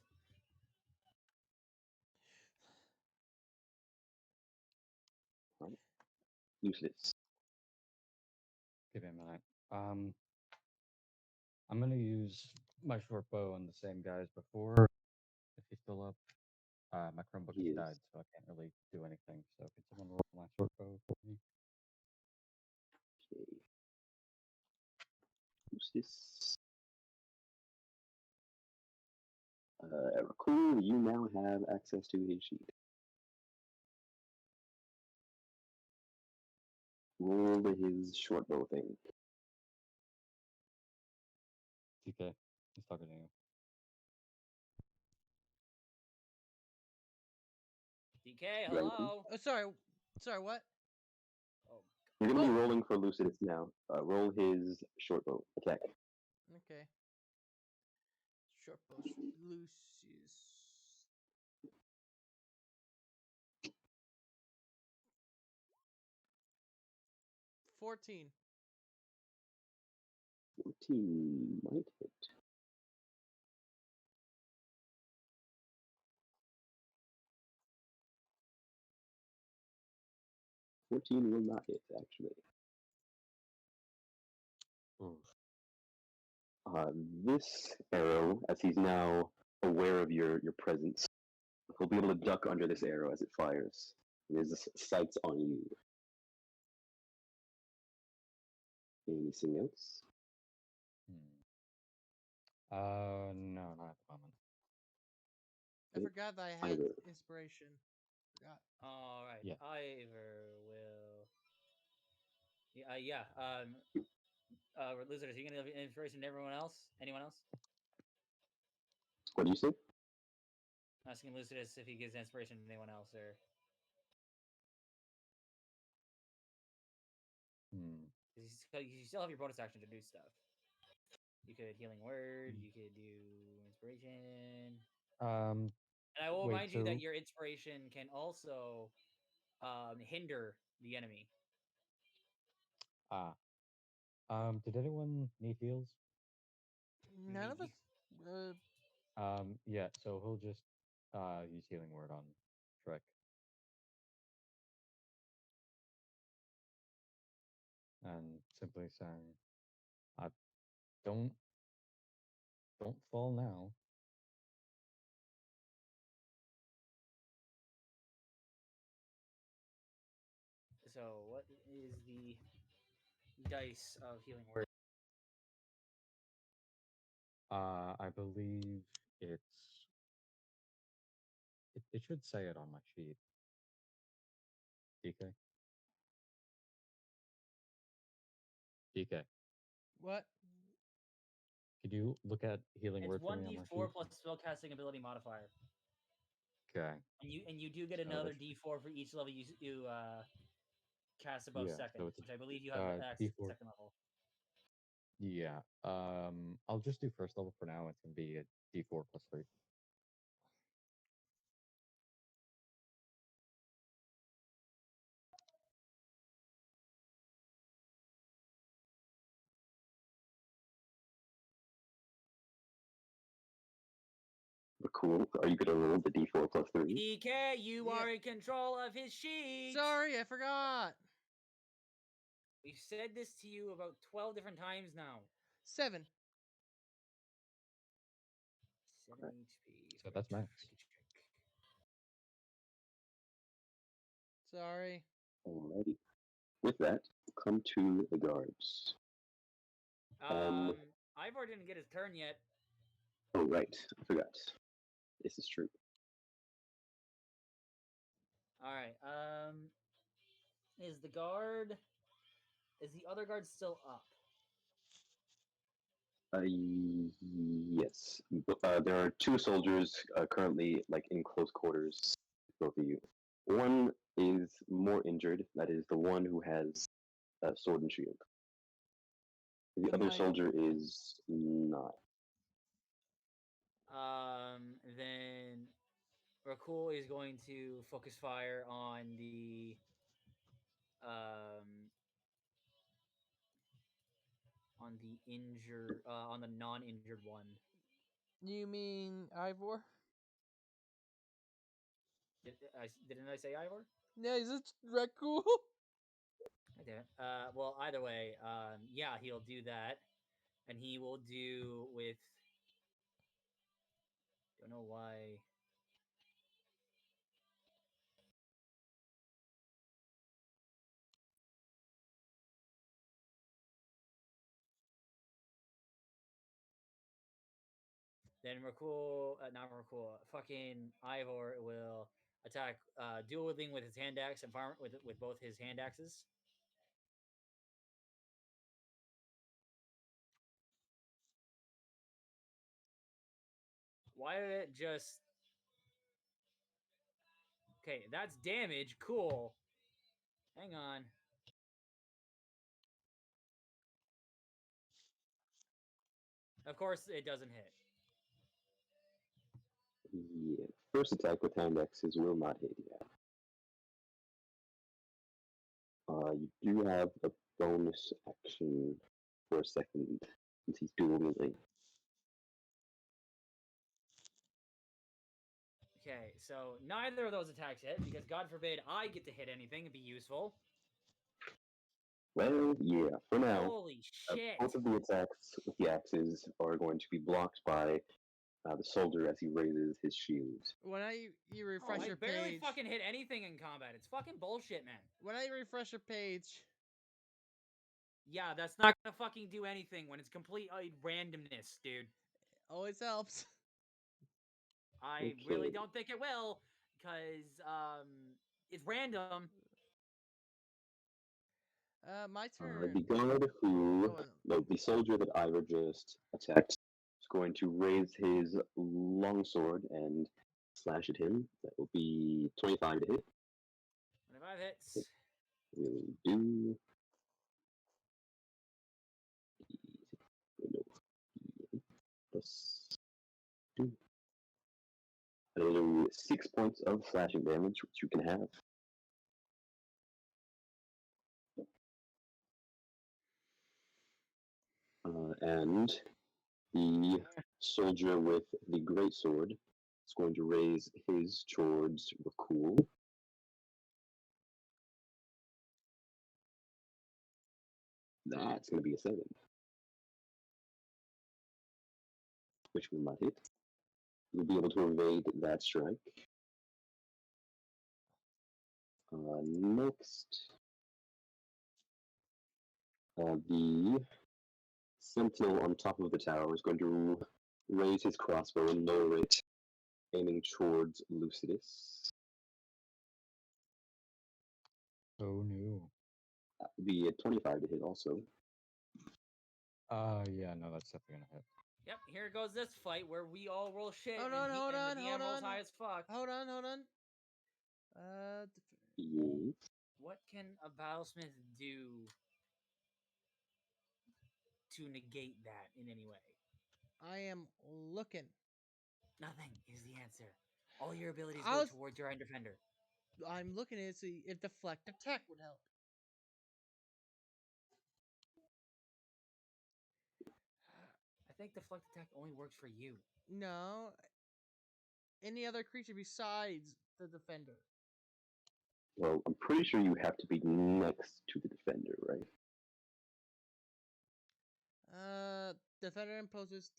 Useless. Give me a minute. I'm gonna use my short bow on the same guy as before. If he's still up. My Chromebook He has is. died, so I can't really do anything. So can someone roll my short bow for me? Okay. Useless. Cool. You now have access to his sheet. Roll his short bow thing. TK, he's talking to you. DK, Right. hello. Oh, sorry. Sorry, what? Oh, You're gonna be rolling for Lucidus now. Roll his short bow attack. Okay. Short bow, Lucius. 14. 14 might hit. $14 will not hit, actually. This arrow, as he's now aware of your presence, he'll be able to duck under this arrow as it fires. His sights on you. Anything else? No, not at the moment. I Yep. forgot that I had Either. inspiration. Forgot. all right. Yeah. Ivor will. Yeah. Loser, is he gonna give inspiration to everyone else? Anyone else? What do you say? Asking Lucidus if he gives inspiration to anyone else, or you still have your bonus action to do stuff. You could healing word. You could do inspiration. Um, And I will Wait, remind you that so- your inspiration can also hinder the enemy. Did anyone need heals? None of us. Yeah, so he'll just use healing word on Shrek. And simply saying, don't fall now. So, what is the dice of healing word? I believe it should say it on my sheet. DK? DK, What? could you look at healing It's word for me on my 1d4 sheet? plus spellcasting ability modifier, Okay. and you do get So another that's- d4 for each level you cast above Yeah, second, so it's which I believe you have access to D4. second level. Yeah. I'll just do first level for now. It's gonna be a D4 plus 3. Cool. Are you gonna roll the d4 plus 3? DK, you Yeah. are in control of his sheet. Sorry, I forgot. We've said this to you about 12 different times now. 7. 7 HP. So that's max. Sorry. Alrighty. With that, come to the guards. Ivor didn't get his turn yet. Oh, right. I forgot. This is true. All right. Is the guard? Is the other guard still up? Yes. There are two soldiers currently like in close quarters. Both of you. One is more injured. That is the one who has sword and shield. The Good other night. soldier is not. Then Rakul is going to focus fire on the on the on the non-injured one. You mean Ivor? Didn't I say Ivor? Yeah, is it Reku? I didn't. Well, either way, yeah, he'll do that, and he will do with. Don't know why. Then Rakul, not Rakul, fucking Ivor will attack, dual wielding with his hand axe and farm with both his hand axes. Why did it just? Okay, that's damage. Cool. Hang on. Of course, it doesn't hit. Yeah. First attack with hand axes will not hit yet. You do have a bonus action for a second since he's dual wielding. Okay, so neither of those attacks hit because God forbid I get to hit anything and be useful. Well, yeah, for now, Holy shit! both of the attacks with the axes are going to be blocked by the soldier as he raises his shield. When you refresh I your barely page, fucking hit anything in combat. It's fucking bullshit, man. when I refresh your page, Yeah, that's not gonna fucking do anything when it's complete randomness, dude. always helps. I really Okay. don't think it will, because it's random. My turn. The guard who, Go on. no, the soldier that Ivor just attacked is going to raise his longsword and slash at him. That will be 25 to hit. 25 hits. Will do. Plus 2. That'll do 6 points of slashing damage, which you can have. And the soldier with the great sword is going to raise his towards Rakul. That's going to be a 7, which will not hit. You'll be able to evade that strike. Next, the sentinel on top of the tower is going to raise his crossbow and lower it, aiming towards Lucidus. Oh no. The 25 to hit also. Yeah, no, that's definitely gonna hit. Yep, here goes this fight where we all roll shit Hold and, on, hold and on, the DM hold rolls on. high as fuck. Hold on. Yes. What can a battlesmith do to negate that in any way? I am looking. Nothing is the answer. All your abilities I go was- towards your Iron Defender. I'm looking at it to see if deflect attack would help. I think deflect attack only works for you. No. Any other creature besides the defender. Well, I'm pretty sure you have to be next to the defender, right? Defender imposes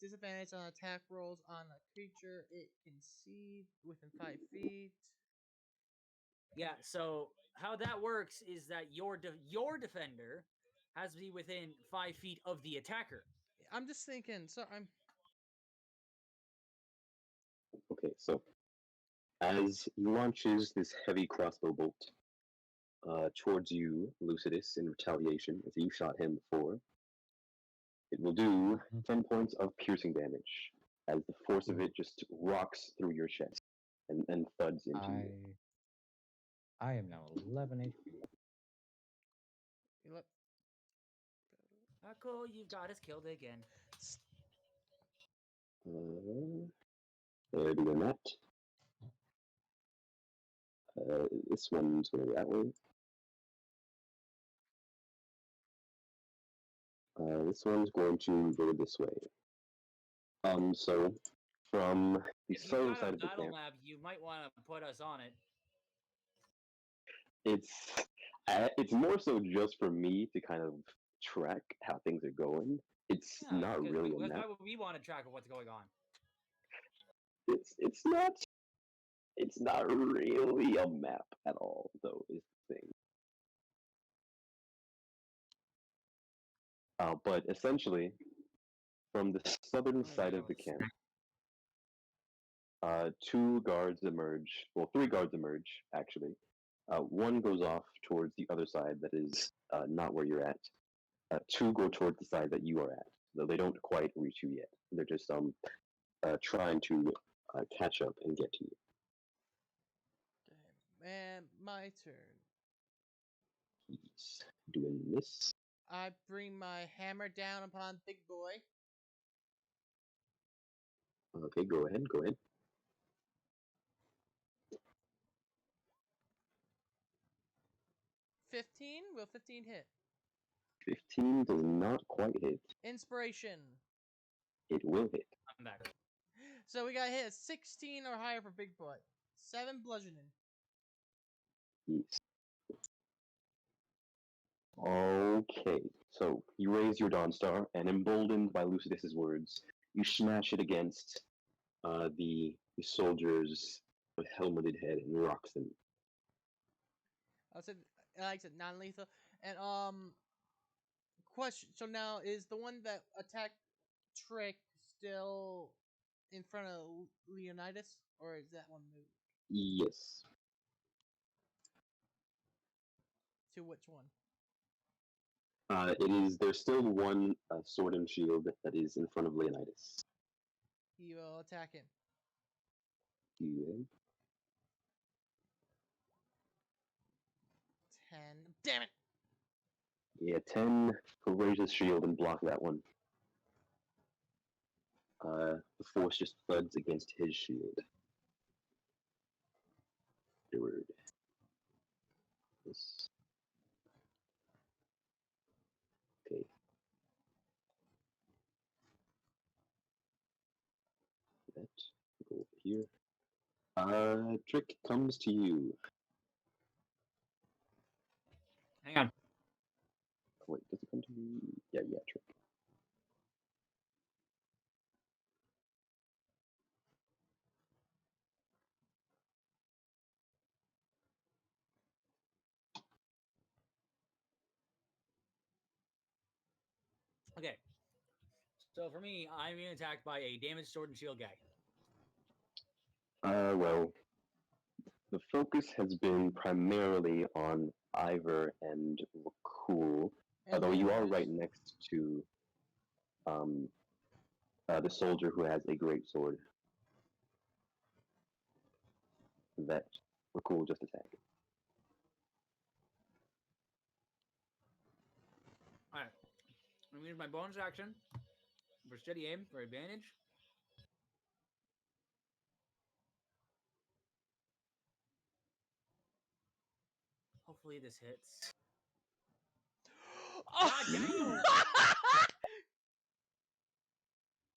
disadvantage on attack rolls on a creature it can see within 5 feet. Yeah, so how that works is that your defender has to be within 5 feet of the attacker. I'm just thinking. So I'm. Okay, so as he launches this heavy crossbow bolt towards you, Lucidus, in retaliation, as you shot him before, it will do 10 points of piercing damage as the force of it just rocks through your chest and thuds into you. I am now 11 HP. Cool, you've got us killed again. There we go, that. This one's going to go that way. This one's going to go this way. So from the If you southern got side a of the battle camp, map, you might want to put us on it. it's more so just for me to kind of track how things are going. It's Yeah, not because really a why map. would we want to track of what's going on? It's not really a map at all, though, is the thing. But essentially, from the southern side of the camp, two guards emerge. Well, three guards emerge, actually. One goes off towards the other side that is not where you're at. Two go towards the side that you are at, though they don't quite reach you yet. They're just trying to catch up and get to you. Damn, man, my turn. He's doing this. I bring my hammer down upon Big Boy. Okay, go ahead. 15? Will 15 hit? 15 does not quite hit. Inspiration. It will hit. I'm back. So we got hit at 16 or higher for Big Boy. 7 bludgeoning. Yes. Okay, so you raise your Dawnstar, and emboldened by Lucidus's words, you smash it against the soldier's helmeted head and rocks him. I said, like I said, non-lethal. And question. So now is the one that attacked Trick still in front of Leonidas, or is that one moved Yes. to which one? It is. There's still one sword and shield that is in front of Leonidas. He will attack him. You 10. Damn it! Yeah, 10. Raise his shield and block that one. The force just thuds against his shield. Word. This. Okay. That. Go over here. Trick comes to you. Hang on. Wait, does it come to me? Yeah, Trick. Okay. So for me, I'm being attacked by a damaged sword and shield guy. Well, the focus has been primarily on Ivor and Rakul, And although you are Leonidas. right next to the soldier who has a great sword that Rakul just attacked. Alright. I'm going to use my bonus action for steady aim for advantage. Hopefully this hits. God damn!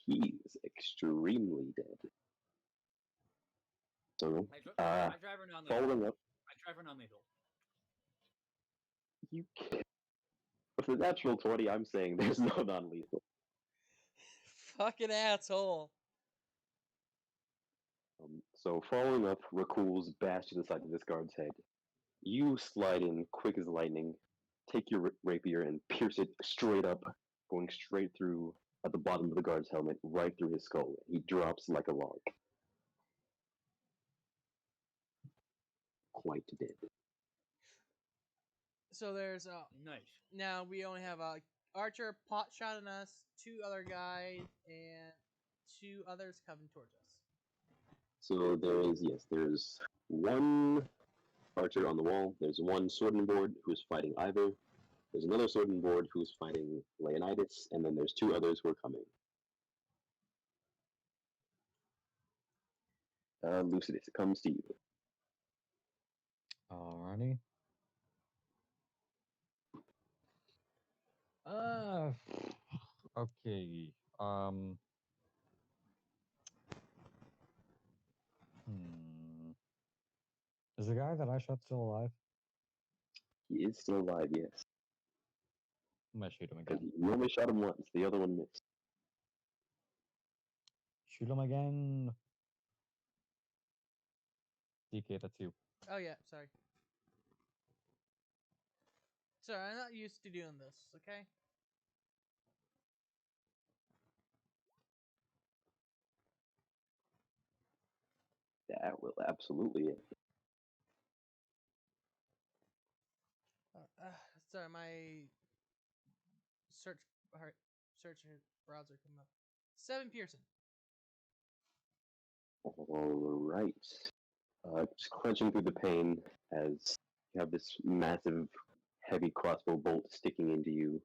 He's extremely dead. So, I try for non-lethal. following up, I try for non-lethal. you can't. With a natural 20, I'm saying there's no non-lethal. Fucking asshole. So, following up, Rakul's bash to the side of this guard's head. You slide in quick as lightning, take your rapier and pierce it straight up, going straight through at the bottom of the guard's helmet, right through his skull. He drops like a log. Quite dead. So there's Nice. now we only have a archer pot shot on us, 2 other guys, and 2 others coming towards us. So there's one archer on the wall, there's one sword and board who's fighting Ivor, there's another sword and board who's fighting Leonidas, and then there's 2 others who are coming. Lucidus, it comes to you. Alrighty. Uh, okay. Hmm. Is the guy that I shot still alive? He is still alive, yes. I'm gonna shoot him Because again. you only shot him once, the other one missed. Shoot him again. DK, that's you. Oh yeah, sorry. Sorry, I'm not used to doing this. Okay. That will absolutely it. Sorry, my search search browser came up. 7 Pearson. Alright. Just clenching through the pain as you have this massive, heavy crossbow bolt sticking into you.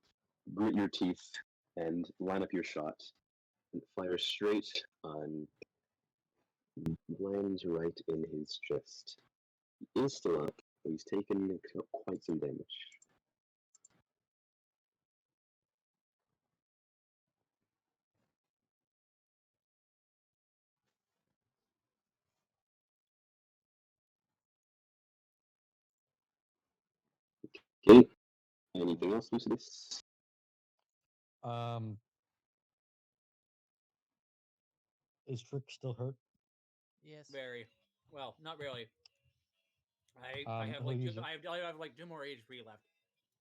Grit your teeth and line up your shot. And fire straight on. Lands right in his chest. He is still up, but he's taken quite some damage. Okay. Anything else, Lucidus? Um, is Trick still hurt? Yes. Very well, not really. I have he'll like use two, it. I have like 2 more HP left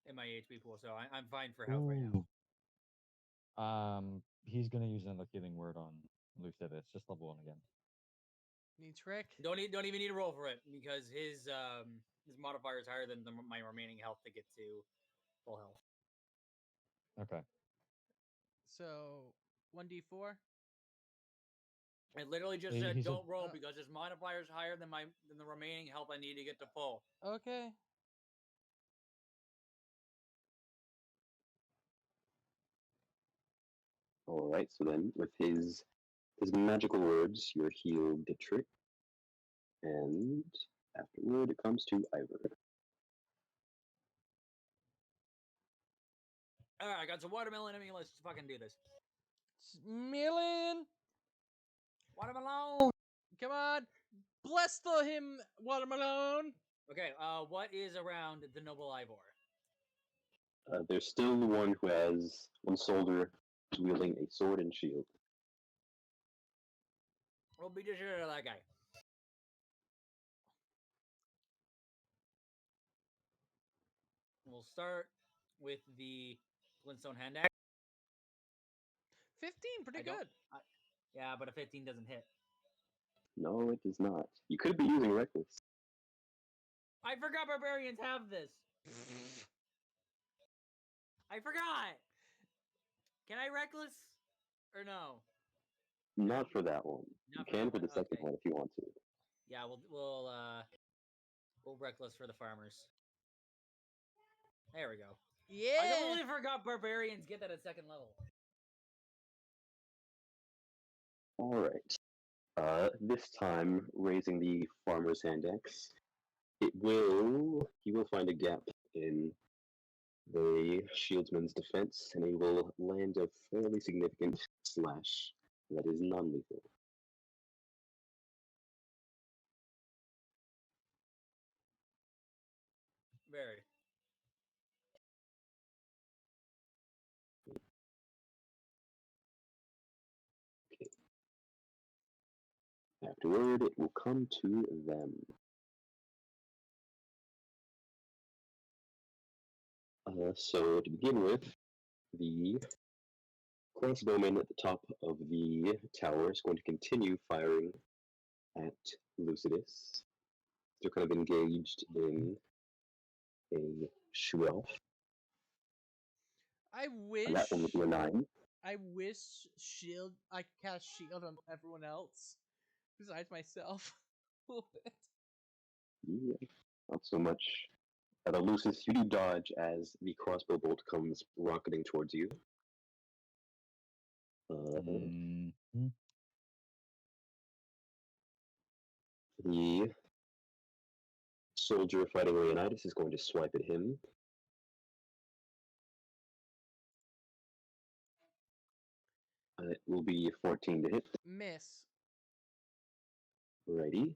in my HP pool, so I'm fine for health right now. He's gonna use another healing word on Lucidus. Just level 1 again. Need trick? Don't even need to roll for it because his modifier is higher than my remaining health to get to full health. Okay. So 1d4. It literally just He- said he's a- don't roll because his modifier is higher than the remaining health I need to get to full. Okay. Alright, so then with his magical words, you're healed the trick. And afterward, it comes to Ivor. All right, I got some watermelon in me. Let's fucking do this. Million. Watermelon. Come on. Bless him, Watermelon. Okay. What is around the noble Ivor? There's still the one who has one soldier wielding a sword and shield. We'll beat the shit out of that guy. We'll start with the Flintstone hand axe. 15, pretty I don't- good. Yeah, but a 15 doesn't hit. No, it does not. You could be using Reckless. I forgot barbarians have this. I forgot. Can I reckless or no? Not for that one. Not You for can that for one? the second Okay. one if you want to. Yeah, we'll reckless for the farmers. There we go. I Yeah. completely forgot barbarians get that at 2nd level. Alright. This time, raising the farmer's hand axe, he will find a gap in the shieldsman's defense, and he will land a fairly significant slash that is non-lethal. Very. Afterward, it will come to them. So to begin with, the crossbowman at the top of the tower is going to continue firing at Lucidus. They're kind of engaged in a shoot-off. I And that one wish. will be a 9. I wish shield. I could cast shield on everyone else besides myself. A little bit. Yeah, not so much. Lucis, you do dodge as the crossbow bolt comes rocketing towards you. Mhm. The soldier fighting Leonidas is going to swipe at him. It will be 14 to hit. Miss. Ready.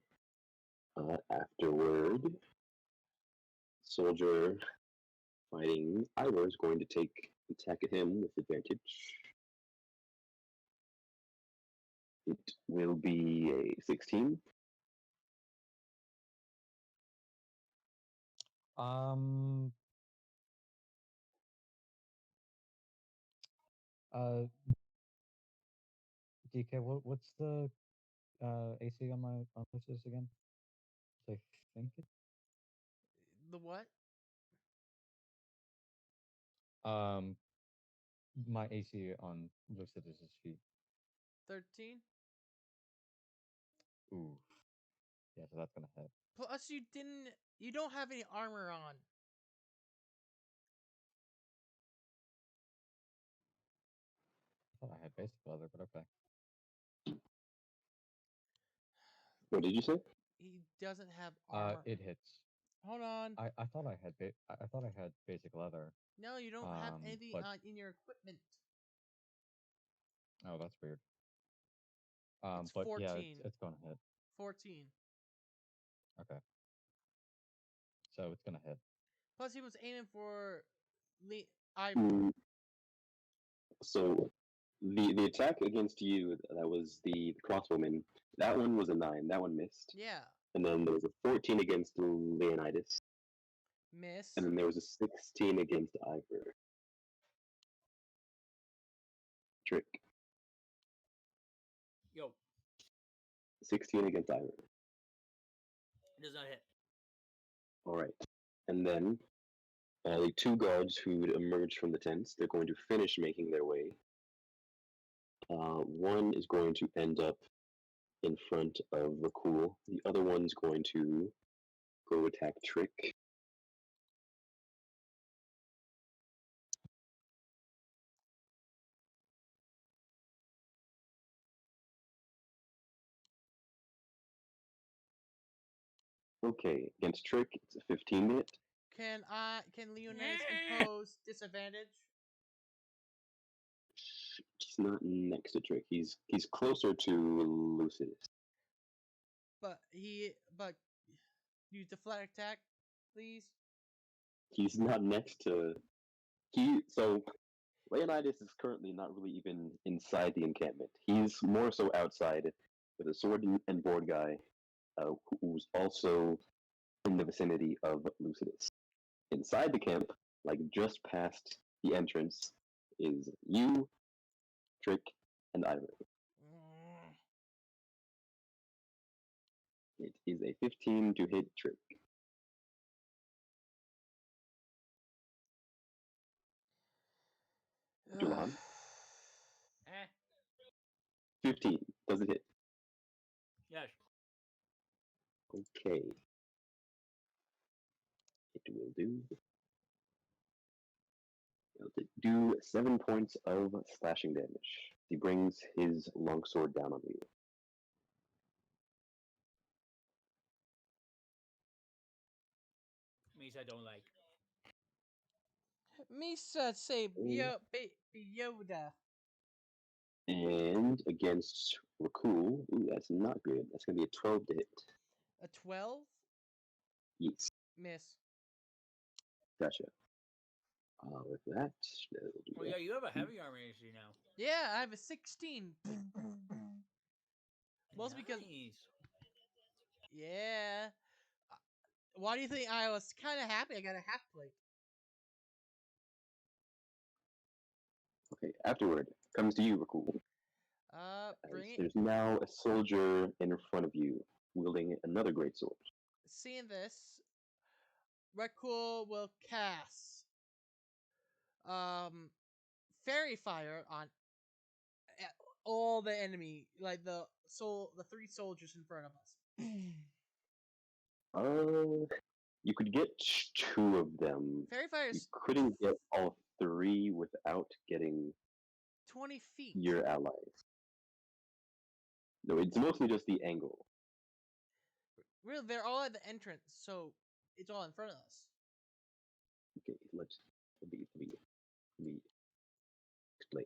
Afterward, soldier fighting Ivor is going to take attack at him with advantage. It will be a 16. Um. DK, what's the AC on Lucis again? I think it. The what? My AC on Lucid's feet. 13. Ooh. Yeah, so that's gonna hit. Plus, you don't have any armor on. I thought I had basic leather, but okay. What did you say? He doesn't have armor. It hits. Hold on. I thought I had I thought I had basic leather. No, you don't have anything but- in your equipment. Oh, that's weird. It's but yeah, 14. it's gonna hit. 14. Okay. So it's gonna hit. Plus, he was aiming for Ivor. So the attack against you, that was the crossbowman. That one was a 9. That one missed. Yeah. And then there was a 14 against Leonidas. Miss. And then there was a 16 against Ivor. Trick. Yo, 16 against Ivor. it does not hit. All right. And then the two guards who emerged from the tents, they're going to finish making their way. One is going to end up in front of Rakul. The other one's going to go attack Trick. Okay, against Trick, it's a 15 hit. Can Leonidas impose disadvantage? He's not next to Trick. He's closer to Lucidus. But use the flat attack, please. He's not next to so Leonidas is currently not really even inside the encampment. He's more so outside with a sword and board guy who's also in the vicinity of Lucidus. Inside the camp, like just past the entrance, is you, Trick, and Ivor. It is a 15 to hit Trick. Duran. 15. Does it hit? Yes. Okay. It will do. It'll do 7 points of slashing damage. He brings his longsword down on you. Misa don't like. Misa say Yoda. And against Rakul, ooh, that's not good. That's going to be a 12 to hit. A 12? Yes, Miss. gotcha. With that, that'll do Oh that. yeah, you have a heavy armor AC now. Yeah, I have a 16. Mostly because Nice. yeah. Why do you think I was kind of happy I got a half plate? Okay, afterward, comes to you, Rakul. Bring it. There's now a soldier in front of you, wielding another great sword. Seeing this, Rekul will cast fairy fire on all the enemy, like the 3 soldiers in front of us. You could get 2 of them. Fairy fire You is couldn't get all 3 without getting 20 feet. your allies. No, it's mostly just the angle. Really, they're all at the entrance, so it's all in front of us. Okay, let me explain.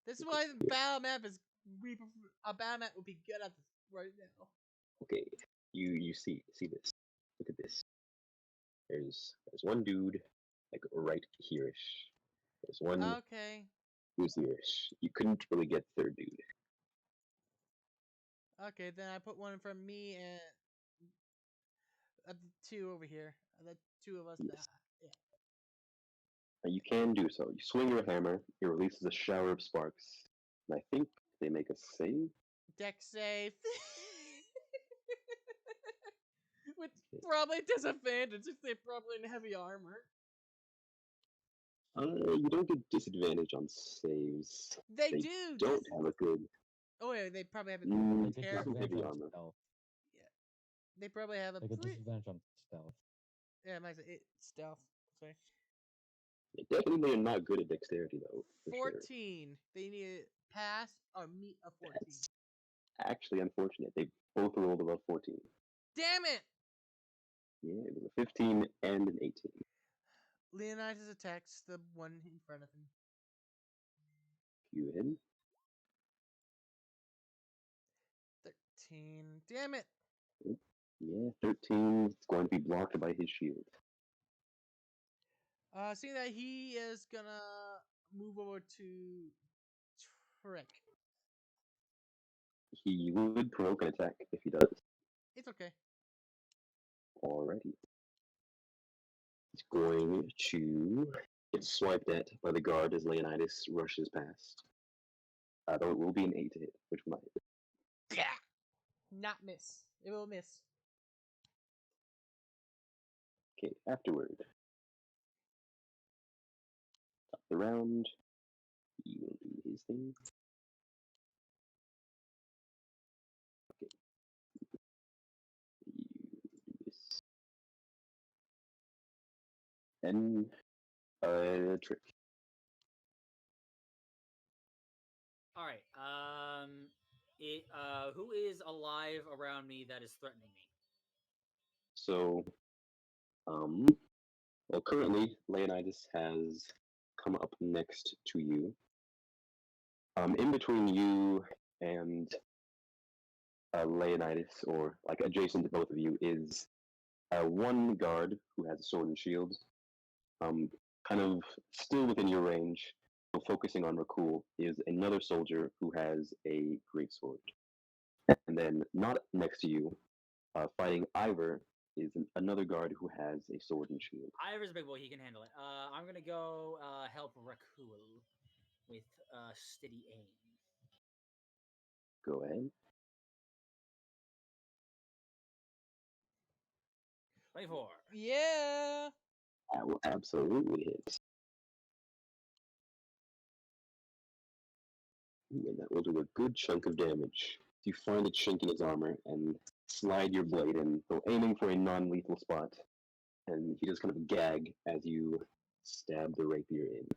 This is why the battle map is a battle map would be good at this right now. Okay, you see this. Look at this. There's one dude like right here-ish. There's one Okay. who's here-ish. You couldn't really get third dude. Okay, then I put one from me and the two over here. The two of us. Yes. Yeah. You can do so. You swing your hammer, it releases a shower of sparks, and I think they make a save. Deck save. With probably disadvantage if they're probably in heavy armor. You don't get disadvantage on saves. They They do. don't have a good. Oh yeah, they probably have a Mm, They get character. heavy disadvantage on armor. stealth. They probably have a They get pretty. disadvantage on stealth. Yeah, might say stealth. Sorry. They definitely are not good at dexterity though. For sure. 14. They need to pass or meet a 14. That's actually unfortunate. They both rolled above 14. Damn it! Yeah, it was a 15 and an 18. Leonidas attacks the one in front of him. You hit. 13. Damn it! Yeah, 13 is going to be blocked by his shield. Seeing that he is gonna move over to Trick. He would provoke an attack if he does. It's okay. Alrighty. He's going to get swiped at by the guard as Leonidas rushes past. Though it will be an 8 to hit, which might. Yeah. Not miss. It will miss. Okay, afterward. Top the round. He will do his thing. Okay. You do this. And trick. All right. Who is alive around me that is threatening me? So, well, currently Leonidas has come up next to you. In between you and Leonidas, or like adjacent to both of you, is one guard who has a sword and shield. Kind of still within your range, so focusing on Rakul, is another soldier who has a greatsword. And then not next to you, fighting Ivor, is another guard who has a sword and shield. Ivor's a big boy; he can handle it. I'm gonna go help Rakul with steady aim. Go ahead. 24. Yeah. That will absolutely hit. And that will do a good chunk of damage. You find a chink in his armor and slide your blade in, though aiming for a non-lethal spot. And he does kind of gag as you stab the rapier in.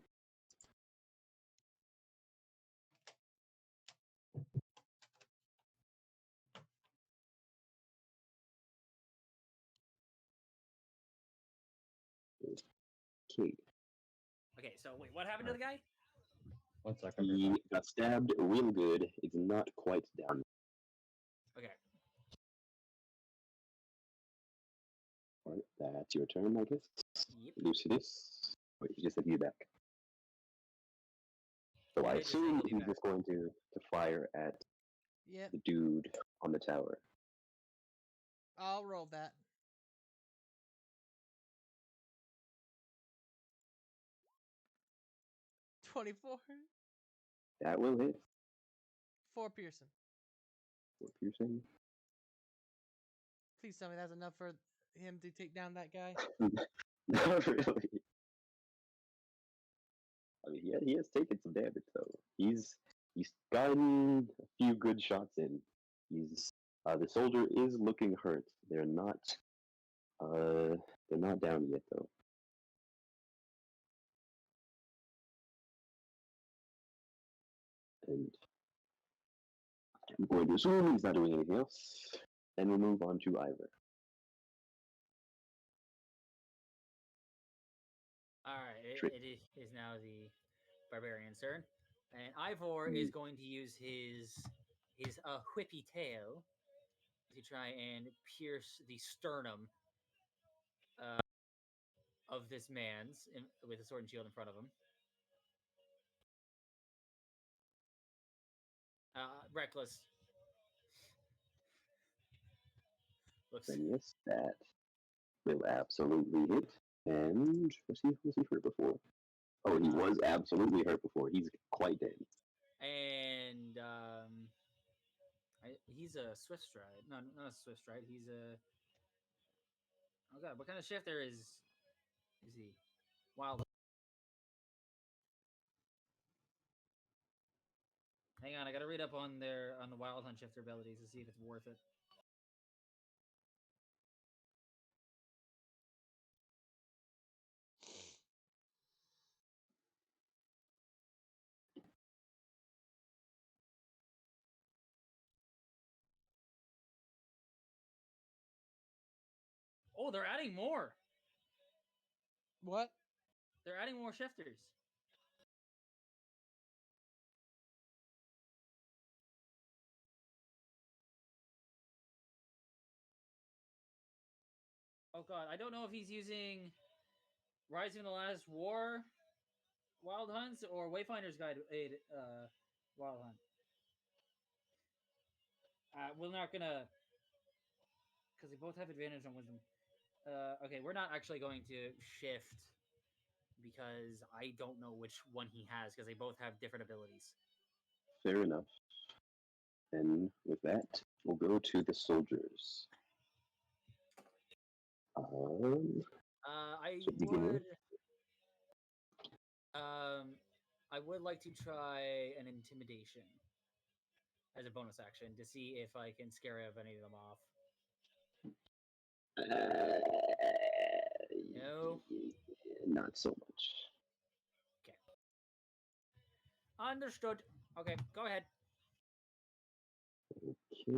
Okay. Okay, so wait, what happened to the guy? 1 second. He got stabbed real good. It's not quite down. Okay. Alright, that's your turn, I guess. Yep. Lucidus. Wait, he just said you back. So I He did just say assume he'll be he's back. just going to fire at Yep. the dude on the tower. I'll roll that. $24. That will hit. 4 Pearson. For piercing. Please tell me that's enough for him to take down that guy. Not really. I mean, he has taken some damage though. He's gotten a few good shots in. He's the soldier is looking hurt. They're not down yet though. And I'm going to assume he's not doing anything else. Then we'll move on to Ivor. All right. Trick. It is now the barbarian's turn. And Ivor is going to use his whippy tail to try and pierce the sternum of this man's with a sword and shield in front of him. Reckless. Looks. Then yes, that will absolutely hit. And was he hurt before? Oh, he was absolutely hurt before. He's quite dead. And he's a Swift Stride. No, not a Swift Stride. He's a. Oh god, what kind of shifter is he? Wild. Hang on, I gotta read up on the Wild Hunt shifter abilities to see if it's worth it. Oh, they're adding more. What? They're adding more shifters. Oh god, I don't know if he's using Rising of the Last War Wild Hunts or Wayfinder's Guide Wild Hunt. We're not gonna, because they both have advantage on wisdom. Okay, we're not actually going to shift because I don't know which one he has because they both have different abilities. Fair enough. And with that, we'll go to the soldiers. I would like to try an intimidation as a bonus action to see if I can scare any of them off. No, not so much. Okay, understood. Okay, go ahead. Okay,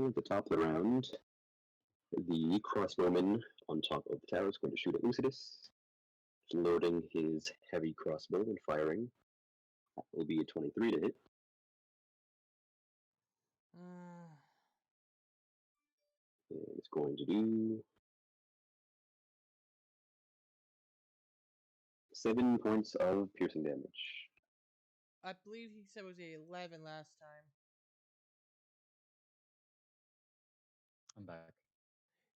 at the top of the round, the crossbowman on top of the tower is going to shoot at Lucidus, loading his heavy crossbow and firing. That will be a 23 to hit. And it's going to do 7 points of piercing damage. I believe he said it was 11 last time. I'm back.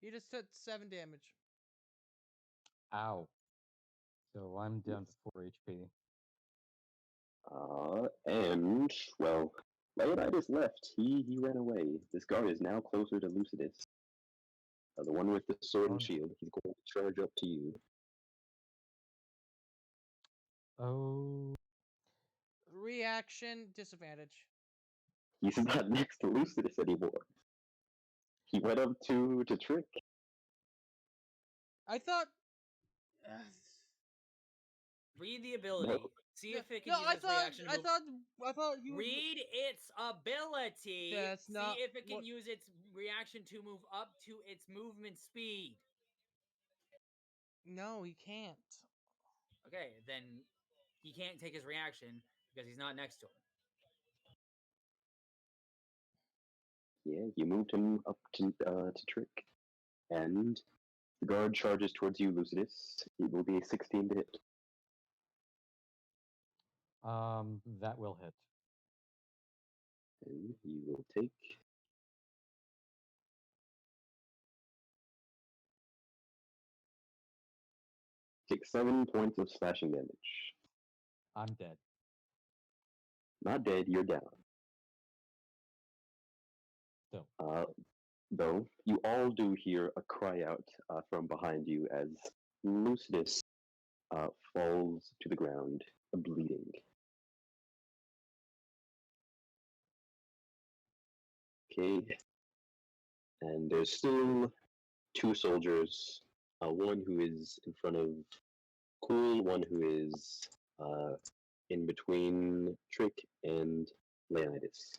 He just took 7 damage. Ow. So I'm down to 4 HP. And, well, Leonidas left. He ran away. This guard is now closer to Lucidus. The one with the sword and shield. He's going to charge up to you. Oh. Reaction disadvantage. He's not next to Lucidus anymore. He went up to Trick. I thought. Read the ability. No. See if it can No, use I its thought. reaction. I thought you. Read its ability. That's not see if it can what- use its reaction to move up to its movement speed. No, he can't. Okay, then he can't take his reaction because he's not next to him. Yeah, you moved him up to Trick. And the guard charges towards you, Lucidus. It will be a 16 to hit. That will hit. And you will take 7 points of slashing damage. I'm dead. Not dead, you're down. Still. Though, you all do hear a cry out from behind you as Lucidus falls to the ground, bleeding. Okay. And there's still 2 soldiers. One who is in front of Cool, one who is in between Trick and Leonidas.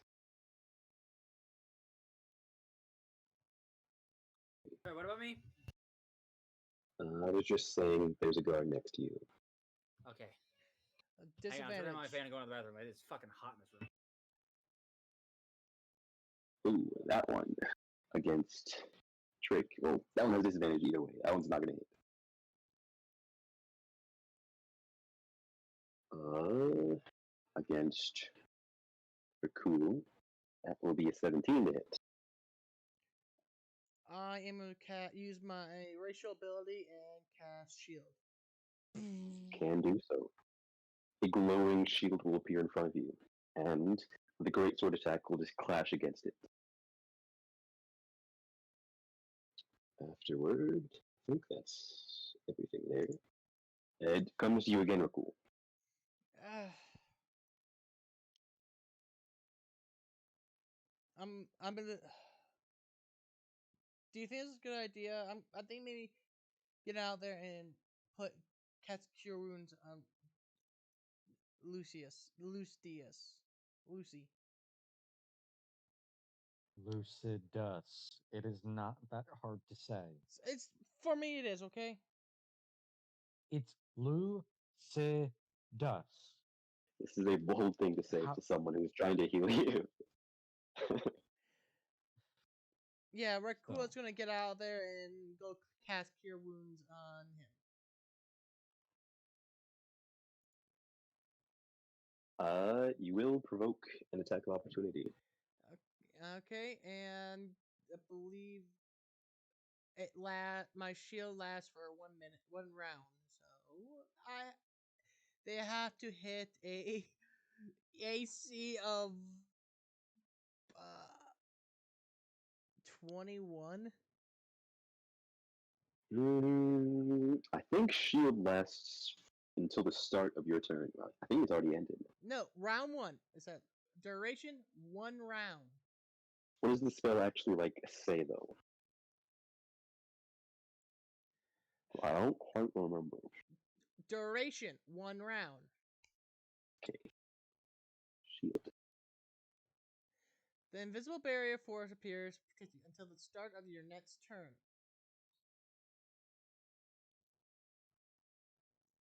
Sorry, what about me? I was just saying there's a guard next to you. Okay. Hang on, turn on my Disadvantage. fan and go to the bathroom. It's fucking hot in this room. Ooh, that one against Trick. Well, that one has disadvantage either way. That one's not gonna hit. Against Rakul, that will be a 17 to hit. I am gonna use my racial ability and cast shield. Can do so. A glowing shield will appear in front of you, and the great sword attack will just clash against it. Afterward, I think that's everything there. It comes to you again, Rakul. I'm gonna. Do you think this is a good idea? I think maybe get out there and put cast cure wounds on Lucius. Lucy. Lucidus. It is not that hard to say. It's for me. It is okay. It's Lucidus. This is a bold thing to say How- to someone who's trying to heal you. Yeah, Rakua's So. gonna get out there and go cast cure wounds on him. You will provoke an attack of opportunity. Okay, and I believe my shield lasts for 1 minute, 1 round. So they have to hit a AC of 21. I think shield lasts until the start of your turn. I think it's already ended. No, round 1. Is that duration 1 round? What does the spell actually say though? I don't quite remember. Duration 1 round. Okay. Shield. The invisible barrier force appears until the start of your next turn.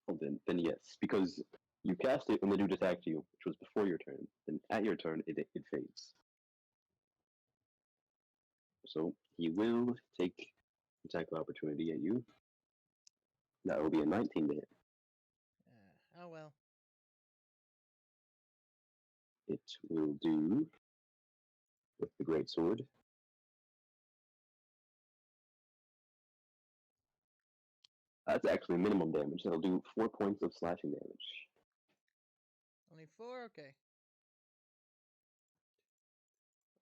Well, then yes, because you cast it when the dude attacked you, which was before your turn. Then at your turn, it fades. So he will take attack of opportunity at you. That will be a 19 to hit. Oh well. It will do with the great sword. That's actually minimum damage. That'll do 4 points of slashing damage. Only 4? Okay.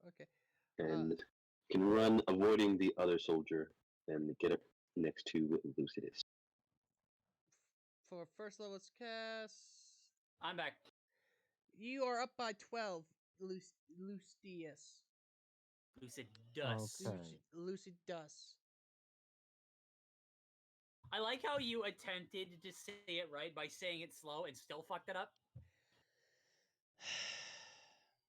Okay. And can run avoiding the other soldier and get up next to Lucidus. For first level cast, I'm back. you are up by 12, Lucius. Lucid Dust. Okay. Lucidus. I like how you attempted to say it right by saying it slow and still fucked it up.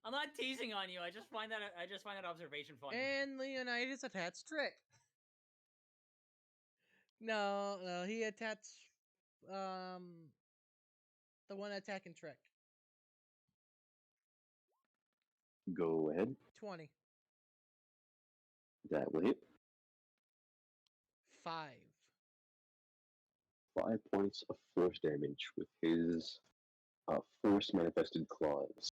I'm not teasing on you. I just find that observation funny. And Leonidas attacks Trick. No, he attacks the one attacking Trick. Go ahead. 20. That will hit. 5. 5 points of force damage with his force manifested claws.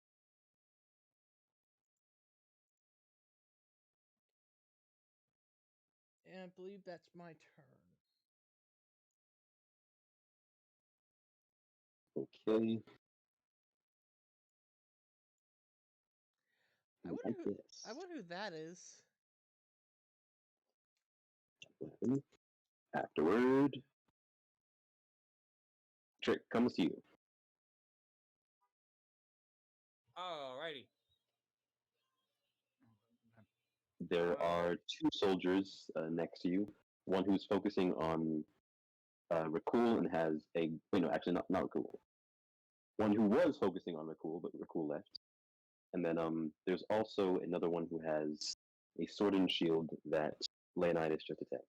And I believe that's my turn. Okay. I wonder who that is. 11. Afterward, Trick comes to you. Alrighty. There are 2 soldiers next to you. One who's focusing on Rakul and has actually not Rakul. One who was focusing on Rakul, but Rakul left. And then there's also another one who has a sword and shield that Leonidas just attacked.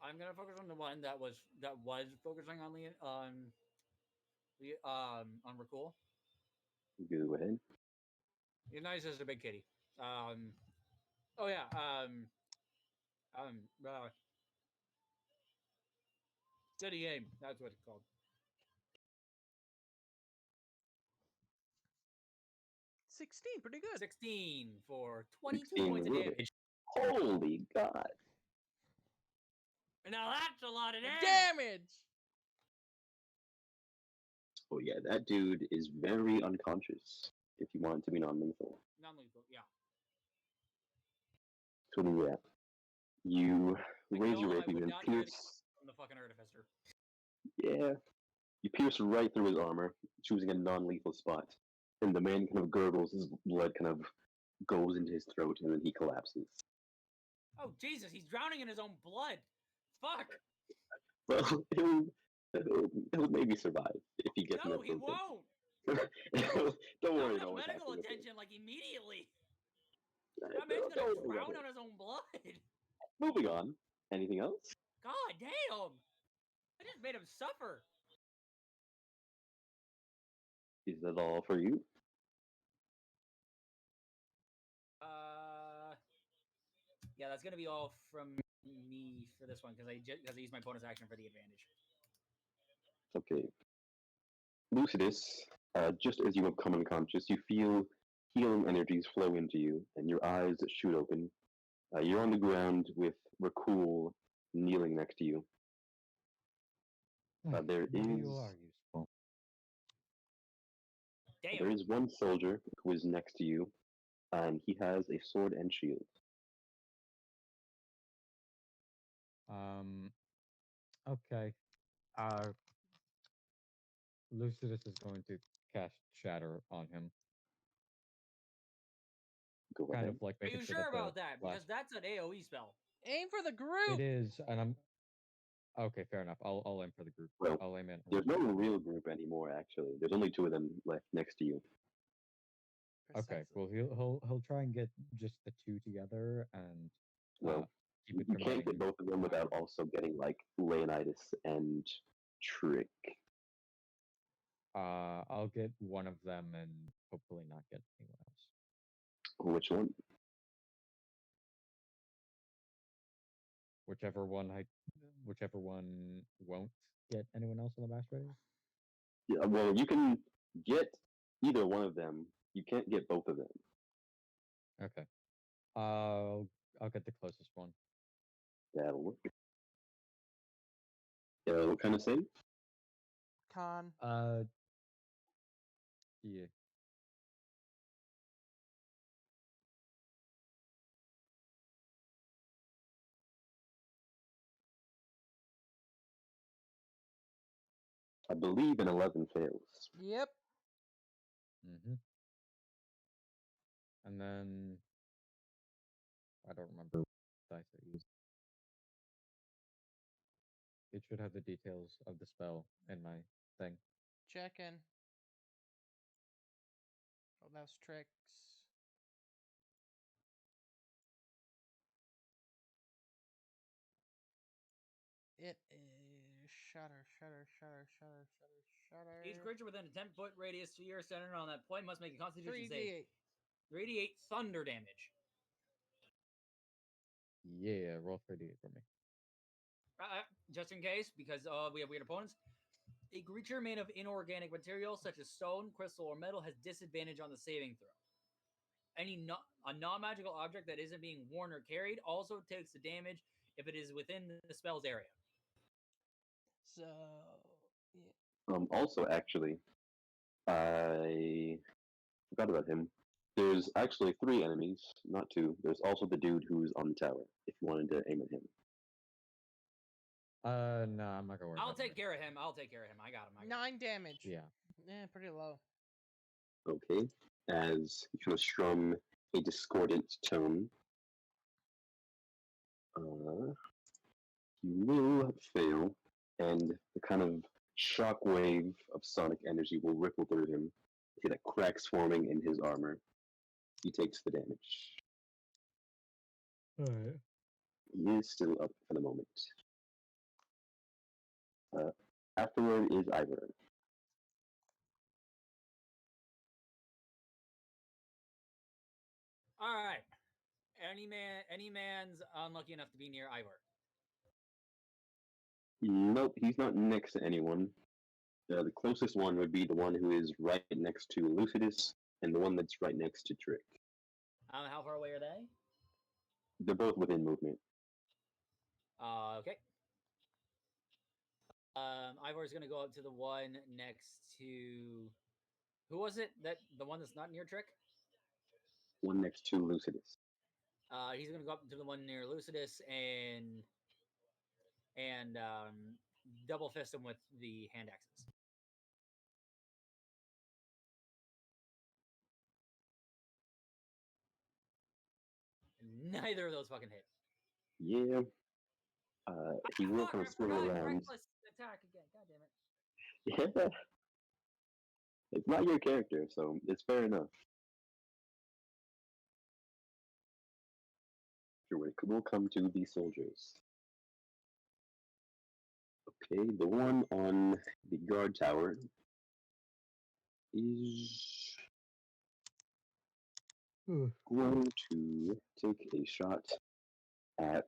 I'm gonna focus on the one that was focusing on on Rakul. Go ahead. He's nice as a big kitty. Oh yeah. Uh, Steady aim. That's what it's called. 16, pretty good. 16 for 22 16 points of will hit. damage. Holy God. Now that's a lot of damage. Damage! Oh yeah, that dude is very unconscious. If you want it to be non-lethal. Non-lethal, yeah. So yeah, you I raise told your him I rapier would and not hear the pierce. from the fucking artificer. Yeah, you pierce right through his armor, choosing a non-lethal spot, and the man kind of gurgles. His blood kind of goes into his throat, and then he collapses. Oh Jesus, he's drowning in his own blood. Fuck. Well, he'll maybe survive if he gets No, he medical won't. attention. Don't No, worry, no no one's medical happy with it. attention like immediately. Uh, That man's don't gonna worry about drown it. on his own blood. Moving on. Anything else? God damn. I just made him suffer. Is that all for you? Yeah, that's gonna be all from me for this one because I used my bonus action for the advantage. Okay. Lucidus, just as you have come unconscious, you feel healing energies flow into you, and your eyes shoot open. You're on the ground with Rakul kneeling next to you. There You are is useful. Damn. there is one soldier who is next to you, and he has a sword and shield. Okay. Lucidus is going to cast Shatter on him. Go Kind ahead. of like Are making you sure sure that the about that? Because last- that's an AoE spell. Aim for the group! It is, and I'm okay. Fair enough. I'll aim for the group. Well, I'll aim in. There's no real group anymore, actually. There's only two of them left next to you. Okay. Precisely. Well, he'll try and get just the two together and Well, keep it you from can't get getting both of them without also getting like Leonidas and Trick. I'll get one of them and hopefully not get anyone else. Which one? Whichever one won't get anyone else on the mass ready. Yeah, well, you can get either one of them. You can't get both of them. Okay. I'll get the closest one. That'll work. What kind of save? Con. Yeah. I believe an 11 fails. Yep. Mm-hmm. And then I don't remember what dice I used. It should have the details of the spell in my thing. Checking. Oh, that was tricks. It is shutter. Each creature within a 10-foot radius to your center on that point must make a Constitution save. 3d8. 3d8 thunder damage. Yeah, roll 3d8 for me. Just in case, because we have weird opponents. A creature made of inorganic material such as stone, crystal, or metal has disadvantage on the saving throw. A non-magical object that isn't being worn or carried also takes the damage if it is within the spell's area. So, yeah. Also, actually, I forgot about him. There's actually 3 enemies, not 2. There's also the dude who's on the tower, if you wanted to aim at him. No, I'm not gonna worry. I'll about take it. care of him. I got him. 9 damage. Yeah. Pretty low. Okay, as you kind of strum a discordant tone. You will fail, and the kind of shock wave of sonic energy will ripple through him. You see that cracks forming in his armor. He takes the damage. Alright. He is still up for the moment. Afterward is Ivor. All right. Any man's unlucky enough to be near Ivor. Nope, he's not next to anyone. The closest one would be the one who is right next to Lucidus, and the one that's right next to Trick. How far away are they? They're both within movement. Okay. Ivor's gonna go up to the one next to. Who was it? The one that's not near Trick? One next to Lucidus. He's gonna go up to the one near Lucidus and double fist him with the hand axes. Neither of those fucking hit. Yeah. He will kind of swing around. Reckless attack again. God damn it. Yeah. It's not your character, so it's fair enough. Sure, we'll come to the soldiers. Okay, the one on the guard tower is going to take a shot at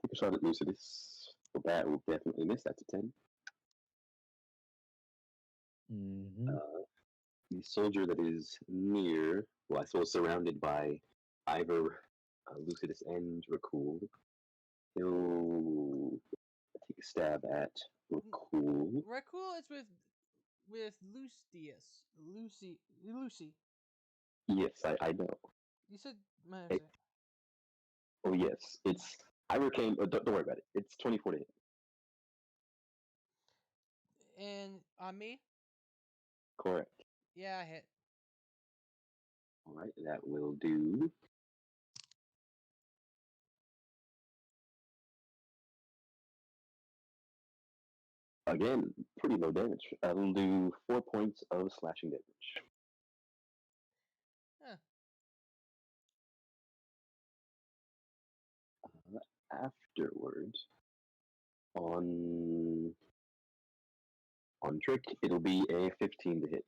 take a shot at Lucidus. The bat will definitely miss. That's a 10. The soldier that is near, well, I suppose surrounded by Ivor, Lucidus, and Rakul, he'll take a stab at Rakul. Rakul is with Lucy. Yes, I know. You said Oh yes, it's Ivor came. Don't worry about it. It's 24 to hit. And on me? Correct. Yeah, I hit. All right, that will do. Again, pretty low damage. That'll do 4 points of slashing damage. Huh. Afterwards, on Trick, it'll be a 15 to hit.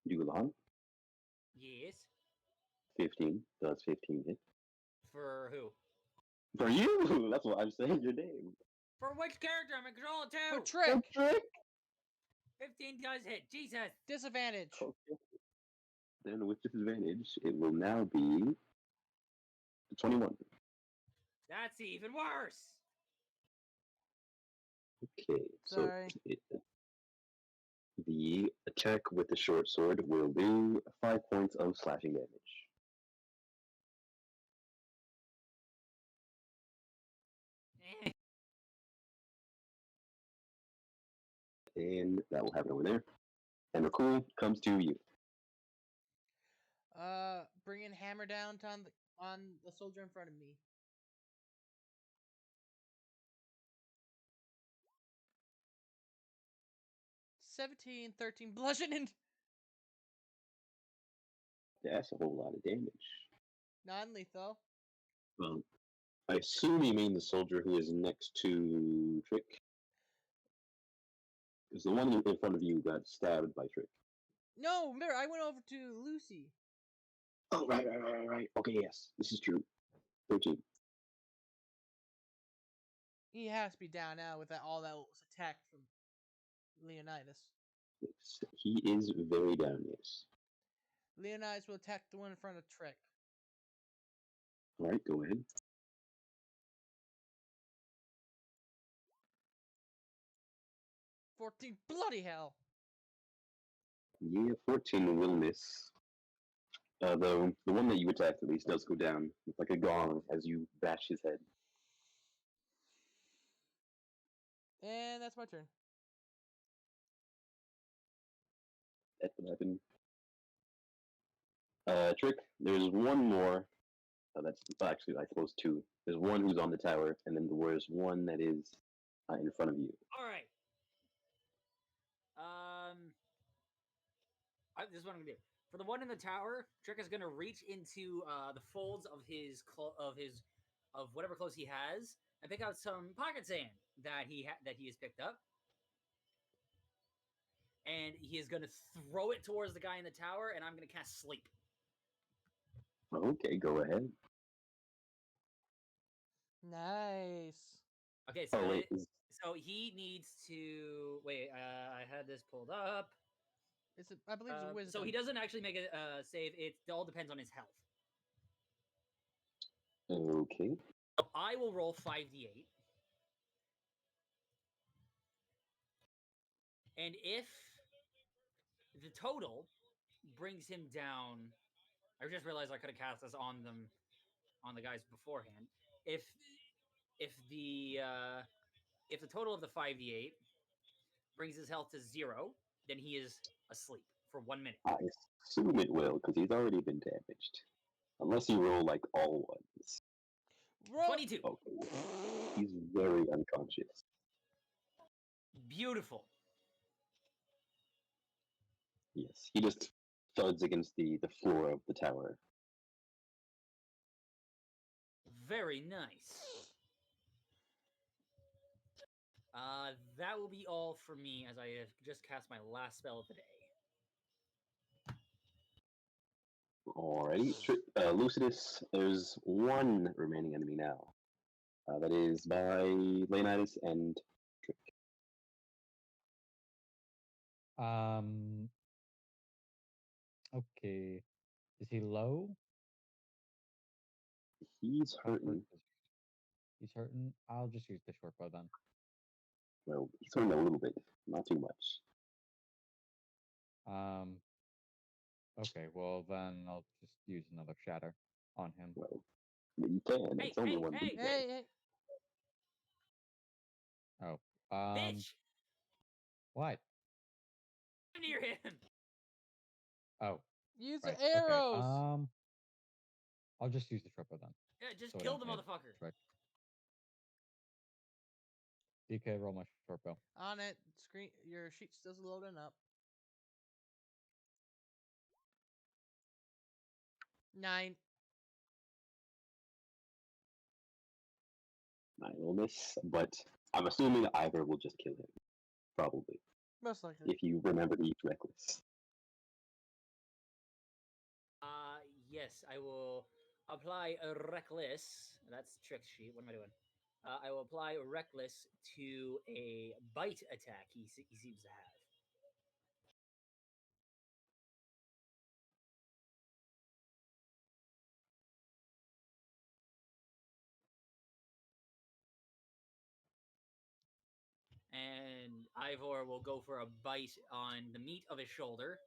Dulan? Yes. 15. Does 15 hit? For who? For you! That's what I'm saying your name. For which character? I'm in control of two. For Trick! Trick! 15 does hit. Jesus. Disadvantage. Okay. Then with disadvantage, it will now be 21. That's even worse. Okay, Sorry. so the attack with the short sword will do 5 points of slashing damage. And that will happen over there. And Rakul comes to you. Bringing hammer down on the soldier in front of me. "17, 13 bludgeoning." That's a whole lot of damage. Non-lethal. Well, I assume you mean the soldier who is next to Trick. Because the one in front of you got stabbed by Trick. No, remember, I went over to Lucy. Oh, right. Okay, yes, this is true. 13. He has to be down now with all that was attacked from Leonidas. Yes, he is very down, yes. Leonidas will attack the one in front of Trick. Alright, go ahead. "14, bloody hell." Yeah, 14 will miss. Though the one that you attacked at least does go down like a gong as you bash his head. And that's my turn. That would happen. Trick, there's one more. That's actually, I suppose, two. There's one who's on the tower, and then there's one that is in front of you. All right. This is what I'm gonna do. For the one in the tower, Trick is gonna reach into the folds of of whatever clothes he has and pick out some pocket sand that he has picked up, and he is gonna throw it towards the guy in the tower, and I'm gonna cast Sleep. Okay, go ahead. Nice. Okay, so Oh wait, so he needs to wait. I had this pulled up. It's I believe it's a wisdom. So he doesn't actually make a save. It all depends on his health. okay. So I will roll 5d8. And if the total brings him down, I just realized I could have cast this on the guys beforehand. If the total of the 5d8 brings his health to 0, then he is asleep for 1 minute. I assume it will, because he's already been damaged. Unless you roll like all ones. Roll. 22. Okay. He's very unconscious. Beautiful. Yes, he just thuds against the floor of the tower. Very nice. That will be all for me, as I have just cast my last spell of the day. Alrighty, Lucidus, there's one remaining enemy now. That is by Leonidas and Trick. Okay. Is he low? He's hurting. He's hurting. I'll just use the short bow then. Well, he's hurting a little bit, not too much. Okay, well then I'll just use another shatter on him. Well, you can. Hey, it's only hey, one. hey, Hey, Oh. Bitch! What? I'm near him! Oh. use Right. the arrows. Okay. I'll just use the short bow then. Yeah, just So I kill the don't hit motherfucker. Trick. DK, roll my short bow. On it. Screen. Your sheet's still loading up. 9. I will miss, but I'm assuming Ivor will just kill him. Probably. Most likely. If you remember to eat Reckless. Yes, I will apply a Reckless. That's Trick sheet. What am I doing? I will apply Reckless to a bite attack he seems to have. And Ivor will go for a bite on the meat of his shoulder.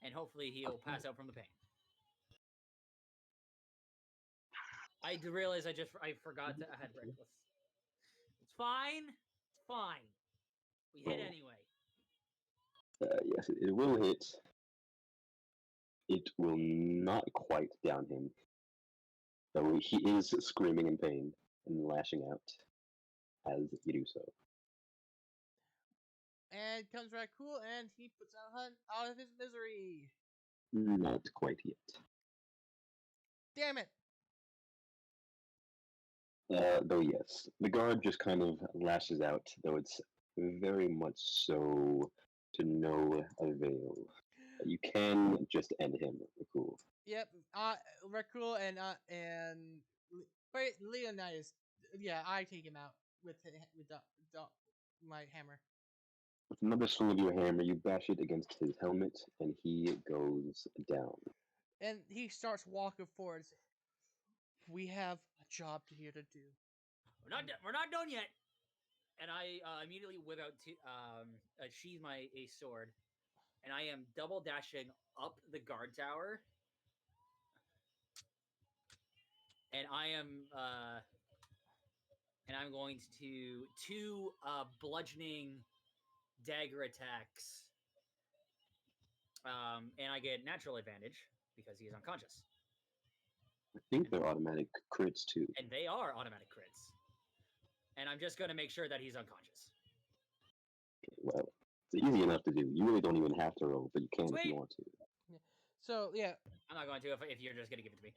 And hopefully he'll pass out from the pain. I do realize I forgot that I had Reckless. It's fine. It's fine. We hit anyway. Yes, it will hit. It will not quite down him. Though he is screaming in pain and lashing out as you do so. And comes Rakul, and he puts Hunt out of his misery. Not quite yet. Damn it! Though yes, the guard just kind of lashes out, though it's very much so to no avail. You can just end him, Rakul. Yep. Rakul and Leonidas. Yeah, I take him out with my hammer. With another swing of your hammer, you bash it against his helmet, and he goes down. And he starts walking forward. We have a job here to do. We're not done yet. And I immediately whip out sheathe my ace sword, and I am double dashing up the guard tower. And I'm going to do 2 bludgeoning dagger attacks. And I get natural advantage because he is unconscious. I think they're automatic crits too. And they are automatic crits. And I'm just going to make sure that he's unconscious. Okay, well, It's easy enough to do. You really don't even have to roll, but you can if Sweet. you want to. So yeah, I'm not going to if you're just gonna give it to me.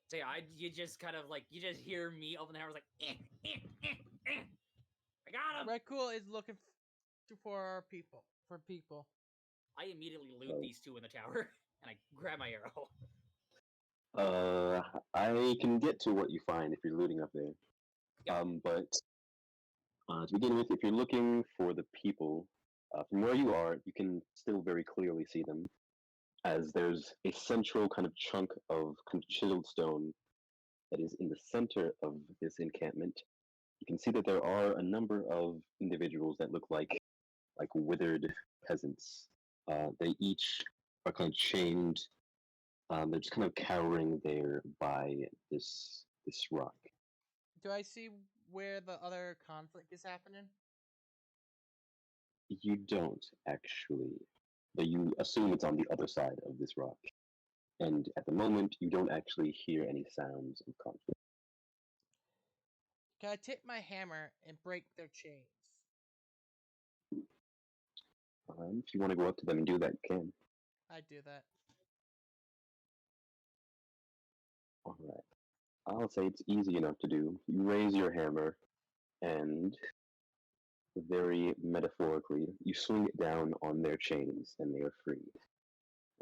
So yeah, you just kind of like you just hear me open the hammer like I got him. Red Cool is looking for people. For people. I immediately loot these two in the tower and I grab my arrow. I can get to what you find if you're looting up there. Yep. But to begin with, if you're looking for the people, from where you are, you can still very clearly see them, as there's a central kind of chunk of kind of chiseled stone that is in the center of this encampment. You can see that there are a number of individuals that look like withered peasants. They each are kind of chained. They're just kind of cowering there by this rock. Do I see where the other conflict is happening? You don't actually, but you assume it's on the other side of this rock. And at the moment, you don't actually hear any sounds of conflict. Can I tip my hammer and break their chains? If you want to go up to them and do that, you can. I do that. All right. I'll say it's easy enough to do. You raise your hammer, and very metaphorically, you swing it down on their chains, and they are freed.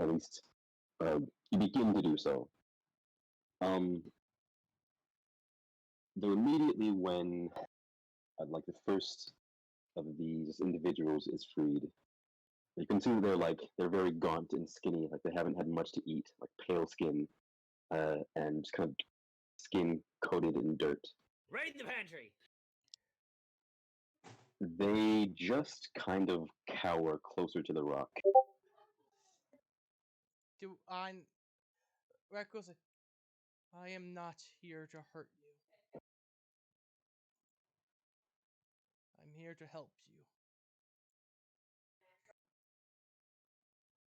At least, you begin to do so. Though immediately when, like the first of these individuals is freed, you can see that they're very gaunt and skinny, like they haven't had much to eat, like pale skin, and just kind of skin coated in dirt. Raid the pantry. They just kind of cower closer to the rock. Do I? Red Cool's like, I am not here to hurt you. I'm here to help you.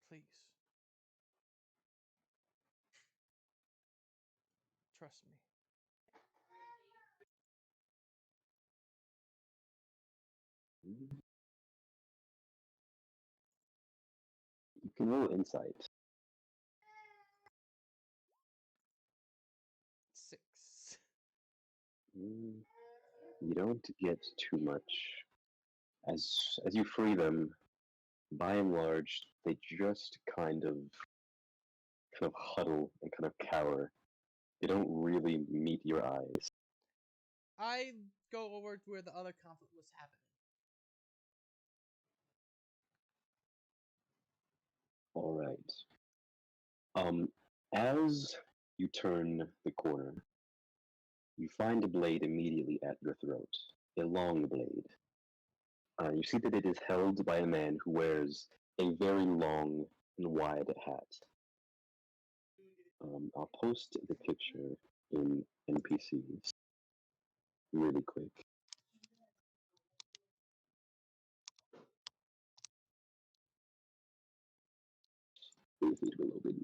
Please. Trust me. You can roll insight. 6. You don't get too much. As you free them, by and large, they just kind of huddle and kind of cower. They don't really meet your eyes. I go over to where the other conflict was happening. All right. As you turn the corner, you find a blade immediately at your throat, a long blade. You see that it is held by a man who wears a very long and wide hat. I'll post the picture in NPCs really quick. Wait a little bit.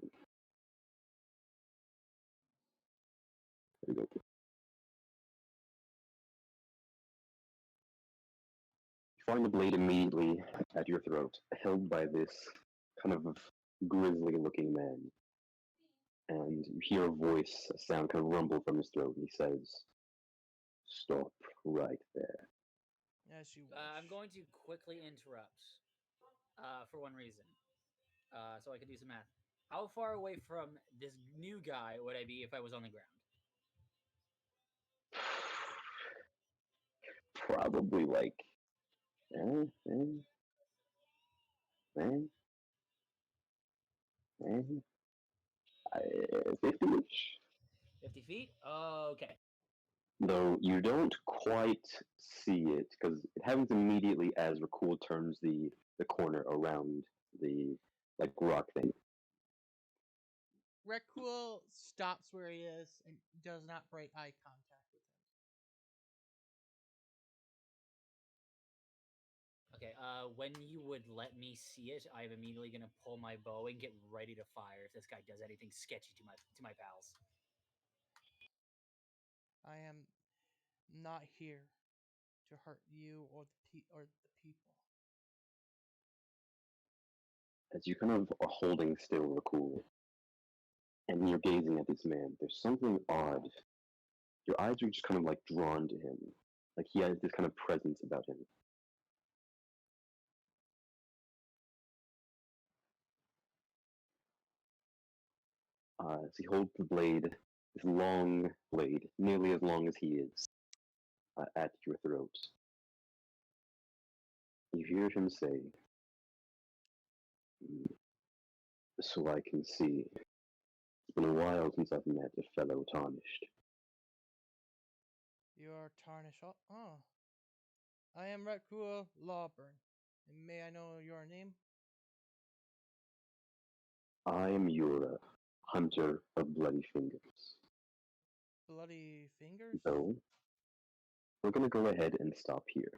There we go. You find the blade immediately at your throat, held by this kind of grisly looking man. And you hear a voice, a sound kind of rumble from his throat, and he says, "Stop right there." As you wish. I'm going to quickly interrupt for one reason, so I can do some math. How far away from this new guy would I be if I was on the ground? Probably like, eh, eh, eh, eh, 50-ish. 50 feet? Okay. Though you don't quite see it, because it happens immediately as Rakul turns the corner around the rock thing. Red Cool stops where he is and does not break eye contact with him. Okay, when you would let me see it, I'm immediately gonna pull my bow and get ready to fire if this guy does anything sketchy to my pals. I am not here to hurt you or the people. as you kind of are holding still the cool, and you're gazing at this man, there's something odd. Your eyes are just kind of like drawn to him, like he has this kind of presence about him. As he holds the blade, this long blade, nearly as long as he is, at your throat. You hear him say, "Mm, so I can see. It's been a while since I've met a fellow tarnished. You are tarnished. Oh. I am Retkua Lawburn. And may I know your name? I am Yura, hunter of bloody fingers. Bloody Fingers? So, we're gonna go ahead and stop here.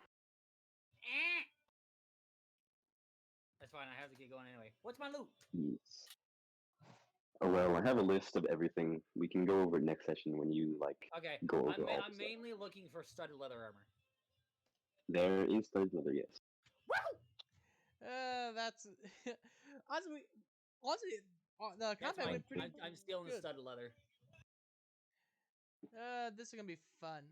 That's fine. I have to get going anyway. What's my loot? Yes. Oh, well, I have a list of everything. We can go over it next session when you, like, Okay. go over all I'm the stuff. mainly looking for studded leather armor. There is third leather, yes. That's honestly, the That's combat fine. went pretty I'm stealing the good. studded leather. This is gonna be fun.